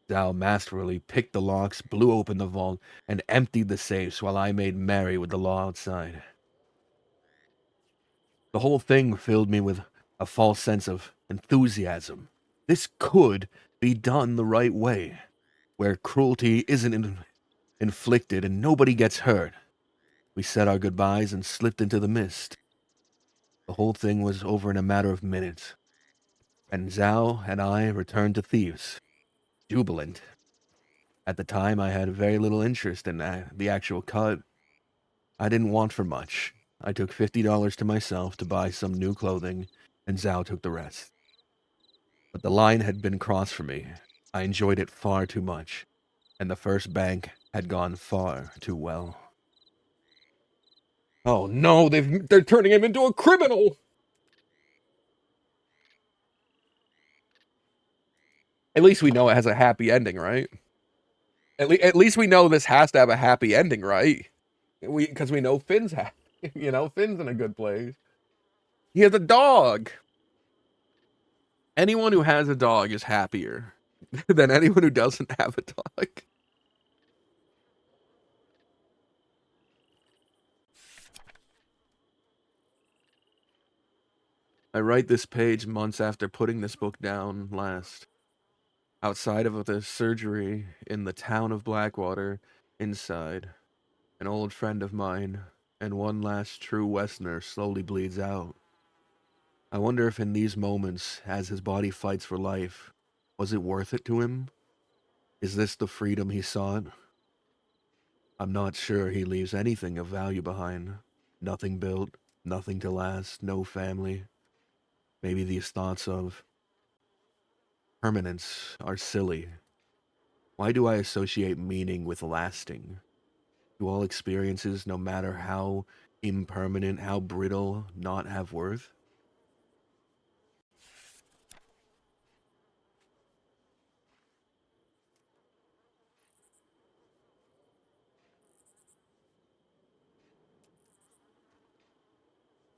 S1: Zhao masterfully picked the locks, blew open the vault, and emptied the safes while I made merry with the law outside. The whole thing filled me with a false sense of enthusiasm. This could be done the right way, where cruelty isn't inflicted and nobody gets hurt. We said our goodbyes and slipped into the mist. The whole thing was over in a matter of minutes, and Zhao and I returned to Thieves, jubilant. At the time, I had very little interest in the actual cut. I didn't want for much. I took $50 to myself to buy some new clothing, and Zhao took the rest. But the line had been crossed for me. I enjoyed it far too much, and the first bank had gone far too well. Oh no, they're turning him into a criminal! At least we know it has a happy ending, right? At least we know this has to have a happy ending, right? Because we know Finn's happy. Finn's in a good place. He has a dog. Anyone who has a dog is happier than anyone who doesn't have a dog. I write this page months after putting this book down last. Outside of the surgery in the town of Blackwater, inside, an old friend of mine and one last true Westerner slowly bleeds out. I wonder if in these moments, as his body fights for life, was it worth it to him? Is this the freedom he sought? I'm not sure he leaves anything of value behind. Nothing built, nothing to last, no family. Maybe these thoughts of permanence are silly. Why do I associate meaning with lasting? Do all experiences, no matter how impermanent, how brittle, not have worth?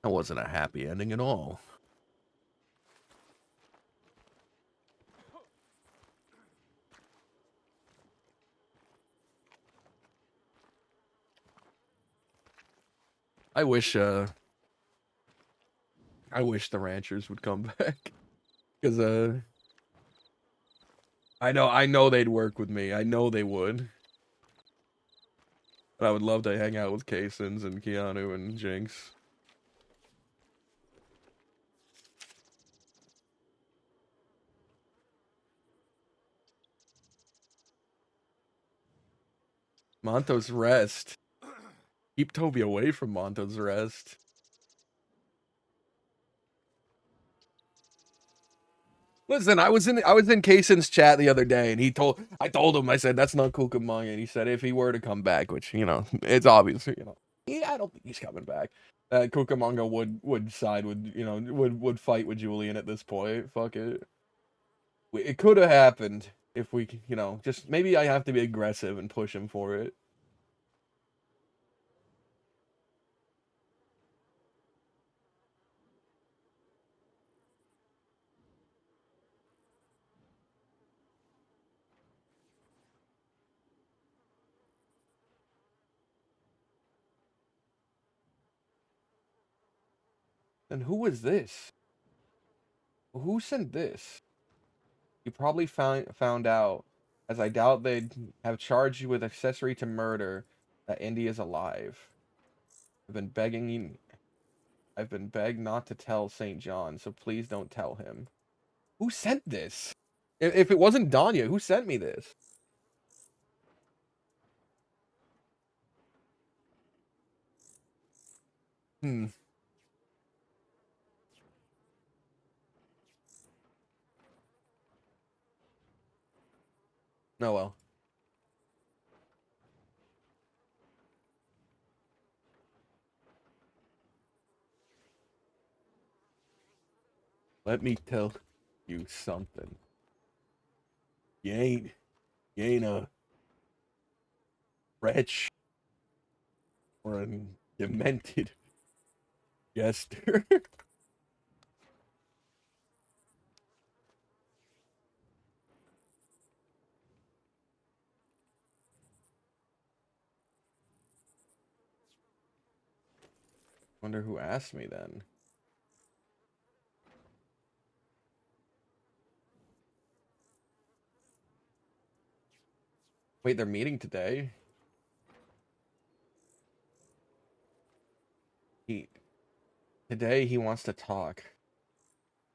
S1: That wasn't a happy ending at all. I wish the ranchers would come back. Because, I know they'd work with me. I know they would. But I would love to hang out with Kasons and Keanu and Jinx. Monto's Rest. Keep Toby away from Monto's Rest. Listen, I was in Kason's chat the other day, and I told him, I said that's not Cucamonga, and he said if he were to come back, which it's obvious, yeah, I don't think he's coming back. Cucamonga would side with would fight with Julian at this point. Fuck it. It could have happened if we just maybe I have to be aggressive and push him for it. And who was this? Who sent this? You probably found out, as I doubt they'd have charged you with accessory to murder, that Indy is alive. I've been begging you. I've been begged not to tell St. John, so please don't tell him. Who sent this? If it wasn't Danya, who sent me this? Hmm. Oh well. Let me tell you something. You ain't a wretch or a demented jester. Wonder who asked me then. Wait, they're meeting today? Today he wants to talk.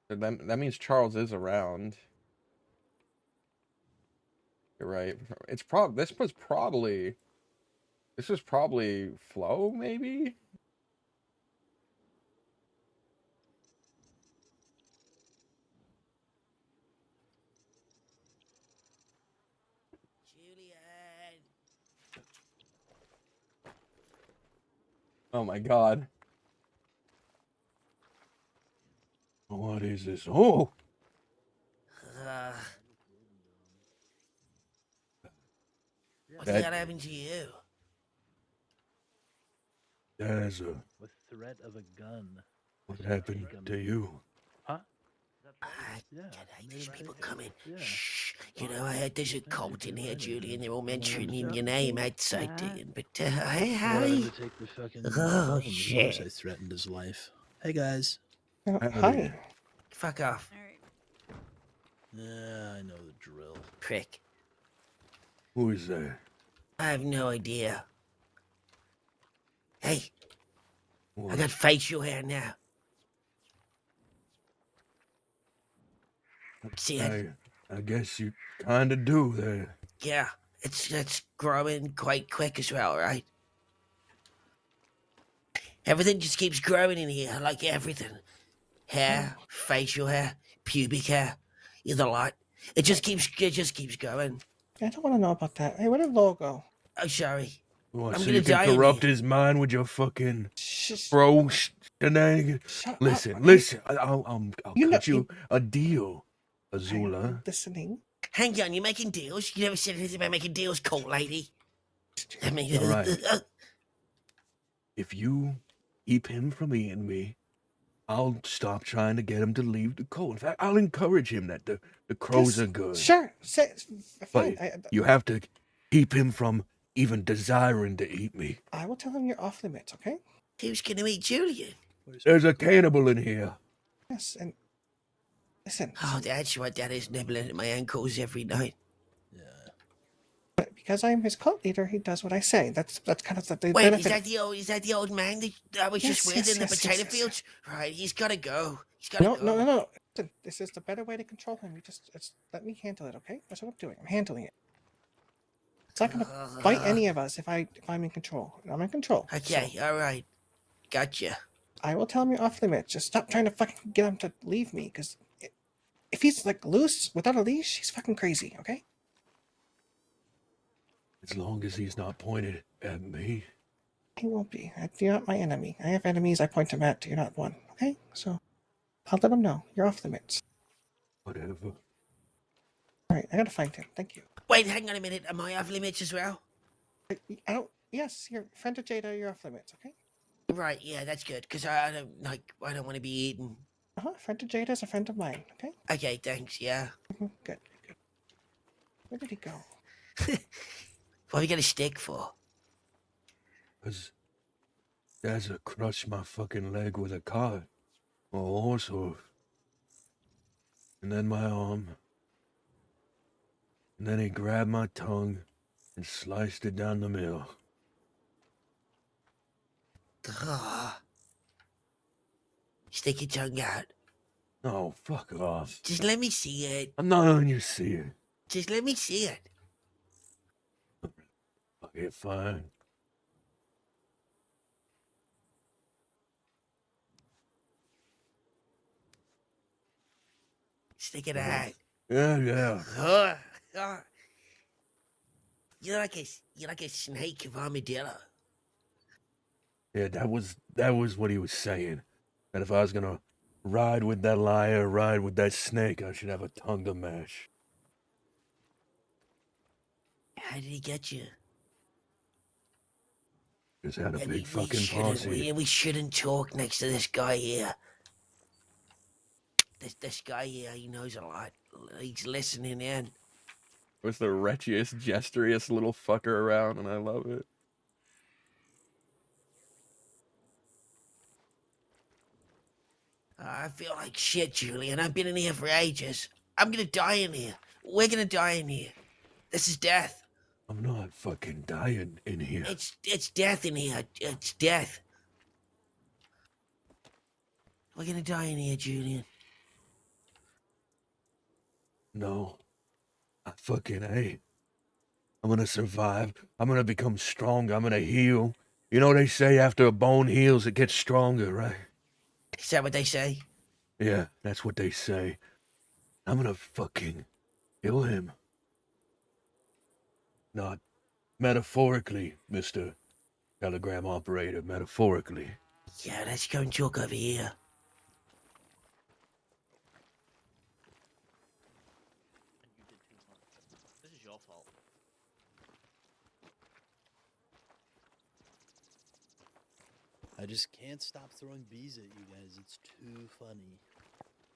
S1: So that means Charles is around. You're right. This was probably Flo, maybe?
S5: Julian.
S1: Oh my god. What is this? Oh!
S5: What
S1: That-
S5: the hell happened to you?
S1: There's a...
S6: With threat of a gun.
S1: What happened to you?
S6: Huh?
S5: Yeah, there's people
S6: take it.
S5: coming.
S6: Yeah.
S5: Shh. You know, I heard there's a cult in here,
S6: I didn't
S5: Julian.
S6: know.
S5: They're all
S6: You wanna
S5: mentioning
S6: understand?
S5: your name outside digging. But, hey,
S6: I
S5: Harry.
S6: wanted to take the fucking
S5: Oh,
S6: phone. Of course
S5: shit.
S6: I threatened his life. Hey guys.
S4: Hi.
S5: Fuck off,
S6: Yeah, I know the drill.
S5: prick.
S1: Who is that?
S5: I have no idea. Hey, I
S1: What?
S5: got facial hair now. See it?
S1: I guess you kinda do there.
S5: Yeah, it's growing quite quick as well, right? Everything just keeps growing in here, like everything. Hair, facial hair, pubic hair, the lot. It just keeps going.
S4: I don't want to know about that. Hey, where did Lo go?
S5: Oh, sorry.
S1: What,
S5: I'm
S1: so
S5: gonna
S1: you can
S5: die in
S1: corrupt
S5: here.
S1: his mind with your fucking
S4: Shh.
S1: bro shenanigans?
S4: Shut up.
S1: Listen,
S4: okay?
S1: listen. I'll
S4: You know-
S1: cut you a deal,
S4: I'm
S1: Azula.
S4: listening.
S5: Hang on, you're making deals? You never said anything about making deals, cold lady. I mean,
S1: All right. If you keep him from eating me, I'll stop trying to get him to leave the cult. In fact, I'll encourage him that the crows
S4: Yes,
S1: are good.
S4: Sure. Say, fine.
S1: But you have to keep him from even desiring to eat me.
S4: I will tell him you're off limits, okay?
S5: who's gonna eat Julian?
S1: There's a cannibal in here.
S4: Yes, and listen.
S5: Oh, that's what that is, nibbling at my ankles every night.
S6: Yeah.
S4: But because I'm his cult leader, he does what I say. That's kind of the
S5: Wait,
S4: benefit.
S5: is that the old man that I was just
S4: Yes,
S5: with
S4: yes,
S5: in the
S4: yes,
S5: potato
S4: yes.
S5: fields? Right, he's gotta go. He's gotta
S4: No,
S5: go.
S4: no, no, no. Listen, this is the better way to control him. It's let me handle it, okay? That's what I'm doing. I'm handling it. It's not gonna bite any of us if I'm in control. I'm in control.
S5: Okay,
S4: So
S5: all right. Gotcha.
S4: I will tell him you're off limits. Just stop trying to fucking get him to leave me, because if he's like loose without a leash, he's fucking crazy. Okay?
S1: As long as he's not pointed at me.
S4: He won't be. You're not my enemy. I have enemies I point them at. You're not one. Okay? So I'll let him know you're off limits.
S1: Whatever.
S4: All right, I gotta find him. Thank you.
S5: Wait, hang on a minute. Am I off limits as well?
S4: I don't. Yes, you're friend of Jada. You're off limits. Okay?
S5: Right, yeah, that's good. Because I don't want to be eaten.
S4: Friend of Jada is a friend of mine. Okay?
S5: Okay, thanks, yeah.
S4: Good. Where did he go?
S5: What are we gonna stick for?
S1: Cause Dad's crushed my fucking leg with a cart. a horse hoof, and then my arm, and then he grabbed my tongue and sliced it down the middle.
S5: Ugh. Stick your tongue out.
S1: Oh, fuck off.
S5: Just let me see it.
S1: I'm not letting you see it.
S5: Just let me see it.
S1: Okay, fine.
S5: Stick it out.
S1: Yeah.
S5: Ugh. Ugh. You're like a snake of armadillo.
S1: Yeah, that was what he was saying. That if I was gonna ride with that liar, ride with that snake, I should have a tongue to mash.
S5: How did he get you?
S1: Just had a
S5: Yeah,
S1: big fucking
S5: shouldn't,
S1: posse.
S5: we shouldn't talk next to this guy here. This guy here, he knows a lot. He's listening in.
S1: Was the wretchiest, gesteriest little fucker around, and I love it.
S5: I feel like shit, Julian. I've been in here for ages. I'm gonna die in here. We're gonna die in here. This is death.
S1: I'm not fucking dying in here.
S5: It's death in here. It's death. We're gonna die in here, Julian.
S1: No. I fucking ain't. I'm gonna survive. I'm gonna become strong. I'm gonna heal. You know they say after a bone heals, it gets stronger, right?
S5: Is that what they say?
S1: Yeah, that's what they say. I'm gonna fucking kill him. Not metaphorically, Mr. Telegram Operator, metaphorically.
S5: Yeah, let's go and talk over here.
S6: You did too much. This is your fault. I just can't stop throwing bees at you guys. It's too funny.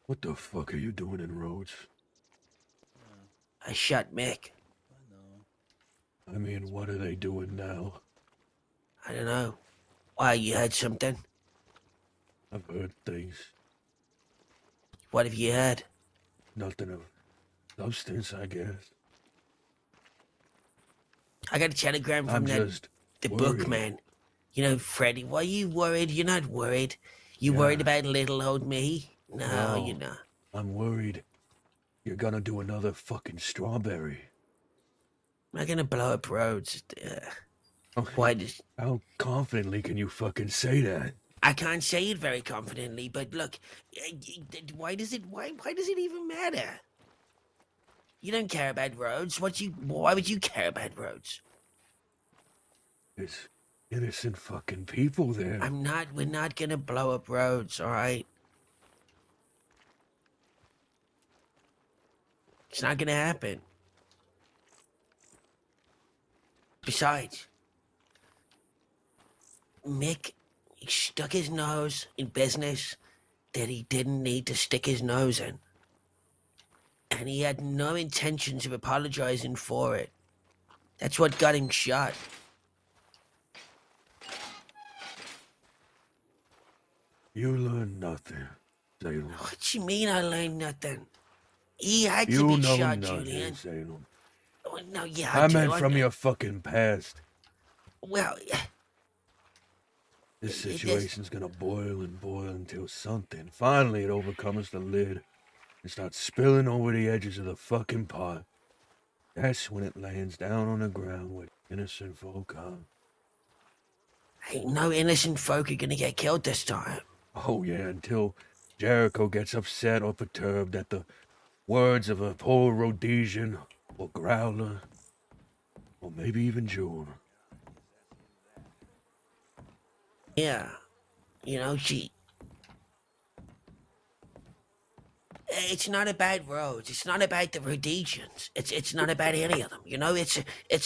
S1: What the fuck are you doing in Rhodes?
S5: I shot Mick.
S6: I know.
S1: I mean, what are they doing now?
S5: I don't know. Why, you heard something?
S1: I've heard things.
S5: What have you heard?
S1: Nothing of substance, I guess.
S5: I got a telegram from
S1: I'm
S5: that
S1: just
S5: the
S1: worried.
S5: bookman. You know, Freddy, why are you worried? You're not worried. You worried
S1: Yeah.
S5: about little old me? No,
S1: No.
S5: you're not.
S1: I'm worried you're gonna do another fucking strawberry.
S5: I'm not gonna blow up roads.
S1: Okay.
S5: Why does...
S1: How confidently can you fucking say that?
S5: I can't say it very confidently, but look, why does it even matter? You don't care about roads. Why would you care about roads?
S1: There's innocent fucking people there.
S5: We're not gonna blow up roads, alright? It's not gonna happen. Besides, Mick, he stuck his nose in business that he didn't need to stick his nose in. And he had no intentions of apologizing for it. That's what got him shot.
S1: You learn nothing, Salem.
S5: What you mean I learned nothing? He had to
S1: You
S5: be
S1: know
S5: shot,
S1: nothing,
S5: Julian.
S1: Salem.
S5: Oh, no, yeah,
S1: I
S5: do.
S1: meant from your fucking past.
S5: Well,
S1: This
S5: It- it-
S1: situation's gonna boil and boil until something. Finally, it overcomes the lid and starts spilling over the edges of the fucking pot. That's when it lands down on the ground with innocent folk on.
S5: ain't no innocent folk are gonna get killed this time.
S1: Oh yeah, until Jericho gets upset or perturbed at the words of a poor Rhodesian or Growler, or maybe even June.
S5: Yeah. You know, it's not about roads. It's not about the Rhodesians. It's not about any of them. You know, it's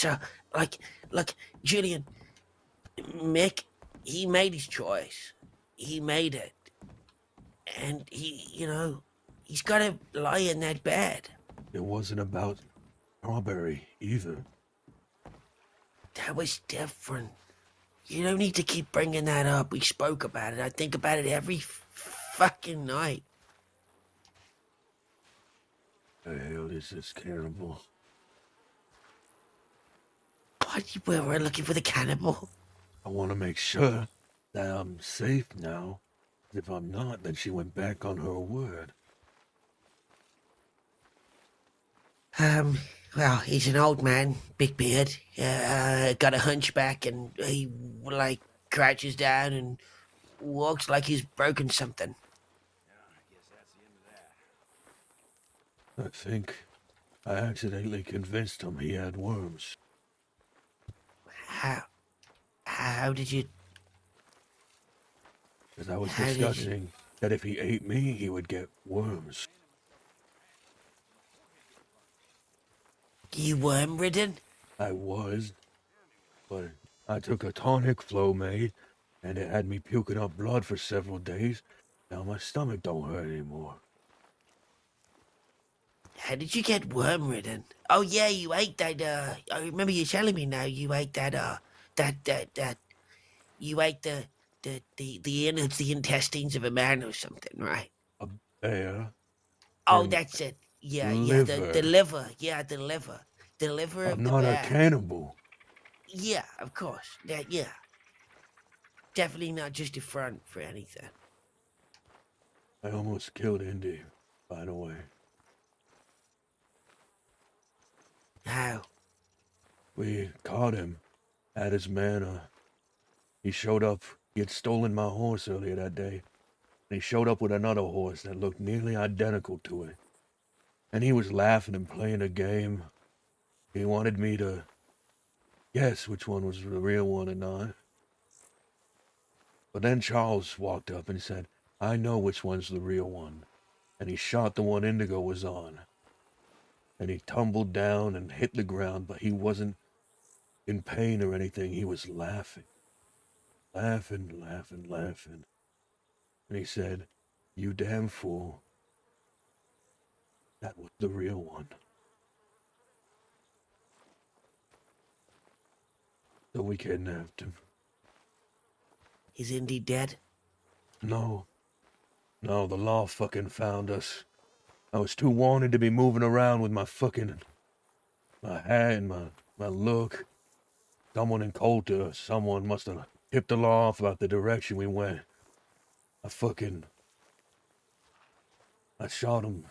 S5: a like Julian, Mick, he made his choice. He made it. And he's gotta lie in that bed.
S1: It wasn't about Strawberry either.
S5: That was different. You don't need to keep bringing that up. We spoke about it. I think about it every fucking night.
S2: The hell is this cannibal?
S5: What? We're looking for the cannibal?
S2: I want to make sure that I'm safe now. If I'm not, then she went back on her word.
S5: Well, he's an old man, big beard, got a hunchback, and he, like, crouches down and walks like he's broken something.
S2: I think I accidentally convinced him he had worms.
S5: How did you...
S2: Because I was
S5: How did you-
S2: discussing that if he ate me, he would get worms.
S5: You worm-ridden?
S2: I was, but I took a tonic Flo made, and it had me puking up blood for several days. Now my stomach don't hurt anymore.
S5: How did you get worm-ridden? Oh, yeah, you ate that, I remember you telling me now you ate that, you ate the innards, the intestines of a man or something, right?
S2: A bear
S5: Oh,
S2: and
S5: that's it. Yeah,
S2: liver.
S5: the liver. Yeah, the liver. The liver
S2: I'm
S5: of the
S2: not a
S5: bear.
S2: cannibal.
S5: Yeah, of course. Yeah. Definitely not just a front for anything.
S2: I almost killed Indy, by the way.
S5: How?
S2: We caught him at his manor. He showed up. He had stolen my horse earlier that day. And he showed up with another horse that looked nearly identical to it. And he was laughing and playing a game. He wanted me to guess which one was the real one or not. But then Charles walked up and said, I know which one's the real one. And he shot the one Indigo was on. And he tumbled down and hit the ground, but he wasn't in pain or anything. He was laughing. Laughing. And he said, you damn fool. That was the real one. So we kidnapped him.
S5: Is Indy dead?
S2: No, the law fucking found us. I was too wanted to be moving around with my hat and my look. Someone in Coulter, someone must have tipped the law off about the direction we went. I shot him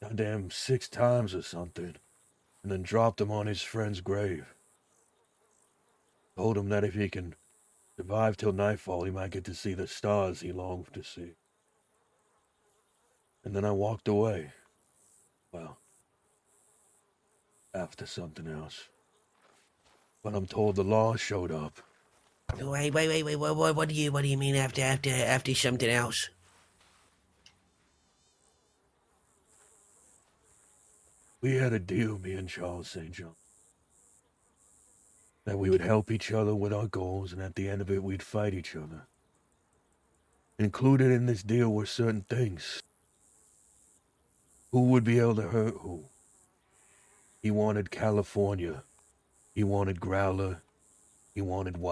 S2: goddamn 6 times or something, and then dropped him on his friend's grave. Told him that if he can survive till nightfall, he might get to see the stars he longed to see. And then I walked away. Well, after something else. But I'm told the law showed up.
S5: Wait. What do you mean after something else?
S2: We had a deal, me and Charles St. John, that we would help each other with our goals, and at the end of it, we'd fight each other. Included in this deal were certain things. Who would be able to hurt who? He wanted California. He wanted Growler. He wanted Wild.